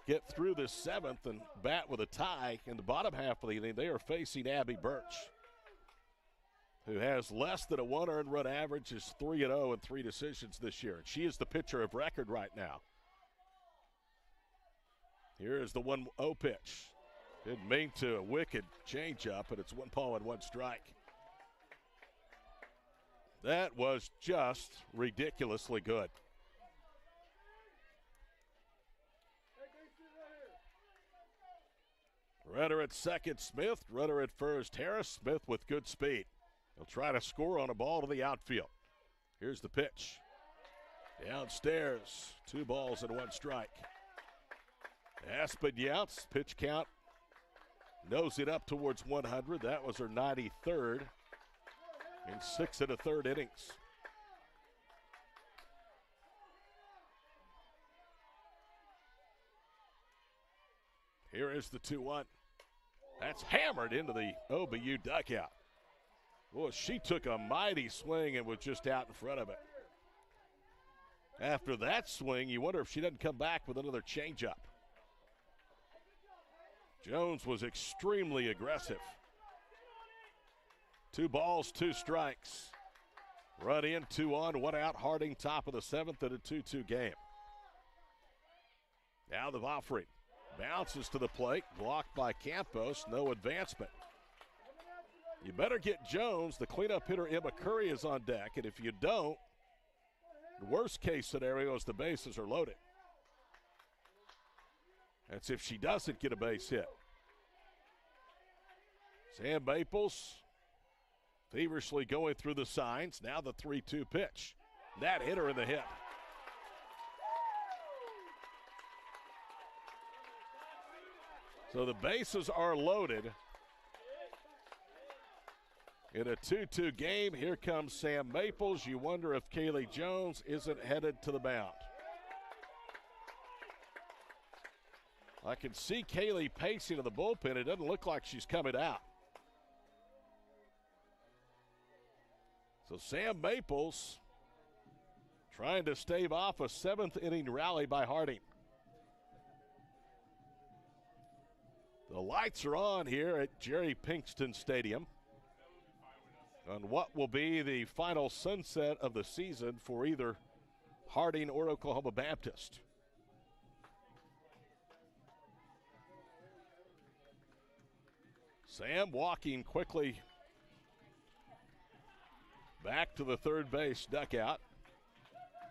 get through this 7th and bat with a tie in the bottom half of the inning, they are facing Abby Birch, who has less than a 1 earned run average, is 3-0 in 3 decisions this year. And she is the pitcher of record right now. Here is the 1-0 pitch. Didn't mean to, a wicked changeup, and it's 1 ball and 1 strike. That was just ridiculously good. Runner at second, Smith. Runner at first, Harris. Smith with good speed. He'll try to score on a ball to the outfield. Here's the pitch. Downstairs, 2 balls and 1 strike. Aspen Younts, pitch count, nose it up towards 100. That was her 93rd in 6 1/3 innings. Here is the 2-1. That's hammered into the OBU dugout. Boy, she took a mighty swing and was just out in front of it. After that swing, you wonder if she doesn't come back with another changeup. Jones was extremely aggressive. 2 balls, 2 strikes. Run in, 2 on, 1 out. Harding top of the 7th in a 2-2 game. Now the offering. Bounces to the plate, blocked by Campos, no advancement. You better get Jones. The cleanup hitter, Emma Curry, is on deck, and if you don't, the worst case scenario is the bases are loaded. That's if she doesn't get a base hit. Sam Maples feverishly going through the signs. Now the 3-2 pitch. That hit her in the hip. So the bases are loaded. In a 2-2 game, here comes Sam Maples. You wonder if Kaylee Jones isn't headed to the mound. I can see Kaylee pacing to the bullpen. It doesn't look like she's coming out. So Sam Maples trying to stave off a 7th inning rally by Harding. The lights are on here at Jerry Pinkston Stadium on what will be the final sunset of the season for either Harding or Oklahoma Baptist. Sam walking quickly back to the third base dugout.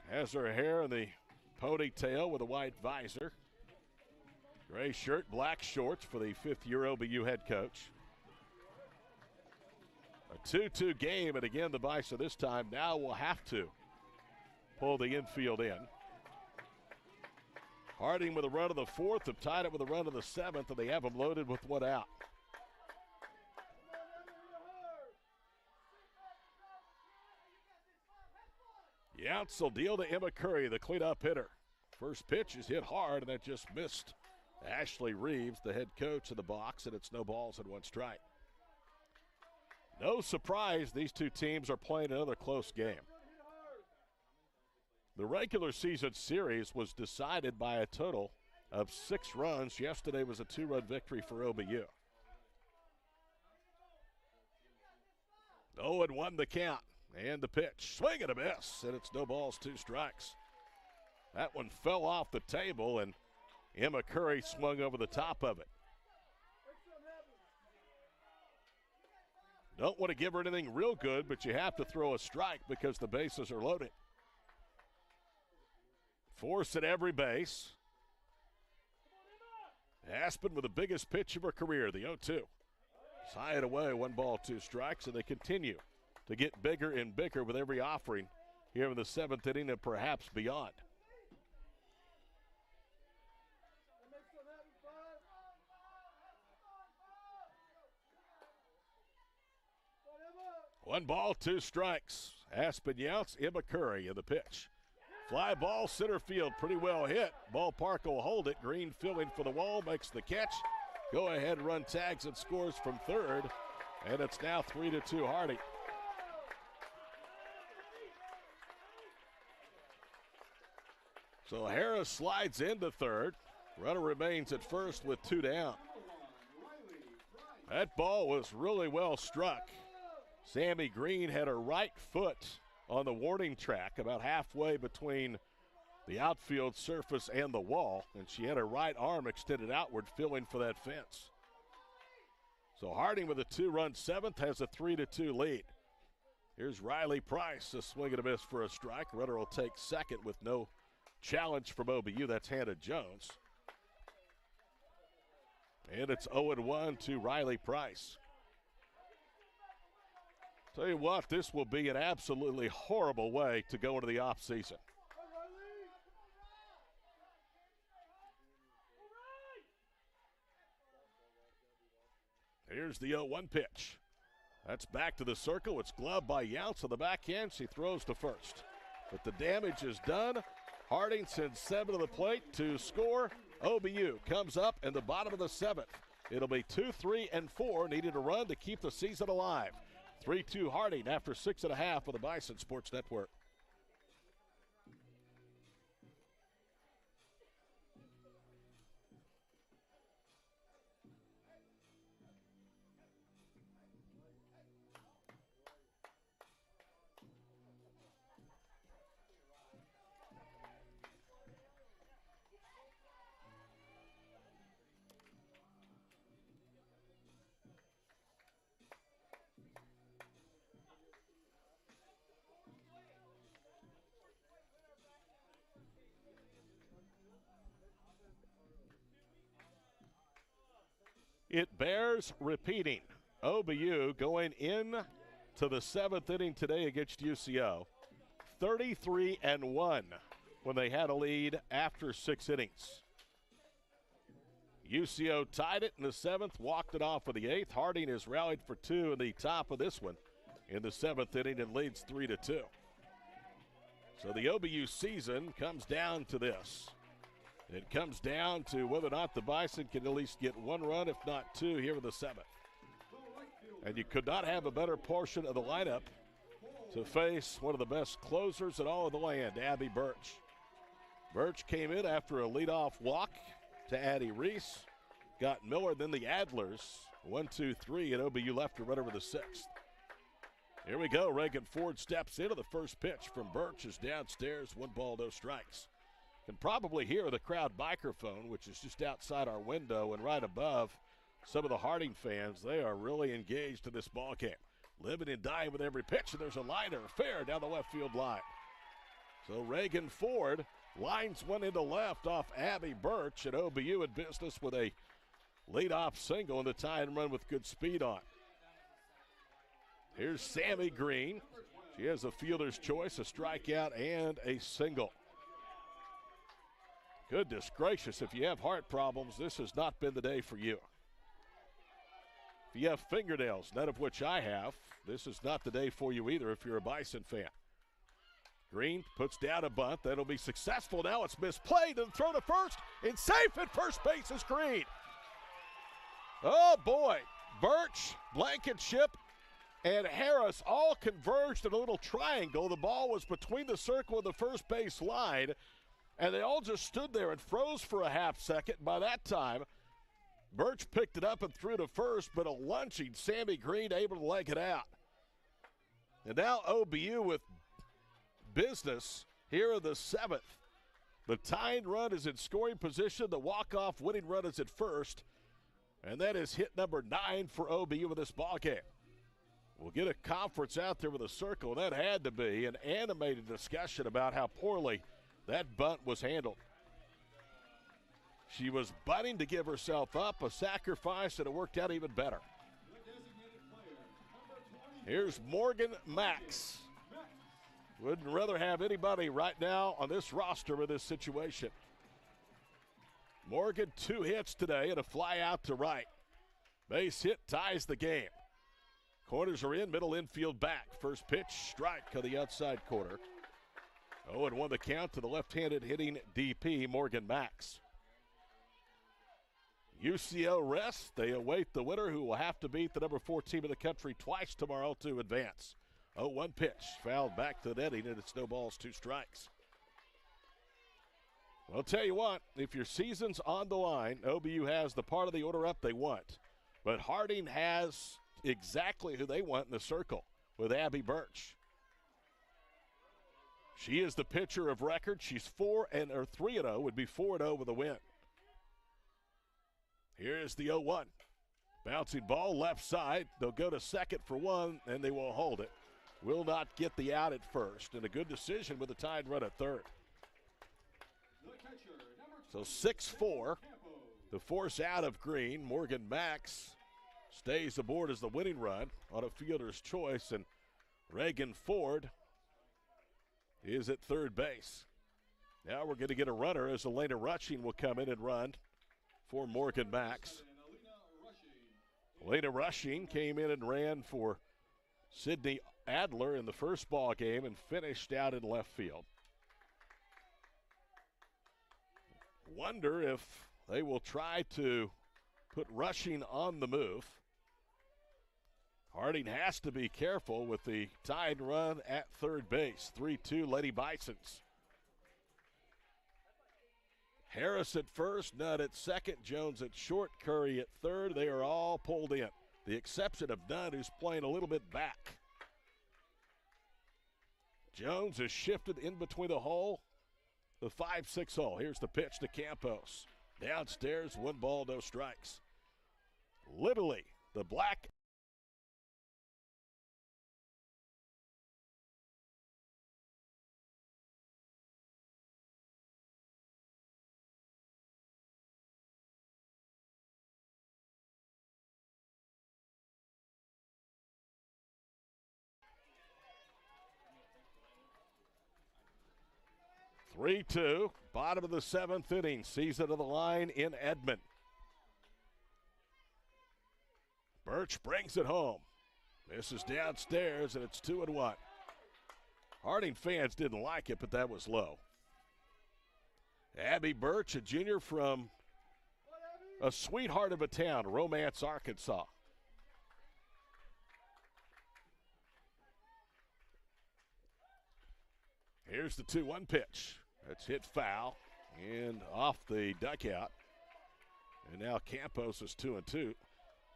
Has her hair in the ponytail with a white visor. Gray shirt, black shorts for the 5th-year OBU head coach. A 2-2 game, and again, the Bison this time now will have to pull the infield in. Harding with a run of the 4th, have tied it with a run of the 7th, and they have them loaded with 1 out. Younts will deal to Emma Curry, the cleanup hitter. First pitch is hit hard, and that just missed Ashley Reeves, the head coach of the box, and it's no balls and 1 strike. No surprise these two teams are playing another close game. The regular season series was decided by a total of 6 runs. Yesterday was a 2-run victory for OBU. 0-1 the count, and the pitch. Swing and a miss, and it's no balls, 2 strikes. That one fell off the table, and Emma Curry swung over the top of it. Don't want to give her anything real good, but you have to throw a strike because the bases are loaded. Force at every base. Aspen with the biggest pitch of her career, the 0-2. High and away, 1 ball, 2 strikes, and they continue to get bigger and bigger with every offering here in the 7th inning and perhaps beyond. One ball, 2 strikes. Aspen Younts, Emma Curry in the pitch. Fly ball, center field, pretty well hit. Ballpark will hold it. Green filling for the wall, makes the catch. Go ahead, run tags and scores from third. And it's now 3-2 Harding. So Harris slides into third. Runner remains at first with 2 down. That ball was really well struck. Sammy Green had her right foot on the warning track about halfway between the outfield surface and the wall, and she had her right arm extended outward, filling for that fence. So Harding with a 2-run 7th has a 3-2 lead. Here's Riley Price, a swing and a miss for a strike. Runner will take second with no challenge from OBU. That's Hannah Jones. And it's 0-1 to Riley Price. Tell you what, this will be an absolutely horrible way to go into the offseason. Here's the 0-1 pitch. That's back to the circle. It's gloved by Younts on the backhand. She throws to first. But the damage is done. Harding sends 7 to the plate to score. OBU comes up in the bottom of the 7th. It'll be 2, 3, and 4 needed to run to keep the season alive. 3-2 Harding after 6.5 on the Bison Sports Network. It bears repeating. OBU going in to the 7th inning today against UCO. 33-1 when they had a lead after 6 innings. UCO tied it in the 7th, walked it off for the 8th. Harding has rallied for 2 in the top of this one in the 7th inning and leads 3-2. So the OBU season comes down to this. It comes down to whether or not the Bison can at least get 1 run, if not 2, here in the 7th. And you could not have a better portion of the lineup to face one of the best closers in all of the land, Abby Birch. Birch came in after a leadoff walk to Addie Reese. Got Miller, then the Adlers. 1, 2, 3, and OBU left to run over the 6th. Here we go. Reagan Ford steps into the first pitch from Birch is downstairs. 1 ball, no strikes. Can probably hear the crowd microphone, which is just outside our window and right above some of the Harding fans. They are really engaged in this ball game. Living and dying with every pitch, and there's a liner fair down the left field line. So Reagan Ford lines one into left off Abby Birch, and OBU in business with a leadoff single and the tie and run with good speed on. Here's Sammy Green. She has a fielder's choice, a strikeout, and a single. Goodness gracious, if you have heart problems, this has not been the day for you. If you have fingernails, none of which I have, this is not the day for you either if you're a Bison fan. Green puts down a bunt. That'll be successful. Now it's misplayed and throw to first. And safe at first base is Green. Oh, boy. Birch, Blankenship, and Harris all converged in a little triangle. The ball was between the circle and the first base line. And they all just stood there and froze for a half second. By that time, Birch picked it up and threw to first, but a lunging Sammy Green able to leg it out. And now OBU with business here in the 7th. The tying run is in scoring position. The walk-off winning run is at first. And that is hit number 9 for OBU in this ballgame. We'll get a conference out there with a circle. That had to be an animated discussion about how poorly that bunt was handled. She was bunting to give herself up, a sacrifice, and it worked out even better. Here's Morgan Max. Wouldn't rather have anybody right now on this roster in this situation. Morgan, 2 hits today and a fly out to right. Base hit ties the game. Corners are in, middle infield back. First pitch, strike on the outside corner. 0-1 the count to the left-handed hitting DP, Morgan Max. UCO rests. They await the winner, who will have to beat the number 4 team in the country twice tomorrow to advance. 0-1 pitch, fouled back to the netting, and it's no balls, 2 strikes. Well, I'll tell you what, if your season's on the line, OBU has the part of the order up they want. But Harding has exactly who they want in the circle with Abby Birch. She is the pitcher of record. She's 3-0, would be 4-0 with a win. Here's the 0-1. Bouncing ball left side. They'll go to second for 1, and they will hold it. Will not get the out at first, and a good decision with a tied run at third. So 6-4. The force out of Green. Morgan Max stays aboard as the winning run on a fielder's choice, and Reagan Ford is at third base. Now we're going to get a runner as Elena Rushing will come in and run for Morgan Max. Lena Rushing came in and ran for Sydney Adler in the first ball game and finished out in left field. Wonder if they will try to put Rushing on the move. Harding has to be careful with the tied run at third base. 3-2 Lady Bisons. Harris at first, Nutt at second, Jones at short, Curry at third. They are all pulled in. The exception of Nutt, who's playing a little bit back. Jones is shifted in between the hole, the 5-6 hole. Here's the pitch to Campos. Downstairs, 1 ball, no strikes. Literally, the black. Three-two, bottom of the 7th inning, season of the line in Edmond. Birch brings it home. This is downstairs, and it's 2-1. Harding fans didn't like it, but that was low. Abby Birch, a junior from a sweetheart of a town, Romance, Arkansas. Here's the 2-1 pitch. That's hit foul and off the dugout. And now Campos is 2-2.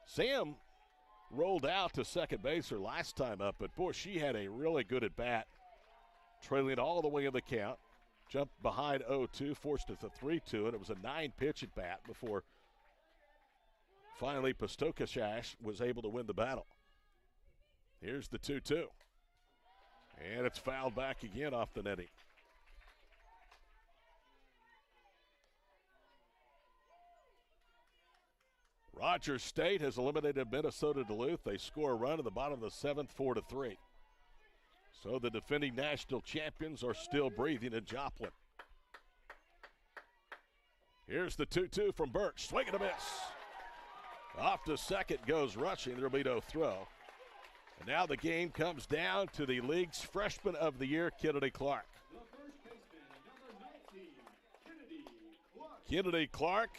Sam rolled out to second base her last time up, but boy, she had a really good at bat, trailing all the way in the count. Jumped behind 0-2, forced it to 3-2, and it was a 9-pitch at bat before finally Pastokashash was able to win the battle. Here's the 2-2. And it's fouled back again off the netting. Rogers State has eliminated Minnesota Duluth. They score a run at the bottom of the 7th, 4-3. So the defending national champions are still breathing in Joplin. Here's the 2-2 from Birch. Swing and a miss. Off to second goes Rushing. There'll be no throw. And now the game comes down to the league's freshman of the year, Kennedy Clark. The first baseman, number 19, Kennedy Clark. Kennedy Clark,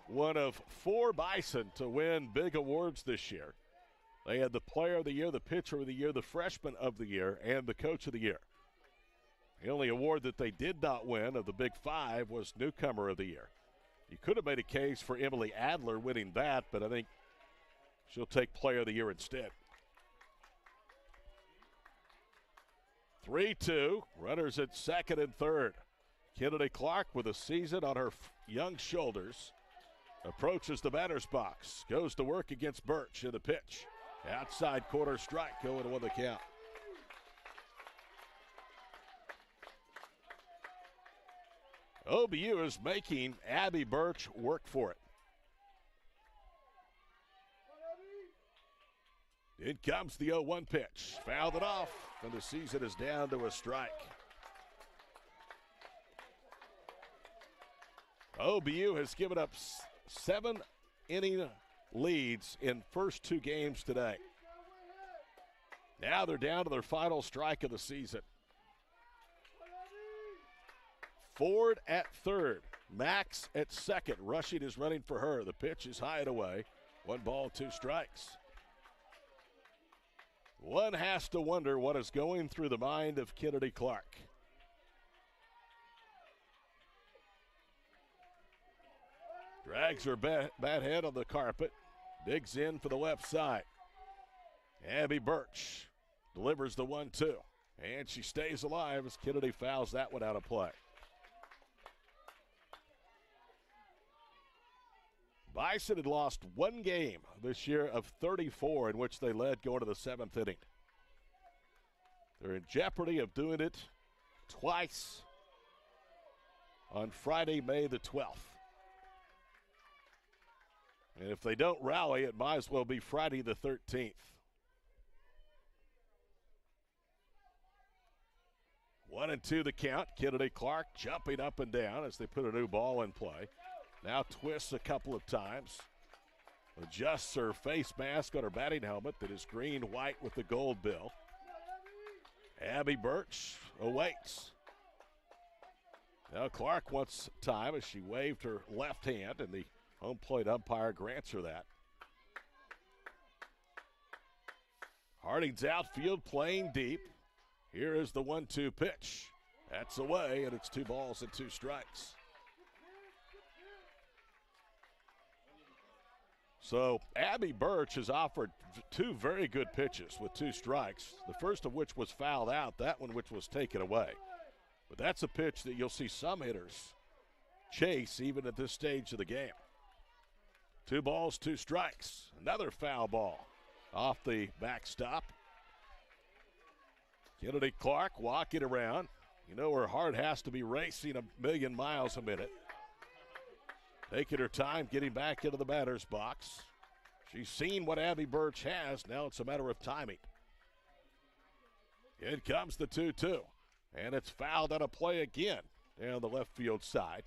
one of 4 Bison to win big awards this year. They had the Player of the Year, the Pitcher of the Year, the Freshman of the Year, and the Coach of the Year. The only award that they did not win of the Big 5 was Newcomer of the Year. You could have made a case for Emily Adler winning that, but I think she'll take Player of the Year instead. 3-2, runners at second and third. Kennedy Clark with a season on her young shoulders approaches the batter's box, goes to work against Birch in the pitch. Outside corner strike, 0-1 the count. OBU is making Abby Birch work for it. In comes the 0-1 pitch. Fouled it off, and the season is down to a strike. OBU has given up 7 inning leads in first 2 games today. Now they're down to their final strike of the season. Ford at third. Max at second. Rushing is running for her. The pitch is high and away. 1 ball, 2 strikes. One has to wonder what is going through the mind of Kennedy Clark. Drags her bat head on the carpet. Digs in for the left side. Abby Birch delivers the 1-2. And she stays alive as Kennedy fouls that one out of play. Bison had lost 1 game this year of 34 in which they led going to the 7th inning. They're in jeopardy of doing it twice on Friday, May the 12th. And if they don't rally, it might as well be Friday the 13th. 1-2 the count. Kennedy Clark jumping up and down as they put a new ball in play. Now twists a couple of times. adjusts her face mask on her batting helmet that is green-white with the gold bill. Abby Birch awaits. Now Clark wants time as she waved her left hand, and the home plate umpire grants her that. Harding's outfield playing deep. Here is the 1-2 pitch. That's away, and it's 2 balls and 2 strikes. So Abby Birch has offered 2 very good pitches with 2 strikes, the first of which was fouled out, that one which was taken away. But that's a pitch that you'll see some hitters chase even at this stage of the game. 2 balls, 2 strikes. Another foul ball off the backstop. Kennedy Clark walking around. You know her heart has to be racing a million miles a minute. Taking her time getting back into the batter's box. She's seen what Abby Birch has. Now it's a matter of timing. In comes the 2-2. And it's fouled on a play again down the left field side.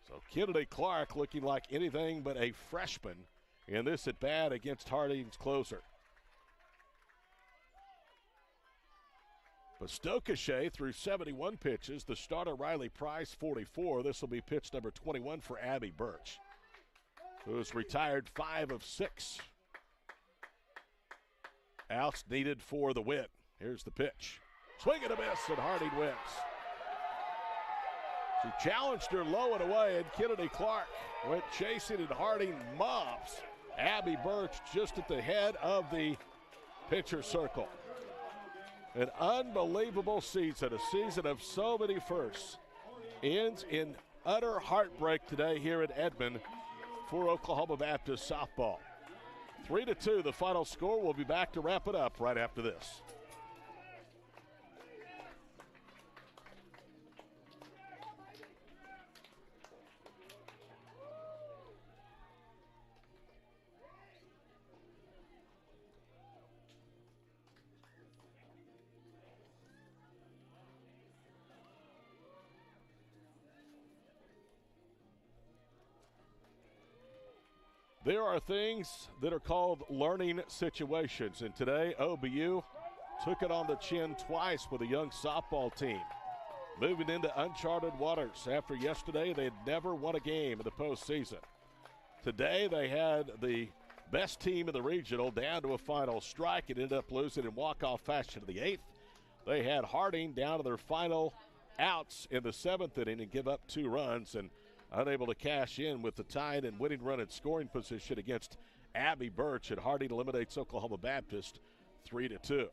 So Kennedy Clark looking like anything but a freshman in this at-bat against Harding's closer. But Stokeshay threw 71 pitches. The starter Riley Price 44. This will be pitch number 21 for Abby Birch, who has retired 5 of 6 outs needed for the win. Here's the pitch. Swing and a miss, and Harding wins. She challenged her low and away, and Kennedy Clark went chasing, and Harding mobs Abby Birch just at the head of the pitcher circle. An unbelievable season, a season of so many firsts, ends in utter heartbreak today here in Edmond for Oklahoma Baptist softball. 3-2, the final score. We'll be back to wrap it up right after this. There are things that are called learning situations, and today OBU took it on the chin twice with a young softball team, moving into uncharted waters. After yesterday, they had never won a game in the postseason. Today, they had the best team in the regional down to a final strike and ended up losing in walk-off fashion in the 8th. They had Harding down to their final outs in the 7th inning and give up 2 runs, and unable to cash in with the tied and winning run in scoring position against Abby Birch, and Harding eliminates Oklahoma Baptist 3-2.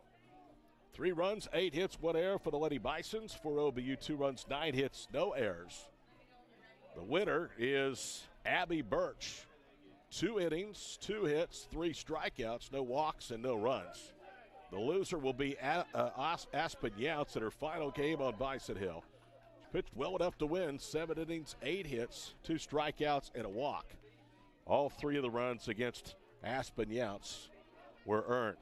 3 runs, 8 hits, 1 error for the Lady Bisons. For OBU, 2 runs, 9 hits, no errors. The winner is Abby Birch. 2 innings, 2 hits, 3 strikeouts, no walks, and no runs. The loser will be Aspen Youts in her final game on Bison Hill. Pitched well enough to win, 7 innings, 8 hits, 2 strikeouts, and a walk. All 3 of the runs against Aspen Youts were earned.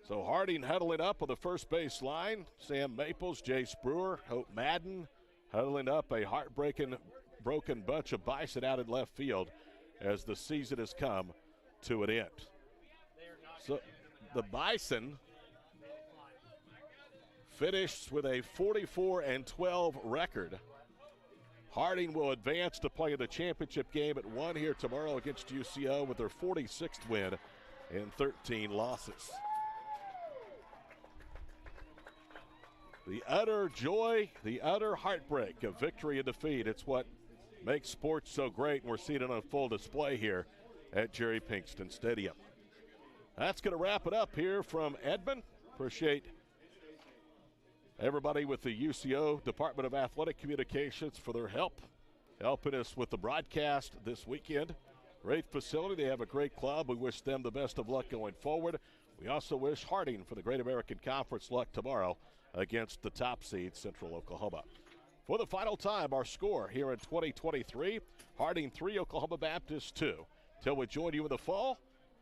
So Harding huddling up on the first base line. Sam Maples, Jay Brewer, Hope Madden huddling up, a heartbreaking broken bunch of Bison out in left field as the season has come to an end. So the Bison finished with a 44-12 record. Harding will advance to play in the championship game at 1 here tomorrow against UCO with their 46th win and 13 losses. The utter joy, the utter heartbreak of victory and defeat. It's what makes sports so great, and we're seeing it on full display here at Jerry Pinkston Stadium. That's going to wrap it up here from Edmond. Appreciate everybody with the UCO Department of Athletic Communications for their helping us with the broadcast this weekend. Great facility. They have a great club. We wish them the best of luck going forward. We also wish Harding for the Great American Conference luck tomorrow against the top seed, Central Oklahoma. For the final time, our score here in 2023, Harding 3, Oklahoma Baptist 2. Till we join you in the fall,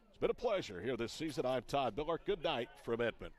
it's been a pleasure here this season. I'm Todd Miller. Good night from Edmond.